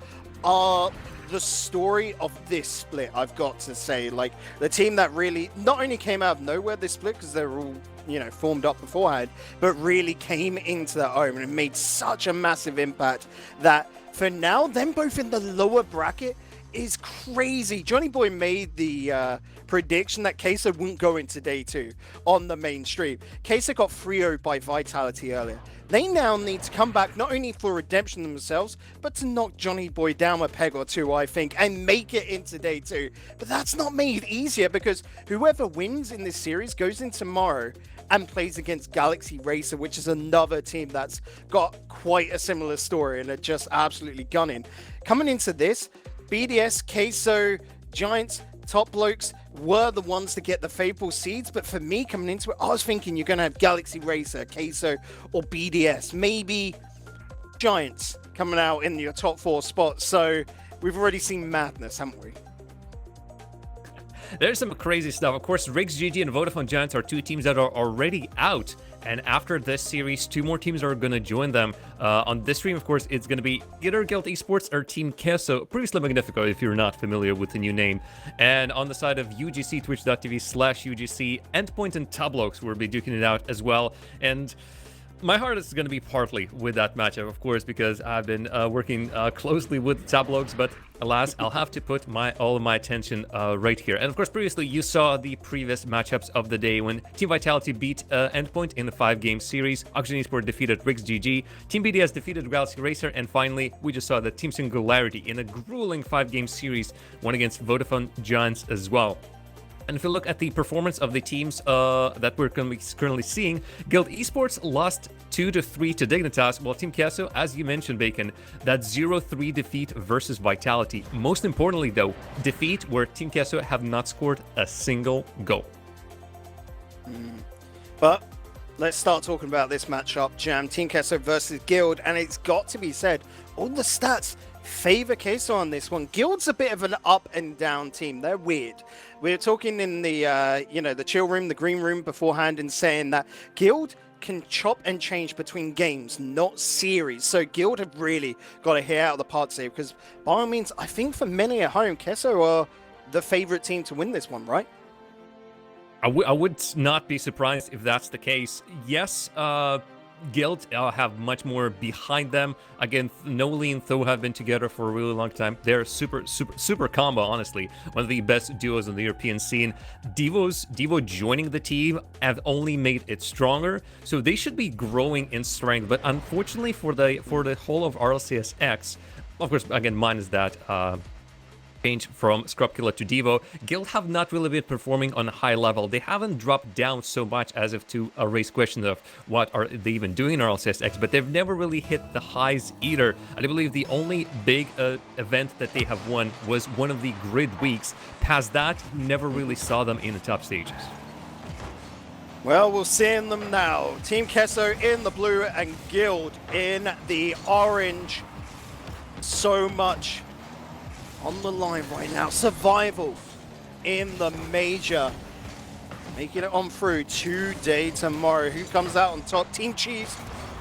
are the story of this split, I've got to say. Like, the team that really not only came out of nowhere this split, because they're all, you know, formed up beforehand, but really came into their own and made such a massive impact that for now, them both in the lower bracket is crazy. Johnny Boy made the prediction that Queso wouldn't go into day 2 on the main stream. Queso got 3-0'd by Vitality earlier. They now need to come back not only for redemption themselves, but to knock Johnny Boy down a peg or two, I think, and make it into day 2. But that's not made easier, because whoever wins in this series goes in tomorrow and plays against Galaxy Racer, which is another team that's got quite a similar story and are just absolutely gunning. Coming into this, BDS, Queso, Giants, Top Blokes were the ones to get the favorable seeds, but for me coming into it, I was thinking you're going to have Galaxy Racer, Queso, or BDS, maybe Giants coming out in your top 4 spots. So we've already seen madness, haven't we? There's some crazy stuff. Of course, Rigs GG and Vodafone Giants are 2 teams that are already out. And after this series, 2 more teams are going to join them. On this stream, of course, it's going to be either Guild Esports or Team Queso, previously Magnifico, if you're not familiar with the new name. And on the side of UGC, twitch.tv/UGC, Endpoint and Tablox will be duking it out as well. And my heart is going to be partly with that matchup, of course, because I've been working closely with Tablogs, but alas, I'll have to put all of my attention right here. And of course, previously, you saw the previous matchups of the day when Team Vitality beat Endpoint in the 5-game series. Oxygen Esport defeated Rigs GG. Team BDS defeated Galaxy Racer. And finally, we just saw that Team Singularity in a grueling 5-game series won against Vodafone Giants as well. And if you look at the performance of the teams that we're currently seeing, Guild Esports lost 2-3 to Dignitas, while Team Queso, as you mentioned, Bacon, that 0-3 defeat versus Vitality. Most importantly, though, defeat where Team Queso have not scored a single goal. But let's start talking about this matchup, Jam. Team Queso versus Guild, and it's got to be said, all the stats favor Queso on this one. Guild's a bit of an up and down team. They're weird. We were talking in the the chill room, the green room beforehand, and saying that Guild can chop and change between games, not series. So Guild have really got to hit out of the park today, because by all means, I think for many at home, Queso are the favorite team to win this one, right? I would not be surprised if that's the case. Yes, Guild have much more behind them. Again, Noli and Tho have been together for a really long time. They're super combo, honestly. One of the best duos on the European scene. Devo joining the team have only made it stronger, so they should be growing in strength. But unfortunately for the whole of RLCS X, of course, again, minus that change from Scrubkiller to Devo, Guild have not really been performing on a high level. They haven't dropped down so much as if to raise questions of what are they even doing in RLCS X, but they've never really hit the highs either. I believe the only big event that they have won was one of the grid weeks. Past that, never really saw them in the top stages. Well, we're seeing them now. Team Queso in the blue and Guild in the orange. So much on the line right now. Survival in the major. Making it on through today, tomorrow. Who comes out on top? Team Cheese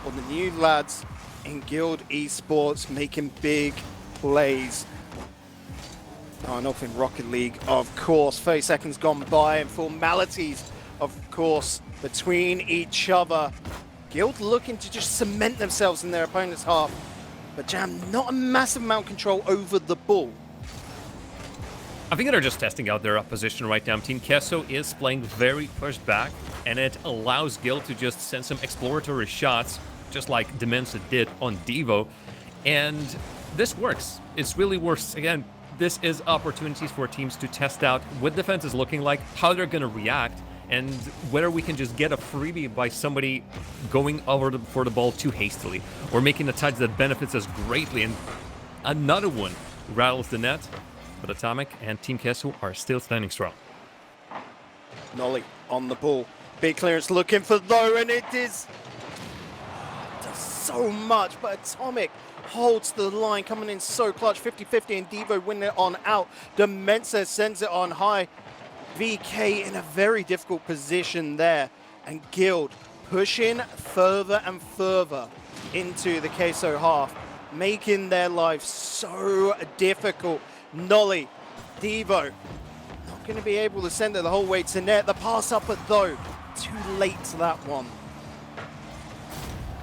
or the new lads in Guild Esports making big plays. Starting off in Rocket League, of course. 30 seconds gone by and formalities, of course, between each other. Guild looking to just cement themselves in their opponent's half. But Jam, not a massive amount of control over the ball. I think they're just testing out their opposition right now. Team Kesso is playing very pushed back, and it allows Gil to just send some exploratory shots, just like Demensa did on Devo. And this works. It really works. Again, this is opportunities for teams to test out what defense is looking like, how they're going to react, and whether we can just get a freebie by somebody going over for the ball too hastily, or making a touch that benefits us greatly, and another one rattles the net. But Atomic and Team Kesso are still standing strong. Nolly on the ball. Big clearance looking for though, and it is does so much, but Atomic holds the line, coming in so clutch. 50-50 and Devo win it on out. Demensa sends it on high. VK in a very difficult position there, and Guild pushing further and further into the Queso half, making their life so difficult. Nolly, Devo, not going to be able to send it the whole way to net. The pass up, but though, too late to that one.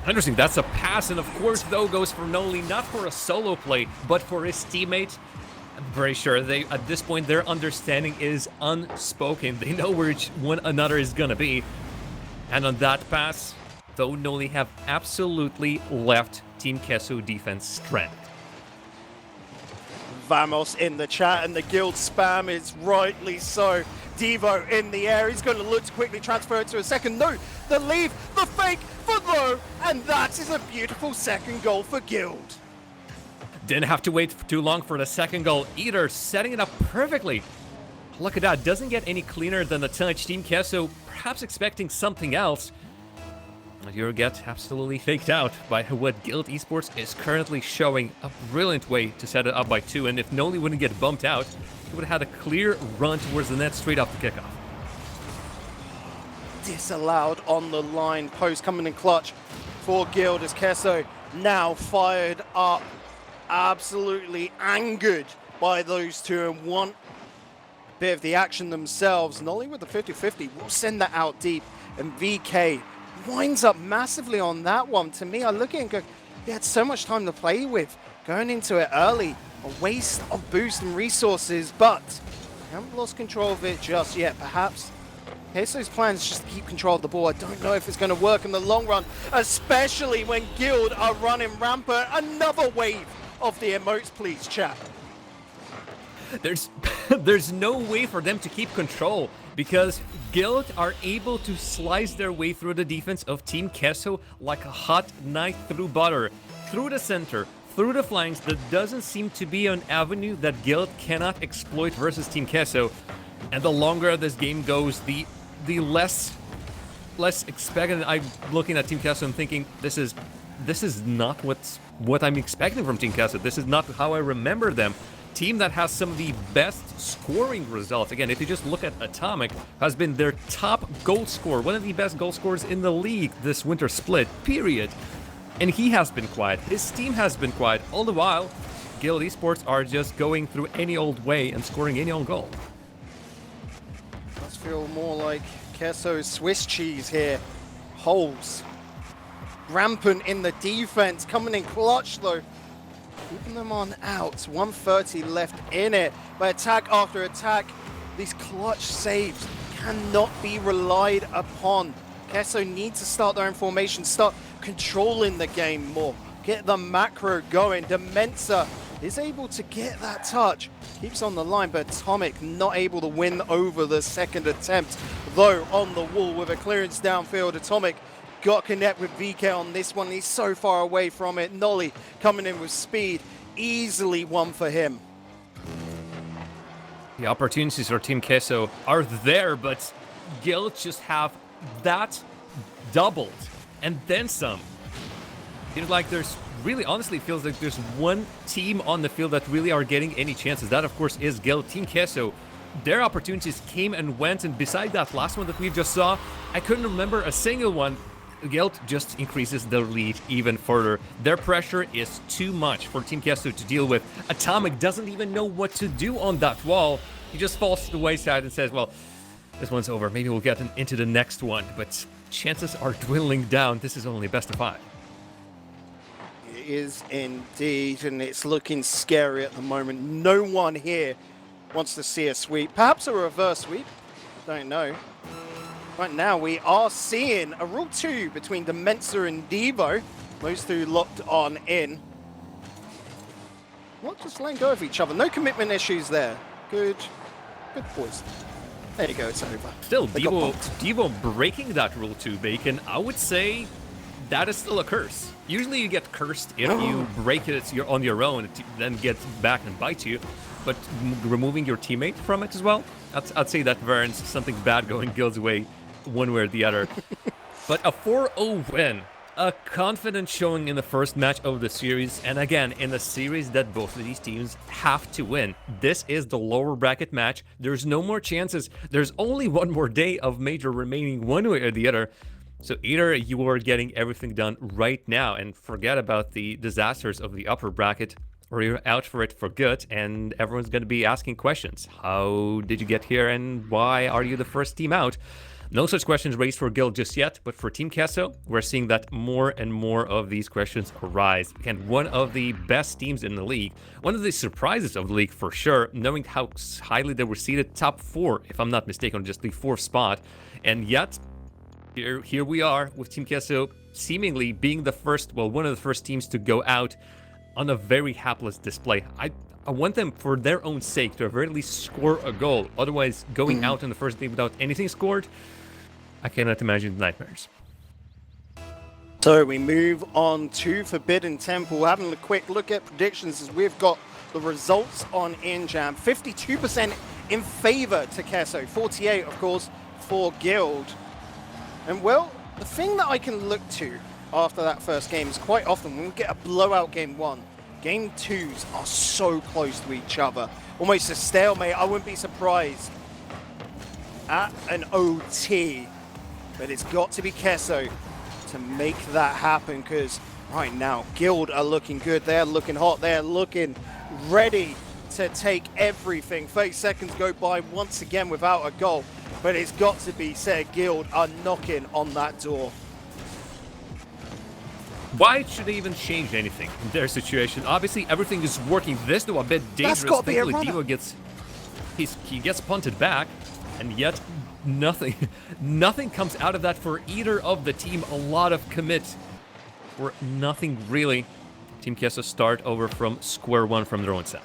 Interesting, that's a pass, and of course, though, goes for Noli, not for a solo play, but for his teammate. I'm very sure at this point, their understanding is unspoken. They know where one another is going to be. And on that pass, though, Noli have absolutely left Team Kesso defense stranded. Vamos in the chat, and the Guild spam is rightly so. Devo in the air, he's going to look to quickly transfer it to a second. No, the leave, the fake for low, and that is a beautiful second goal for Guild. Didn't have to wait too long for the second goal either, setting it up perfectly. Look at that, doesn't get any cleaner than the touch. Team Kesso perhaps expecting something else. You get absolutely faked out by what Guild Esports is currently showing. A brilliant way to set it up by 2, and if Noli wouldn't get bumped out, he would have had a clear run towards the net straight off the kickoff. Disallowed on the line, post coming in clutch for Guild as Kesso now fired up, absolutely angered by those two and want a bit of the action themselves. Nolly with the 50-50 will send that out deep, and VK winds up massively on that one. To me, I look at it and go, he had so much time to play with. Going into it early, a waste of boost and resources, but they haven't lost control of it just yet. Perhaps Queso's plan is just to keep control of the ball. I don't know if it's going to work in the long run, especially when Guild are running rampant. Another wave of the emotes, please, chat. There's no way for them to keep control, because Guild are able to slice their way through the defense of Team Kesso like a hot knife through butter, through the center, through the flanks. There doesn't seem to be an avenue that Guild cannot exploit versus Team Kesso. And the longer this game goes, the less expected. I'm looking at Team Kesso and thinking, this is not what I'm expecting from Team Kesso. This is not how I remember them. Team that has some of the best scoring results. Again, if you just look at Atomic, has been their top goal scorer, one of the best goal scorers in the league this winter split, period. And he has been quiet. His team has been quiet. All the while, Guild Esports are just going through any old way and scoring any old goal. Does feel more like Kesso's Swiss cheese here. Holes rampant in the defense, coming in clutch though. Keeping them on out. 130 left in it. But attack after attack, these clutch saves cannot be relied upon. Kesso needs to start their own formation, start controlling the game more, get the macro going. Demensa is able to get that touch, keeps on the line, but Atomic not able to win over the second attempt. Though on the wall with a clearance downfield, Atomic got connect with VK on this one. He's so far away from it. Nolly coming in with speed. Easily one for him. The opportunities for Team Kesso are there, but Guild just have that doubled and then some. It's like there's really, honestly, feels like there's one team on the field that really are getting any chances. That, of course, is Guild. Team Kesso, their opportunities came and went, and beside that last one that we just saw, I couldn't remember a single one. Guild just increases the lead even further. Their pressure is too much for Team Kesso to deal with. Atomic doesn't even know what to do on that wall. He just falls to the wayside and says, well, this one's over. Maybe we'll get into the next one. But chances are dwindling down. This is only best of 5. It is indeed, and it's looking scary at the moment. No one here wants to see a sweep. Perhaps a reverse sweep. Don't know. Right now, we are seeing a Rule 2 between Demensa and Devo. Those two locked on in. Not just letting go of each other. No commitment issues there. Good boys. There you go, it's over. Still, They got bumped. Devo breaking that Rule 2, Bacon, I would say that is still a curse. Usually you get cursed if you break it on your own, it then gets back and bites you. But removing your teammate from it as well, I'd say that warrants something bad going Guild's way, one way or the other. But a 4-0 win, a confident showing in the first match of the series, and again, in a series that both of these teams have to win. This is the lower bracket match. There's no more chances. There's only one more day of major remaining, one way or the other. So either you are getting everything done right now and forget about the disasters of the upper bracket, or you're out for it for good, and everyone's going to be asking questions. How did you get here, and why are you the first team out? No such questions raised for Guild just yet, but for Team Kesso, we're seeing that more and more of these questions arise. Again, one of the best teams in the league, one of the surprises of the league for sure, knowing how highly they were seeded, top 4, if I'm not mistaken, just the 4th spot, and yet here we are with Team Kesso seemingly being the first, well, one of the first teams to go out on a very hapless display. I want them, for their own sake, to at very least score a goal. Otherwise, going out in the first game without anything scored, I cannot imagine the nightmares. So we move on to Forbidden Temple. Having a quick look at predictions as we've got the results on InJam. 52% in favor to Kesso, 48 of course for Guild. And well, the thing that I can look to after that first game is quite often when we get a blowout game 1, game 2s are so close to each other. Almost a stalemate. I wouldn't be surprised at an OT. But it's got to be Kesso to make that happen, because right now, Guild are looking good. They're looking hot. They're looking ready to take everything. 30 seconds go by once again without a goal. But it's got to be said, Guild are knocking on that door. Why should they even change anything in their situation? Obviously, everything is working. This, though, a bit dangerous. That's got to be a Thankfully, runner. Devo he gets punted back, and yet nothing comes out of that for either of the team. A lot of commits for nothing really. Team Kesso start over from square one from their own side.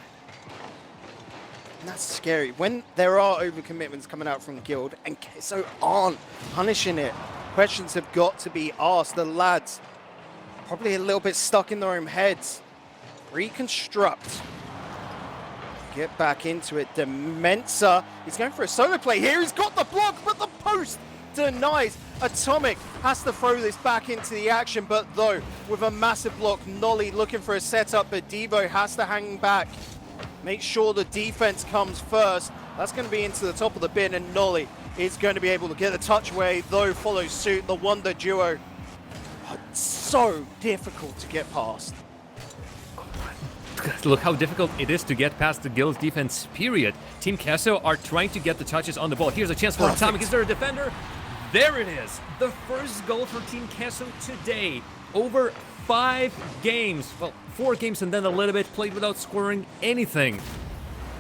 And that's scary. When there are overcommitments coming out from Guild and Kesso aren't punishing it, questions have got to be asked. The lads probably a little bit stuck in their own heads. Reconstruct. Get back into it. Demensa. He's going for a solo play here. He's got the block, but the post denies. Atomic has to throw this back into the action, but though, with a massive block, Nolly looking for a setup, but Devo has to hang back. Make sure the defense comes first. That's going to be into the top of the bin, and Nolly is going to be able to get the touch away, though follows suit. The Wonder Duo. So difficult to get past. Look how difficult it is to get past the Guild's defense, period. Team Kesso are trying to get the touches on the ball. Here's a chance for Atomic. Is there a defender? There it is. The first goal for Team Kesso today. Over 5 games. Well, 4 games and then a little bit played without scoring anything.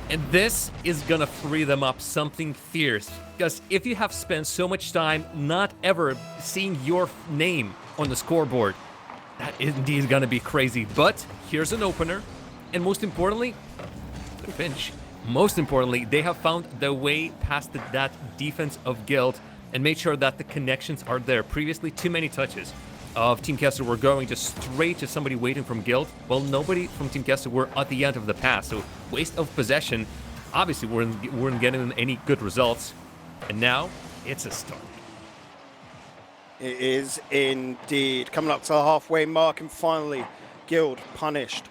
And this is gonna free them up something fierce. Because if you have spent so much time not ever seeing your name on the scoreboard, that is indeed gonna be crazy. But here's an opener. And most importantly, the pinch. Most importantly, they have found the way past that defense of Guild and made sure that the connections are there. Previously, too many touches of Team Kesso were going just straight to somebody waiting from Guild. Well, nobody from Team Kesso were at the end of the pass, so waste of possession. Obviously, weren't getting any good results. And now, it's a start. It is indeed. Coming up to the halfway mark, and finally, Guild punished.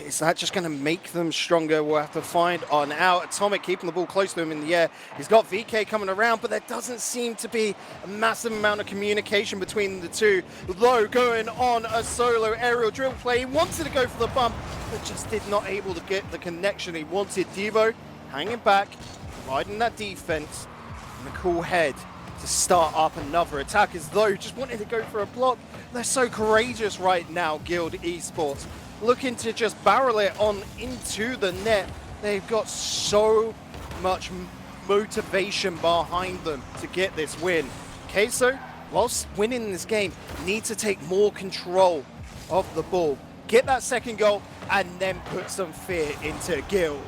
Is that just going to make them stronger? We'll have to find on out. Atomic keeping the ball close to him in the air. He's got VK coming around, but there doesn't seem to be a massive amount of communication between the two. Low going on a solo aerial drill play. He wanted to go for the bump, but just did not able to get the connection he wanted. Devo hanging back, riding that defense, and a cool head to start up another attack, as though just wanting to go for a block. They're so courageous right now, Guild Esports. Looking to just barrel it on into the net. They've got so much motivation behind them to get this win. Queso, whilst winning this game, needs to take more control of the ball, get that second goal, and then put some fear into Guild.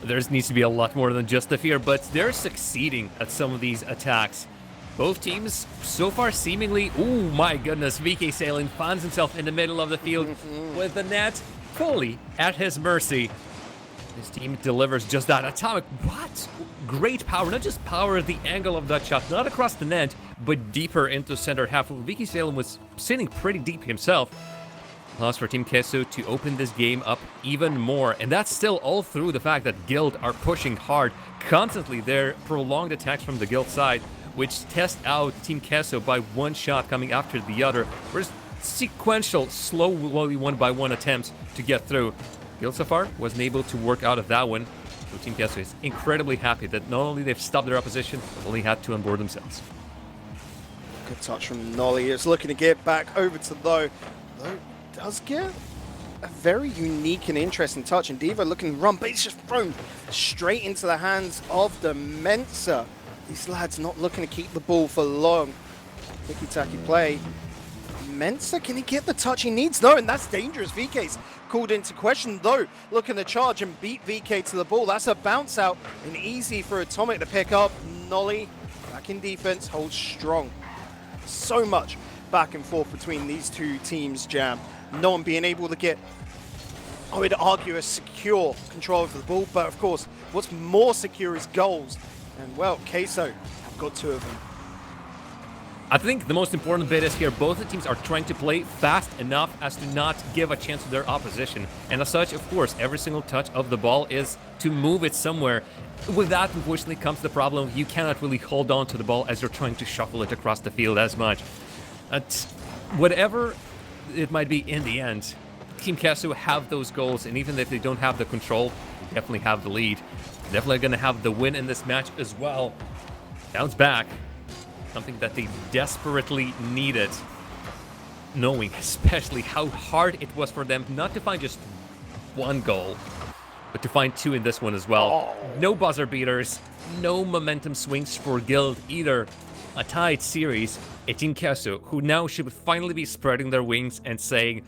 There needs to be a lot more than just the fear, but they're succeeding at some of these attacks. Both teams so far seemingly, oh my goodness, VK Sailing finds himself in the middle of the field with the net fully at his mercy. His team delivers just that atomic, what? Great power, not just power at the angle of that shot, not across the net, but deeper into center half. VK Sailing was sitting pretty deep himself. Allows for Team Queso to open this game up even more, and that's still all through the fact that Guild are pushing hard constantly. Their prolonged attacks from the Guild side, which test out Team Queso by one shot coming after the other. Whereas sequential, slowly one-by-one attempts to get through. Guild so far wasn't able to work out of that one, so Team Queso is incredibly happy that not only they've stopped their opposition, but only had to onboard themselves. Good touch from Nolly. It's looking to get back over to Though does get a very unique and interesting touch. And Devo looking to run, but he's just thrown straight into the hands of the Mensa. These lads not looking to keep the ball for long. Tiki-taki play. Mensa, can he get the touch he needs? No, and that's dangerous. VK's called into question, though. Looking to charge and beat VK to the ball. That's a bounce out and easy for Atomic to pick up. Nolly back in defense, holds strong. So much back and forth between these two teams, Jam. No one being able to get, I would argue, a secure control over the ball, but of course, what's more secure is goals. And well, Queso have got two of them. I think the most important bit is here, both the teams are trying to play fast enough as to not give a chance to their opposition. And as such, of course, every single touch of the ball is to move it somewhere. With that, unfortunately, comes the problem, you cannot really hold on to the ball as you're trying to shuffle it across the field as much. Whatever it might be in the end, Team Queso have those goals, and even if they don't have the control, they definitely have the lead. Definitely going to have the win in this match as well. Bounce back, something that they desperately needed, knowing especially how hard it was for them not to find just one goal, but to find two in this one as well. No buzzer beaters, no momentum swings for Guild either. A tied series, a Team Queso, who now should finally be spreading their wings and saying,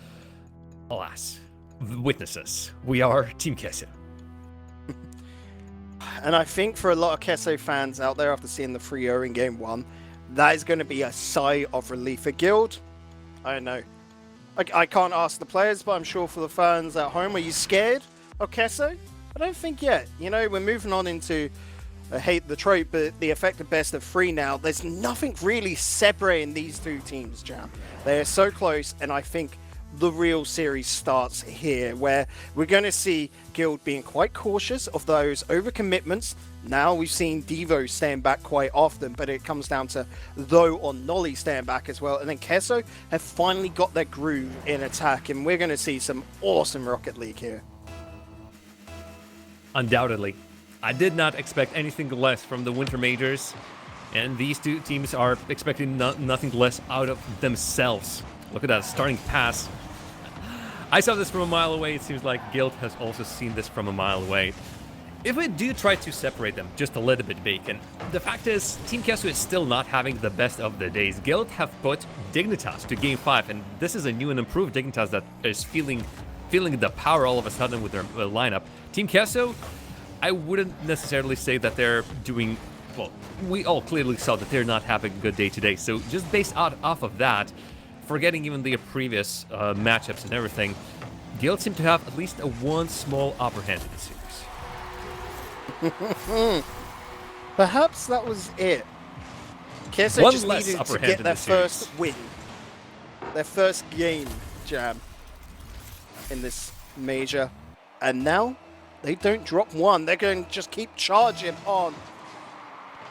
alas, witnesses, we are Team Queso. And I think for a lot of Queso fans out there after seeing the 3-0 in Game 1, that is going to be a sigh of relief for Guild. I don't know. I can't ask the players, but I'm sure for the fans at home, are you scared of Queso? I don't think yet. You know, we're moving on into, I hate the trope, but the effective best of 3 now. There's nothing really separating these two teams, Jam. They're so close, and I think the real series starts here, where we're going to see Guild being quite cautious of those overcommitments. Now we've seen Devo stand back quite often, but it comes down to Though or Nolly stand back as well. And then Queso have finally got their groove in attack, and we're going to see some awesome Rocket League here. Undoubtedly. I did not expect anything less from the Winter Majors, and these two teams are expecting nothing less out of themselves. Look at that starting pass. I saw this from a mile away. It seems like Guild has also seen this from a mile away. If we do try to separate them just a little bit, Bacon, the fact is Team Queso is still not having the best of the days. Guild have put Dignitas to Game 5, and this is a new and improved Dignitas that is feeling the power all of a sudden with their lineup. Team Queso, I wouldn't necessarily say that they're doing, well, we all clearly saw that they're not having a good day today. So just based off of that, forgetting even the previous matchups and everything, Guild seem to have at least one small upper hand in the series. Perhaps that was it. Queso One just less needed upper to hand get in their the series. first win. Their first game, Jam, in this major. And now, they don't drop one. They're going to just keep charging on.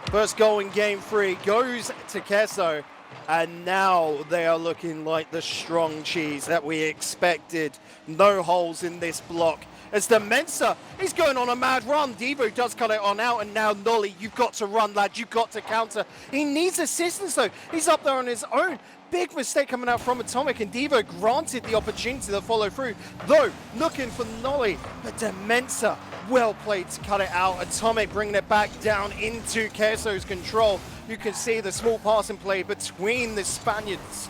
First goal in Game 3 goes to Queso. And now they are looking like the strong cheese that we expected. No holes in this block. As the Mensa, he's going on a mad run. Devo does cut it on out, and now Nolly, you've got to run, lad. You've got to counter. He needs assistance, though. He's up there on his own. big mistake coming out from Atomic, and Devo granted the opportunity to follow through, though looking for Nolly, but Demensa, well played to cut it out. Atomic bringing it back down into Keso's control. You can see the small passing play between the Spaniards.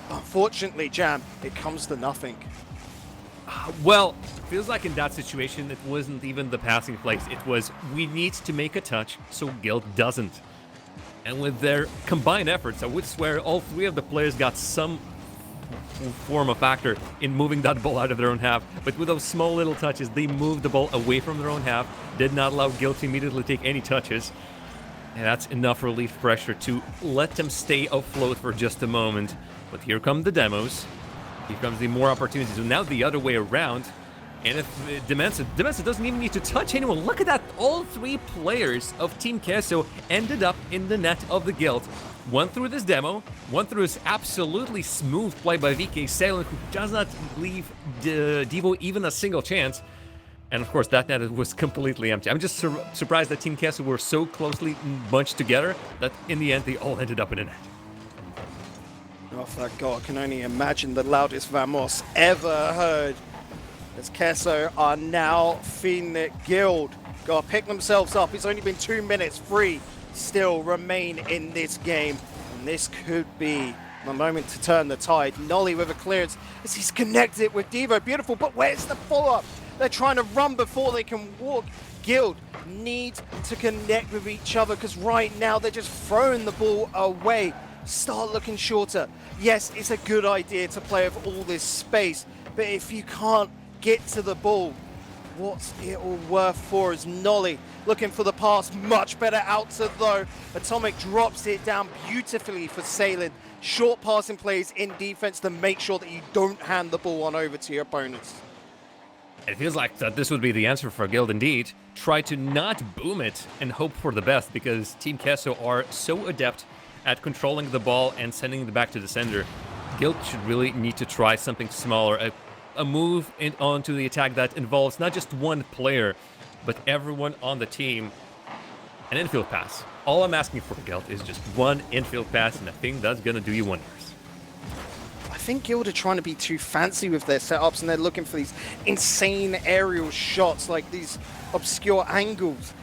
Unfortunately, Jam, it comes to nothing. Well, feels like in that situation, it wasn't even the passing plays. It was, we need to make a touch, so Guild doesn't. And with their combined efforts, I would swear all three of the players got some form of factor in moving that ball out of their own half. But with those small little touches, they moved the ball away from their own half, did not allow Guild to immediately take any touches. And that's enough relief pressure to let them stay afloat for just a moment. But here come the demos. Here comes the more opportunities. So now the other way around. And if Demensa doesn't even need to touch anyone. Look at that. All three players of Team Keso ended up in the net of the Guild. One through this demo, one through his absolutely smooth play by VK Salem, who does not leave Devo even a single chance. And of course, that net was completely empty. I'm just surprised that Team Keso were so closely bunched together that in the end they all ended up in a net. Oh, for God, I can only imagine the loudest Vamos ever heard. As Keso are now feeding it. Guild gotta pick themselves up. It's only been 2 minutes. 3 still remain in this game. And this could be the moment to turn the tide. Nolly with a clearance as he's connected with Devo. Beautiful, but where's the follow-up? They're trying to run before they can walk. Guild need to connect with each other because right now they're just throwing the ball away. Start looking shorter. Yes, it's a good idea to play with all this space, but if you can't get to the ball, what's it all worth for? Is Nolly looking for the pass, much better out to though. Atomic drops it down beautifully for Salem. Short passing plays in defense to make sure that you don't hand the ball on over to your opponents. It feels like that this would be the answer for Guild indeed. Try to not boom it and hope for the best, because Team Keso are so adept at controlling the ball and sending it back to the sender. Guild should really need to try something smaller, a move onto the attack that involves not just one player, but everyone on the team. An infield pass. All I'm asking for Guild is just one infield pass, and I think that's gonna do you wonders. I think Guild are trying to be too fancy with their setups, and they're looking for these insane aerial shots, like these obscure angles.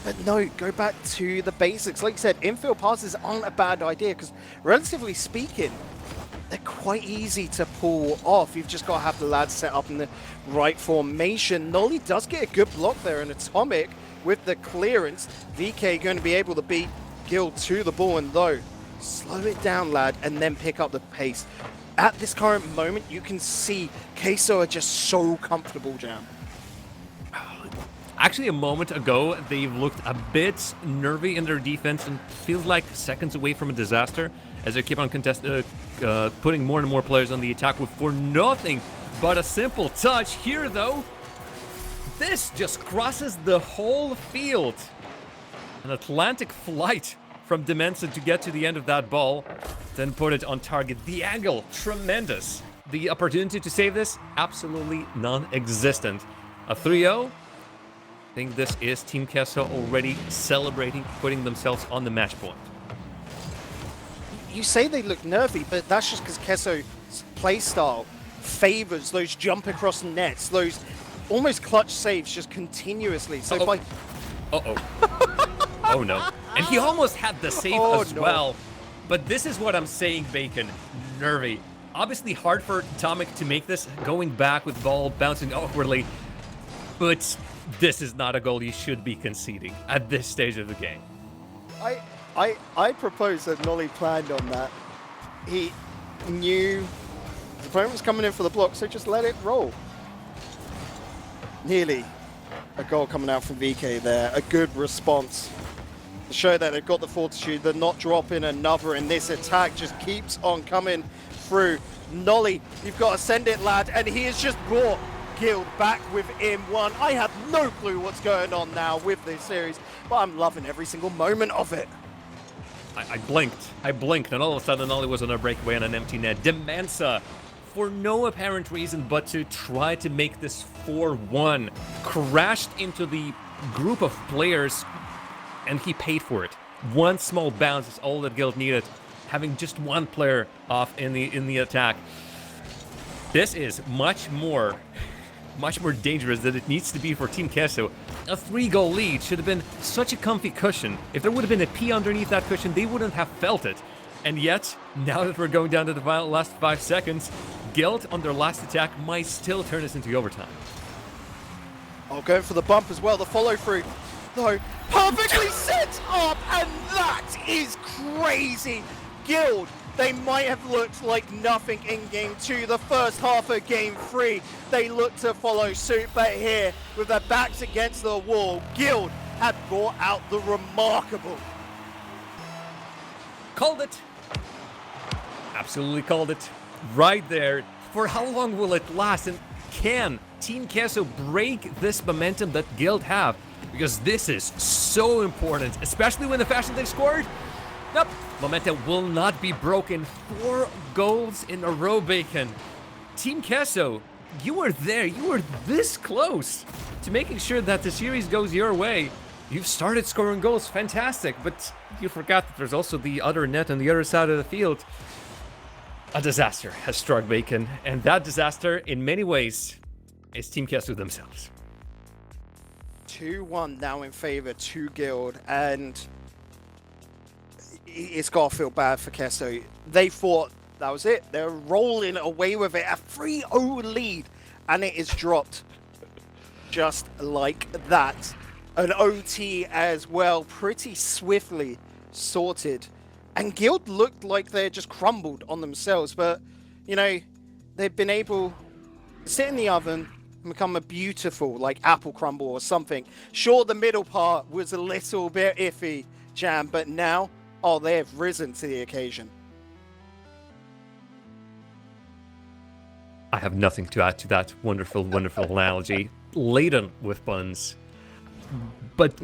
But no, go back to the basics. Like you said, infield passes aren't a bad idea, because relatively speaking, they're quite easy to pull off. You've just got to have the lads set up in the right formation. Nolly does get a good block there, and Atomic with the clearance. VK going to be able to beat Guild to the ball, and though, slow it down, lad, and then pick up the pace. At this current moment, you can see Keso are just so comfortable, Jam. Actually, a moment ago, they looked a bit nervy in their defense and feels like seconds away from a disaster as they keep on putting more and more players on the attack with for nothing but a simple touch. Here, though, this just crosses the whole field. An Atlantic flight from Demensa to get to the end of that ball, then put it on target. The angle, tremendous. The opportunity to save this, absolutely non-existent. A 3-0. I think this is Team Keso already celebrating, putting themselves on the match point. You say they look nervy, but that's just because Keso's playstyle favors those jump across nets, those almost clutch saves just continuously. So by... Oh no. And he almost had the save as well. But this is what I'm saying, Bacon. Nervy. Obviously hard for Atomic to make this, going back with ball bouncing awkwardly. But this is not a goal you should be conceding at this stage of the game. I propose that Nolly planned on that. He knew the opponent was coming in for the block, so just let it roll. Nearly a goal coming out from VK there. A good response to show that they've got the fortitude. They're not dropping another, and this attack just keeps on coming through. Nolly, you've got to send it, lad, and he has just brought Guild back within one. I have no clue what's going on now with this series, but I'm loving every single moment of it. I blinked, and all of a sudden Nolly was on a breakaway on an empty net. Demensa, for no apparent reason but to try to make this 4-1, crashed into the group of players, and he paid for it. One small bounce is all that Guild needed. having just one player off in the attack. This is much more dangerous than it needs to be for Team Queso. A 3-goal lead should have been such a comfy cushion. If there would have been a P underneath that cushion, they wouldn't have felt it. And yet, now that we're going down to the last 5 seconds, Guild on their last attack might still turn this into overtime. Oh, going for the bump as well, the follow through. No, perfectly set up, and that is crazy. Guild, they might have looked like nothing in Game 2, the first half of Game 3. They looked to follow suit, but here, with their backs against the wall, Guild had brought out the remarkable. Called it. Absolutely called it. Right there. For how long will it last? And can Team Queso break this momentum that Guild have? Because this is so important, especially when the fashion they scored. Nope. Momentum will not be broken. 4 goals in a row, Bacon. Team Queso, you were there. You were this close to making sure that the series goes your way. You've started scoring goals. Fantastic. But you forgot that there's also the other net on the other side of the field. A disaster has struck Bacon. And that disaster, in many ways, is Team Queso themselves. 2-1 now in favor to Guild, and it's got to feel bad for Queso. They thought that was it. They're rolling away with it. A 3-0 lead, and it is dropped just like that. An OT as well, pretty swiftly sorted. And Guild looked like they just crumbled on themselves, but, you know, they've been able to sit in the oven and become a beautiful, like, apple crumble or something. Sure, the middle part was a little bit iffy, Jam, but now, oh, they have risen to the occasion. I have nothing to add to that wonderful, wonderful analogy. Laden with puns. But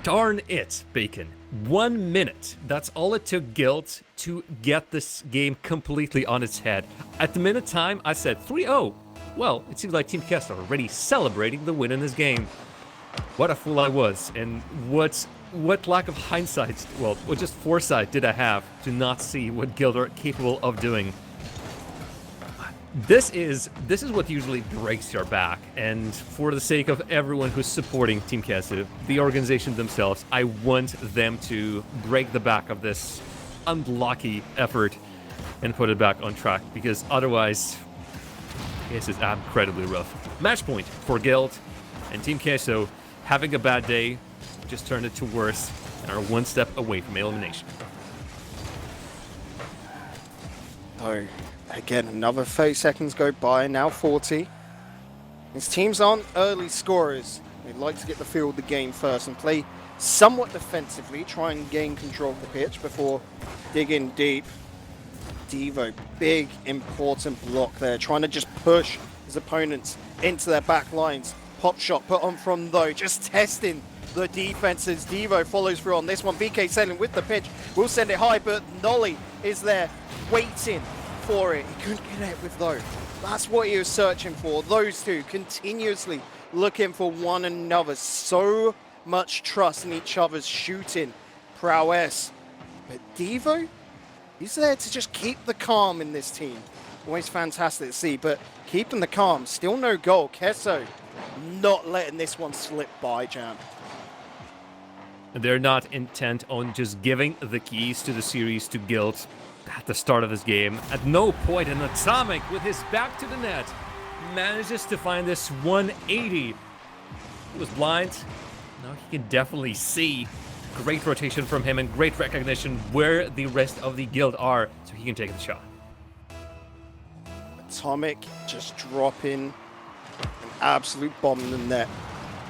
darn it, Bacon. 1 minute. That's all it took Guild to get this game completely on its head. At the minute time, I said 3-0. Well, it seems like Team Queso are already celebrating the win in this game. What a fool I was, and what lack of hindsight, well, what just foresight did I have to not see what Guild are capable of doing. This is what usually breaks your back, and for the sake of everyone who's supporting Team Queso, the organization themselves, I want them to break the back of this unlucky effort and put it back on track, because otherwise, this is incredibly rough. Match point for Guild, and Team Queso, having a bad day, just turned it to worse, and are 1 step away from elimination. Oh. Again, another 30 seconds go by, now 40. These teams aren't early scorers. They like to get the feel of the game first and play somewhat defensively, try and gain control of the pitch before digging deep. Devo, big, important block there, trying to just push his opponents into their back lines. Pop shot put on from though, just testing the defenses. Devo follows through on this one. BK sailing with the pitch, will send it high, but Nolly is there waiting for it. He couldn't connect with though. That's what he was searching for. Those two continuously looking for one another. So much trust in each other's shooting prowess. But Devo, he's there to just keep the calm in this team. Always fantastic to see, but keeping the calm. Still no goal. Queso not letting this one slip by, Jam. They're not intent on just giving the keys to the series to Guild at the start of this game. At no point, an Atomic with his back to the net manages to find this 180. He was blind. Now he can definitely see. Great rotation from him and great recognition where the rest of the Guild are, so he can take the shot. Atomic just dropping an absolute bomb in the net.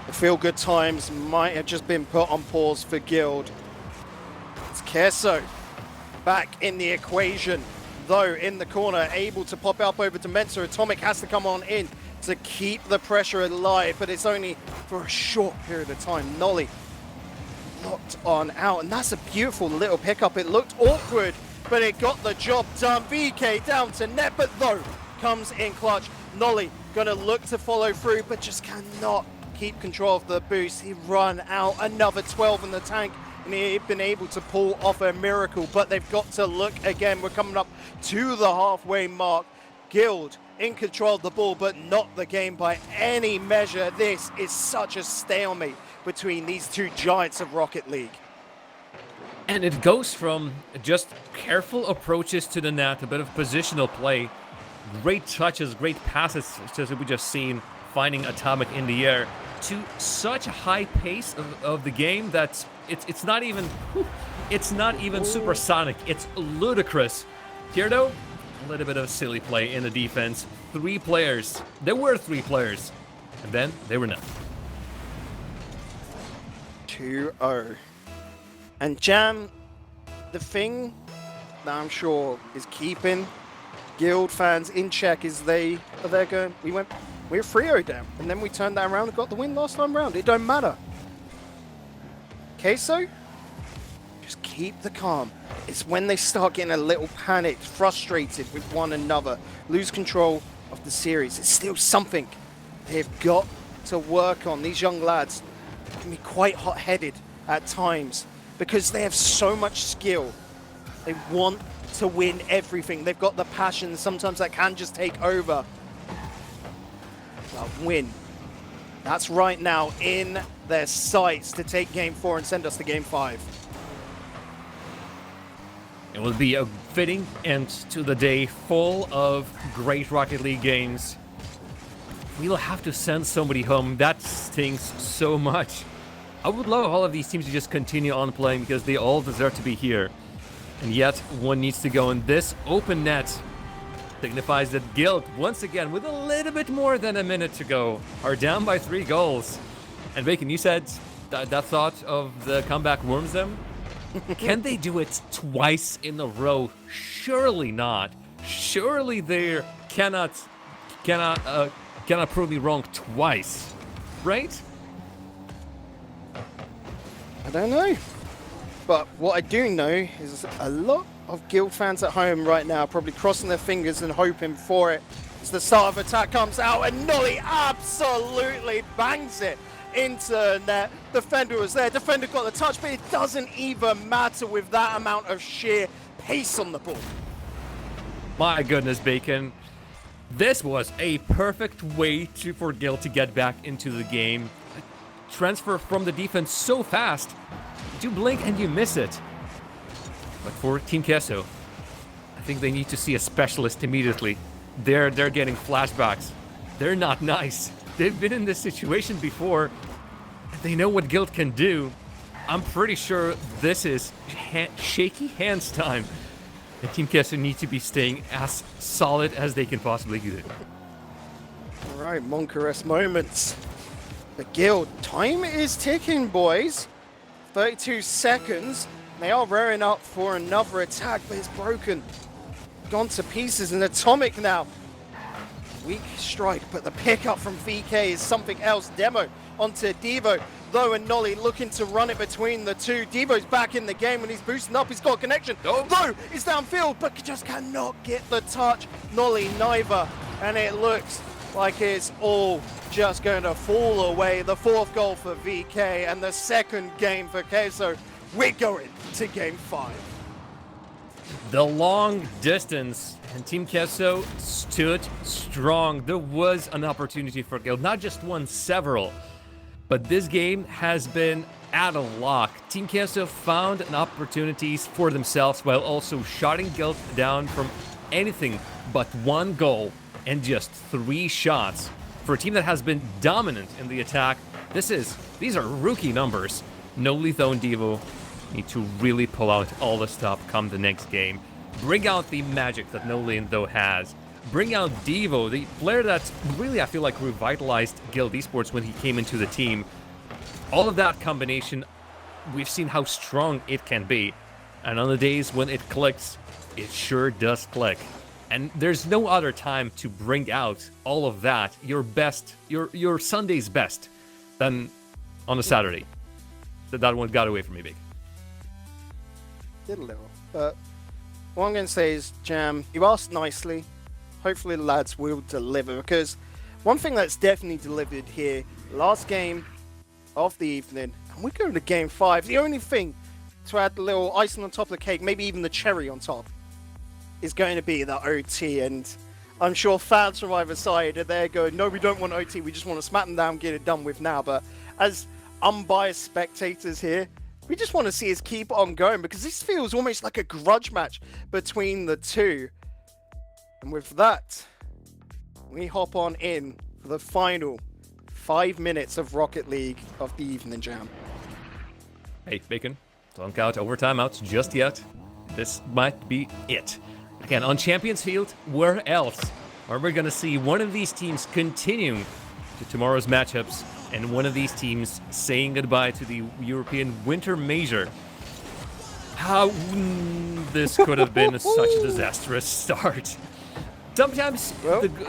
The feel-good times might have just been put on pause for Guild. It's Queso back in the equation, though in the corner, able to pop up over to Mensa. Atomic has to come on in to keep the pressure alive, but it's only for a short period of time. Nolly locked on out, and that's a beautiful little pickup. It looked awkward, but it got the job done. BK down to net, but though comes in clutch. Nolly gonna look to follow through, but just cannot keep control of the boost. He run out, another 12 in the tank. been able to pull off a miracle, but they've got to look again. We're coming up to the halfway mark. Guild in control of the ball, but not the game by any measure. This is such a stalemate between these two giants of Rocket League. And it goes from just careful approaches to the net, a bit of positional play, great touches, great passes, as we just seen, finding Atomic in the air, to such a high pace of the game that it's not even supersonic. It's ludicrous. Here though, a little bit of silly play in the defense. 3 players. There were 3 players, and then they were none. 2-0. And Jam, the thing that I'm sure is keeping Guild fans in check is they're going, we're 3-0 down, and then we turned that around and got the win last time round. It don't matter. Queso, just keep the calm. It's when they start getting a little panicked, frustrated with one another, lose control of the series. It's still something they've got to work on. These young lads can be quite hot-headed at times because they have so much skill. They want to win everything. They've got the passion. Sometimes that can just take over. But win. That's right now in their sights to take Game 4 and send us to Game 5. It will be a fitting end to the day, full of great Rocket League games. We'll have to send somebody home. That stings so much. I would love all of these teams to just continue on playing because they all deserve to be here. And yet, one needs to go, and this open net signifies that Guild, once again, with a little bit more than a minute to go, are down by 3 goals. And Bacon, you said that thought of the comeback warms them? Can they do it twice in a row? Surely not. Surely they cannot prove me wrong twice, right? I don't know. But what I do know is a lot of Guild fans at home right now probably crossing their fingers and hoping for it. As the start of attack comes out and Nolly absolutely bangs it into the net. Defender was there. Defender got the touch, but it doesn't even matter with that amount of sheer pace on the ball. My goodness, Bacon. This was a perfect way for Guild to get back into the game. Transfer from the defense so fast. You blink and you miss it. But for Team Queso, I think they need to see a specialist immediately. They're getting flashbacks. They're not nice. They've been in this situation before. They know what Guild can do. I'm pretty sure this is shaky hands time. And Team Queso needs to be staying as solid as they can possibly do. All right, Moncaress moments. The Guild, time is ticking, boys. 32 seconds. They are rearing up for another attack, but it's broken. Gone to pieces, and Atomic now. Weak strike, but the pickup from VK is something else. Demo onto Devo. Though and Nolly looking to run it between the two. Devo's back in the game and he's boosting up. He's got a connection. Though is downfield, but just cannot get the touch. Nolly neither. And it looks like it's all just going to fall away. The 4th goal for VK and the 2nd game for Queso. We're going to Game 5. The long distance, and Team Queso stood strong. There was an opportunity for Guild, not just one, several. But this game has been at a lock. Team Queso found opportunities for themselves while also shutting Guild down from anything but 1 goal and just 3 shots. For a team that has been dominant in the attack, these are rookie numbers. No Letho and Devo need to really pull out all the stuff come the next game. Bring out the magic that No Letho has. Bring out Devo, the player that really, I feel like, revitalized Guild Esports when he came into the team. All of that combination, we've seen how strong it can be. And on the days when it clicks, it sure does click. And there's no other time to bring out all of that, your best, your Sunday's best, than on a Saturday. That one got away from me big. Did a little. But what I'm going to say is, Jam, you asked nicely. Hopefully the lads will deliver, because one thing that's definitely delivered here, last game of the evening, and we're going to Game 5. The only thing to add a little icing on top of the cake, maybe even the cherry on top, is going to be the OT. And I'm sure fans from either side are there going, no, we don't want OT, we just want to smack them down, get it done with now. But as unbiased spectators here, we just want to see us keep on going, because this feels almost like a grudge match between the two. And with that, we hop on in for the final 5 minutes of Rocket League of the evening, Jam. Hey, Bacon, don't count over timeouts just yet. This might be it. Again, on Champions Field, where else are we going to see one of these teams continuing to tomorrow's matchups and one of these teams saying goodbye to the European Winter Major? How this could have been such a disastrous start. Sometimes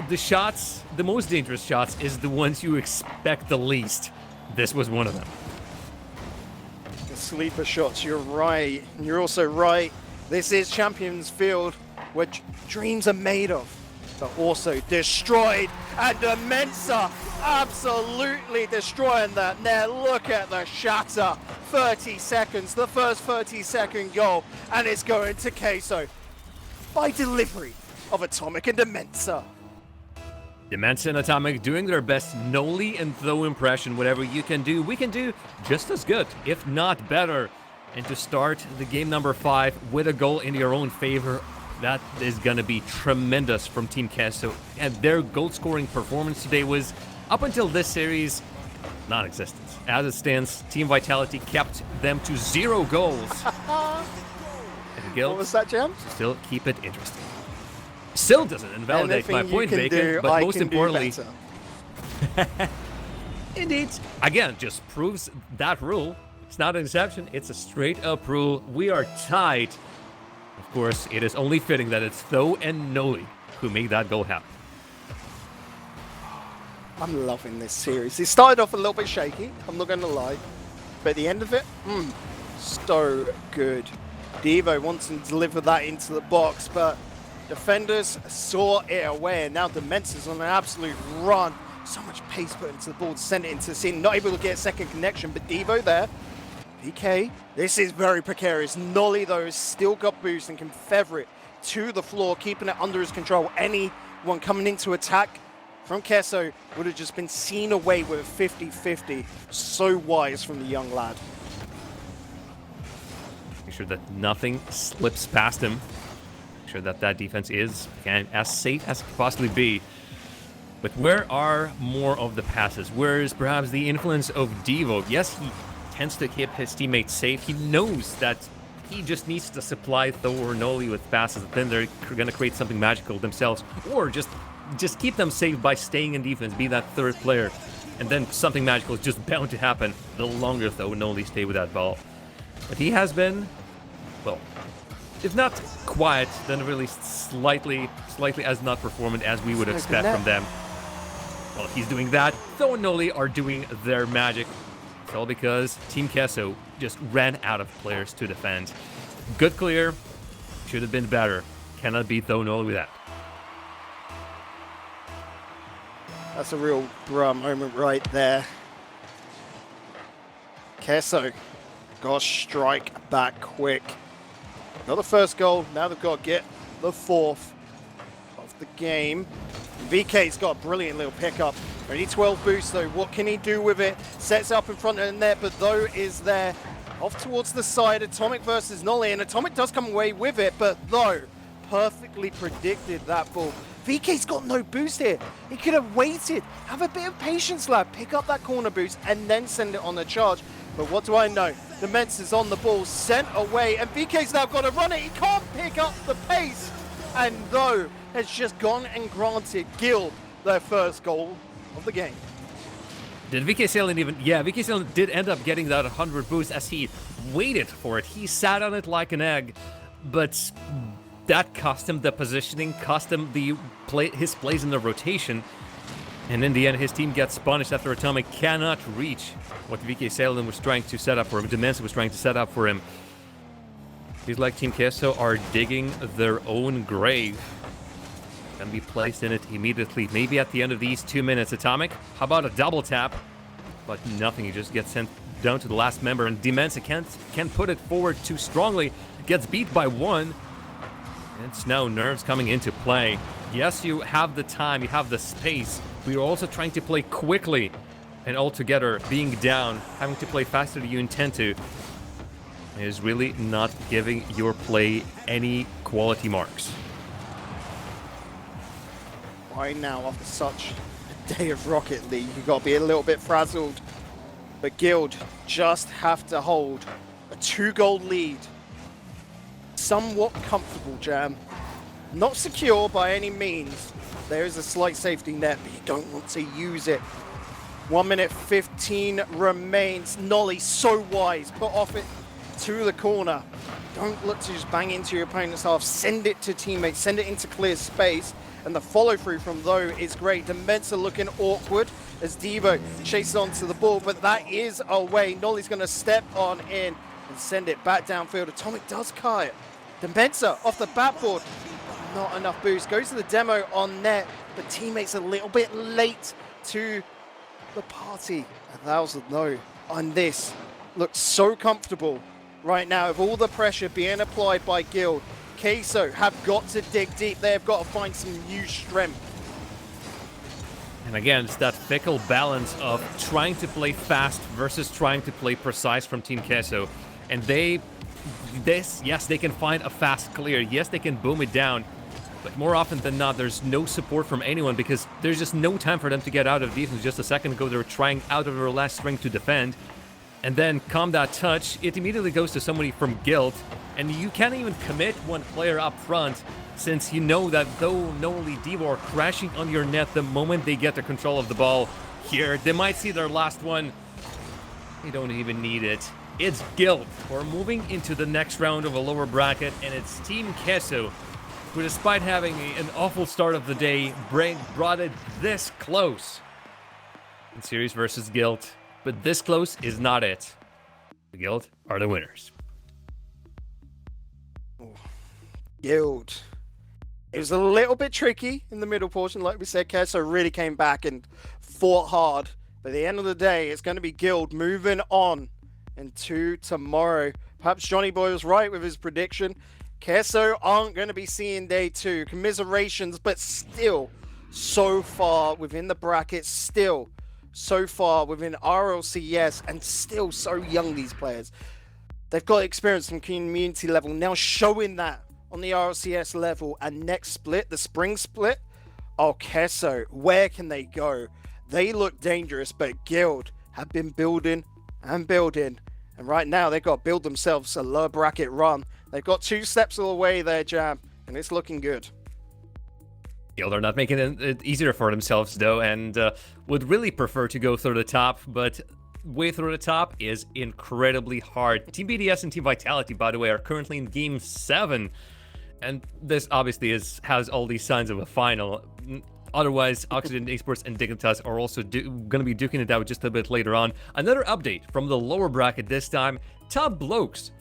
the shots, the most dangerous shots, is the ones you expect the least. This was one of them. The sleeper shots, you're right. You're also right. This is Champions Field, where dreams are made of, but also destroyed. And Mensa absolutely destroying that net. Look at the shatter. 30 seconds, the first 30-second goal, and it's going to Queso by delivery of Atomic and Demensa. Demensa and Atomic doing their best Noli and Tho impression. Whatever you can do, we can do just as good, if not better. And to start the game number 5 with a goal in your own favor, that is going to be tremendous from Team Queso. And their goal-scoring performance today was, up until this series, non-existent. As it stands, Team Vitality kept them to 0 goals. And Guild, What was that, Jam? still keep it interesting. Still doesn't invalidate my point, Bacon, but most importantly, indeed, again, just proves that rule. It's not an exception, it's a straight-up rule. We are tied. Of course, it is only fitting that it's Tho and Noli who made that goal happen. I'm loving this series. It started off a little bit shaky, I'm not going to lie. But at the end of it, so good. Devo wants to deliver that into the box, but defenders saw it away, and now Demensa's on an absolute run. So much pace put into the ball to send it into the scene. Not able to get a second connection, but Devo there. PK, this is very precarious. Nolly, though, has still got boost and can feather it to the floor, keeping it under his control. Anyone coming into attack from Queso would have just been seen away with a 50-50. So wise from the young lad. Make sure that nothing slips past him. Make sure that that defense is, again, as safe as it could possibly be. But where are more of the passes? Where is perhaps the influence of Devo? Yes, he tends to keep his teammates safe. He knows that he just needs to supply Tho or Noli with passes. Then they're going to create something magical themselves. Or just keep them safe by staying in defense, be that third player. And then something magical is just bound to happen the longer Tho and Noli stay with that ball. But he has been, well, if not quiet, then really slightly as not performant as we would expect from them. Well, he's doing that. Tho and Noli are doing their magic. It's all because Team Queso just ran out of players to defend. Good clear. Should have been better. Cannot beat Tho and Noli with that. That's a real bruh moment right there. Queso got to strike back quick. Not the first goal, now they've got to get the 4th of the game. VK's got a brilliant little pickup. Only 12 boosts though, what can he do with it? Sets up in front of the net, but Tho is there. Off towards the side, Atomic versus Nolly, and Atomic does come away with it, but Tho perfectly predicted that ball. VK's got no boost here. He could have waited, have a bit of patience, lad, pick up that corner boost, and then send it on the charge. But what do I know? The Mets is on the ball, sent away, and VK's now got to run it. He can't pick up the pace. And Tho has just gone and granted Guild their first goal of the game. Did VK Salen even... Yeah, VK Salen did end up getting that 100 boost as he waited for it. He sat on it like an egg, but that cost him the positioning, cost him his plays in the rotation. And in the end, his team gets punished after Atomic cannot reach what VK Salen was trying to set up for him, Demensa was trying to set up for him. Feels like Team Queso are digging their own grave. Can be placed in it immediately. Maybe at the end of these 2 minutes. Atomic, how about a double tap? But nothing, he just gets sent down to the last member, and Dimensa can't put it forward too strongly. Gets beat by one. And it's now nerves coming into play. Yes, you have the time, you have the space, but you're also trying to play quickly. And altogether, being down, having to play faster than you intend to, is really not giving your play any quality marks. Right now, after such a day of Rocket League, you've got to be a little bit frazzled. But Guild just have to hold a 2-goal lead. Somewhat comfortable, Jam. Not secure by any means. There is a slight safety net, but you don't want to use it. 1 minute 15 remains. Nolly, so wise, put off it to the corner. Don't look to just bang into your opponent's half. Send it to teammates, send it into clear space. And the follow through from Though is great. Dimensa looking awkward as Devo chases onto the ball, but that is away. Nolly's going to step on in and send it back downfield. Atomic does cut it. Dimensa off the backboard. Not enough boost. Goes to the demo on net, but teammates a little bit late to the party. 1,000 no on this. Looks so comfortable right now with all the pressure being applied by Guild. Queso have got to dig deep. They've got to find some new strength. And again, it's that fickle balance of trying to play fast versus trying to play precise from Team Queso. And yes, they can find a fast clear. Yes, they can boom it down. But more often than not, there's no support from anyone because there's just no time for them to get out of defense. Just a second ago, they were trying out of their last string to defend. And then come that touch, it immediately goes to somebody from Guild. And you can't even commit one player up front since you know that though Noli Devo are crashing on your net the moment they get the control of the ball here, they might see their last one. They don't even need it. It's Guild. We're moving into the next round of a lower bracket, and it's Team Queso, who despite having an awful start of the day, brought it this close in series versus Guild. But this close is not it. The Guild are the winners. Guild. It was a little bit tricky in the middle portion, like we said. Queso really came back and fought hard. But at the end of the day, it's going to be Guild moving on into tomorrow. Perhaps Johnny Boy was right with his prediction. Queso aren't going to be seeing day 2. Commiserations, but still so far within the bracket, still so far within RLCS, and still so young, these players. They've got experience from community level, now showing that on the RLCS level. And next split, the spring split, oh, Queso, where can they go? They look dangerous, but Guild have been building and building. And right now, they've got to build themselves a lower bracket run. They've got 2 steps away there, Jam, and it's looking good. Guild are not making it easier for themselves, though, and would really prefer to go through the top, but way through the top is incredibly hard. Team BDS and Team Vitality, by the way, are currently in Game 7, and this obviously has all these signs of a final. Otherwise, Oxygen Esports and Dignitas are also going to be duking it out just a bit later on. Another update from the lower bracket this time. Top Blokes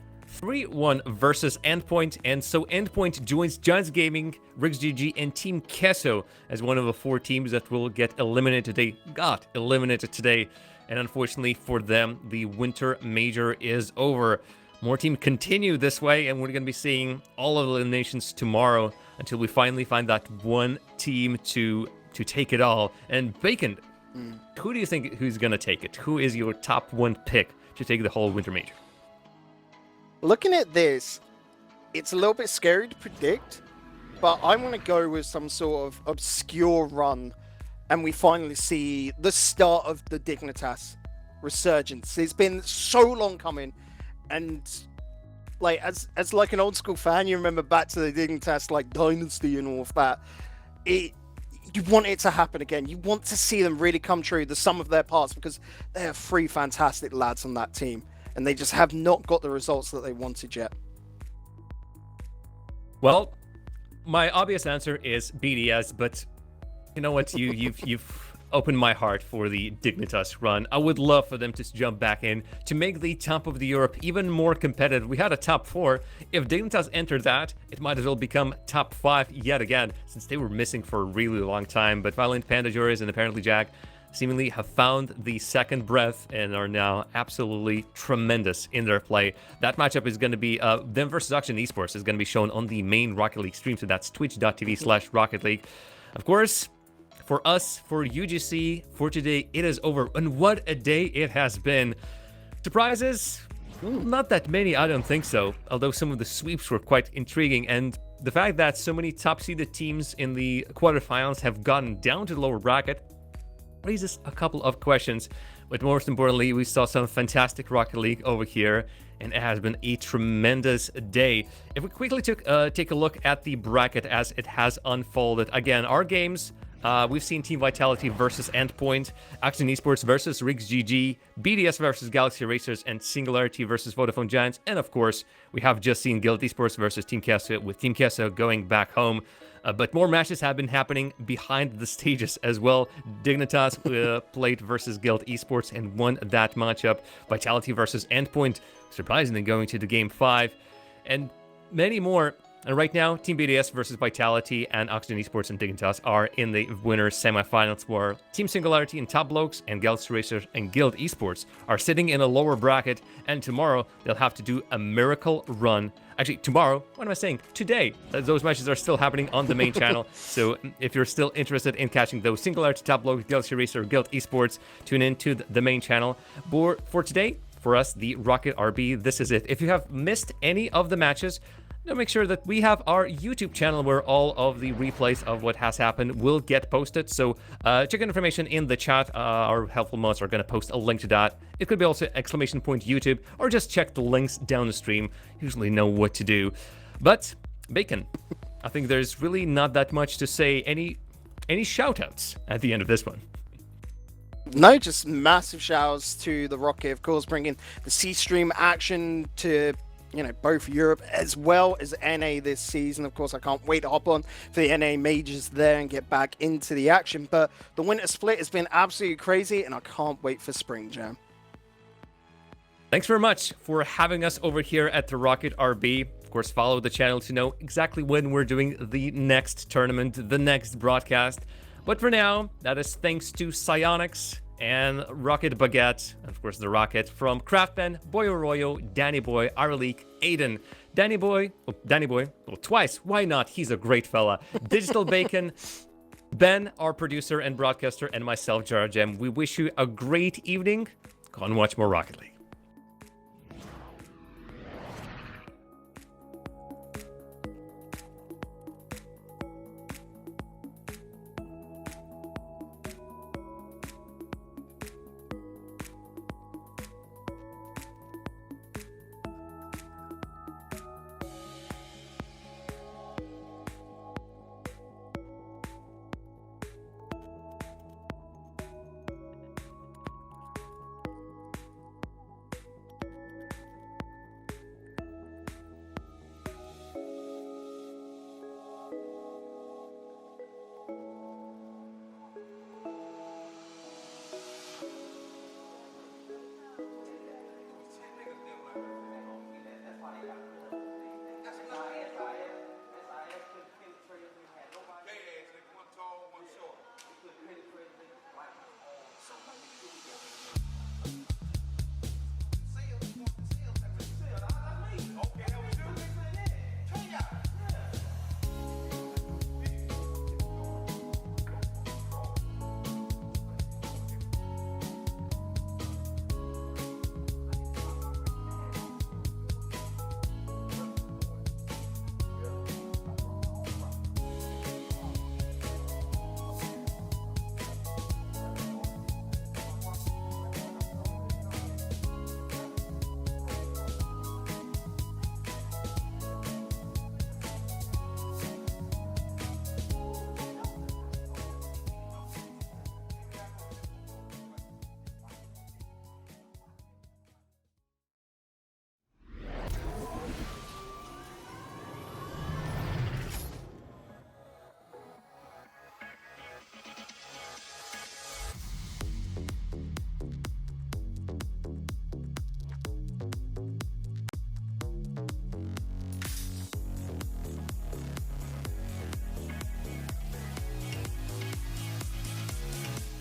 3-1 versus Endpoint, and so Endpoint joins Giants Gaming, Riggs GG, and Team Queso as one of the 4 teams that will get eliminated today. Got eliminated today, and unfortunately for them, the Winter Major is over. More teams continue this way, and we're going to be seeing all of the eliminations tomorrow until we finally find that one team to take it all. And Bacon, who do you think who's going to take it? Who is your top 1 pick to take the whole Winter Major? Looking at this, it's a little bit scary to predict, but I want to go with some sort of obscure run, and we finally see the start of the Dignitas resurgence. It's been so long coming, and like as like an old school fan, you remember back to the Dignitas like Dynasty and all of that. You want it to happen again. You want to see them really come true, the sum of their parts, because they have 3 fantastic lads on that team. And they just have not got the results that they wanted yet. Well, my obvious answer is BDS, but you know what? You've opened my heart for the Dignitas run. I would love for them to jump back in to make the top of the Europe even more competitive. We had a top 4. If Dignitas entered that, it might as well become top 5 yet again, since they were missing for a really long time. But Violent Panda Juries and apparently Jack, seemingly have found the second breath and are now absolutely tremendous in their play. That matchup is going to be them versus Oxygen Esports is going to be shown on the main Rocket League stream, so that's twitch.tv/Rocket League. Of course, for us, for UGC, for today, it is over. And what a day it has been. Surprises? Not that many, I don't think so. Although some of the sweeps were quite intriguing. And the fact that so many top-seeded teams in the quarterfinals have gotten down to the lower bracket raises a couple of questions. But most importantly, we saw some fantastic Rocket League over here. And it has been a tremendous day. If we quickly take a look at the bracket as it has unfolded. Again, our games... we've seen Team Vitality versus Endpoint, Oxygen Esports versus Rigs GG, BDS versus Galaxy Racers, and Singularity versus Vodafone Giants. And of course, we have just seen Guild Esports versus Team Queso, with Team Queso going back home. But more matches have been happening behind the stages as well. Dignitas played versus Guild Esports and won that matchup. Vitality versus Endpoint, surprisingly going to the Game 5. And many more. And right now, Team BDS versus Vitality and Oxygen Esports and Dignitas are in the winners semifinals, where Team Singularity and Top Blokes and Galaxy Racers and Guild Esports are sitting in a lower bracket. And tomorrow, they'll have to do a miracle run. Actually, tomorrow, what am I saying? Today, those matches are still happening on the main channel. So if you're still interested in catching those Singularity, Top Blokes, Galaxy Racer, Guild Esports, tune in to the main channel. But for today, for us, the Rocket RB, this is it. If you have missed any of the matches, make sure that we have our YouTube channel where all of the replays of what has happened will get posted. So check information in the chat. Our helpful mods are going to post a link to that. It could be also !YouTube, or just check the links down the stream. Usually know what to do. But Bacon, I think there's really not that much to say. Any shout-outs at the end of this one? No, just massive shouts to the Rocket, of course, bringing the C-Stream action to both Europe as well as NA this season. Of course, I can't wait to hop on for the NA majors there and get back into the action. But the winter split has been absolutely crazy, and I can't wait for Spring Jam. Thanks very much for having us over here at the Rocket RB. Of course, follow the channel to know exactly when we're doing the next tournament, the next broadcast. But for now, that is thanks to Psyonix and Rocket Baguette, and of course the Rocket, from Craftman, Boy Arroyo, Danny Boy, Aralik, Aiden, Danny Boy, well, twice, why not? He's a great fella. Digital Bacon, Ben, our producer and broadcaster, and myself, Jarajem. We wish you a great evening. Go and watch more Rocket League.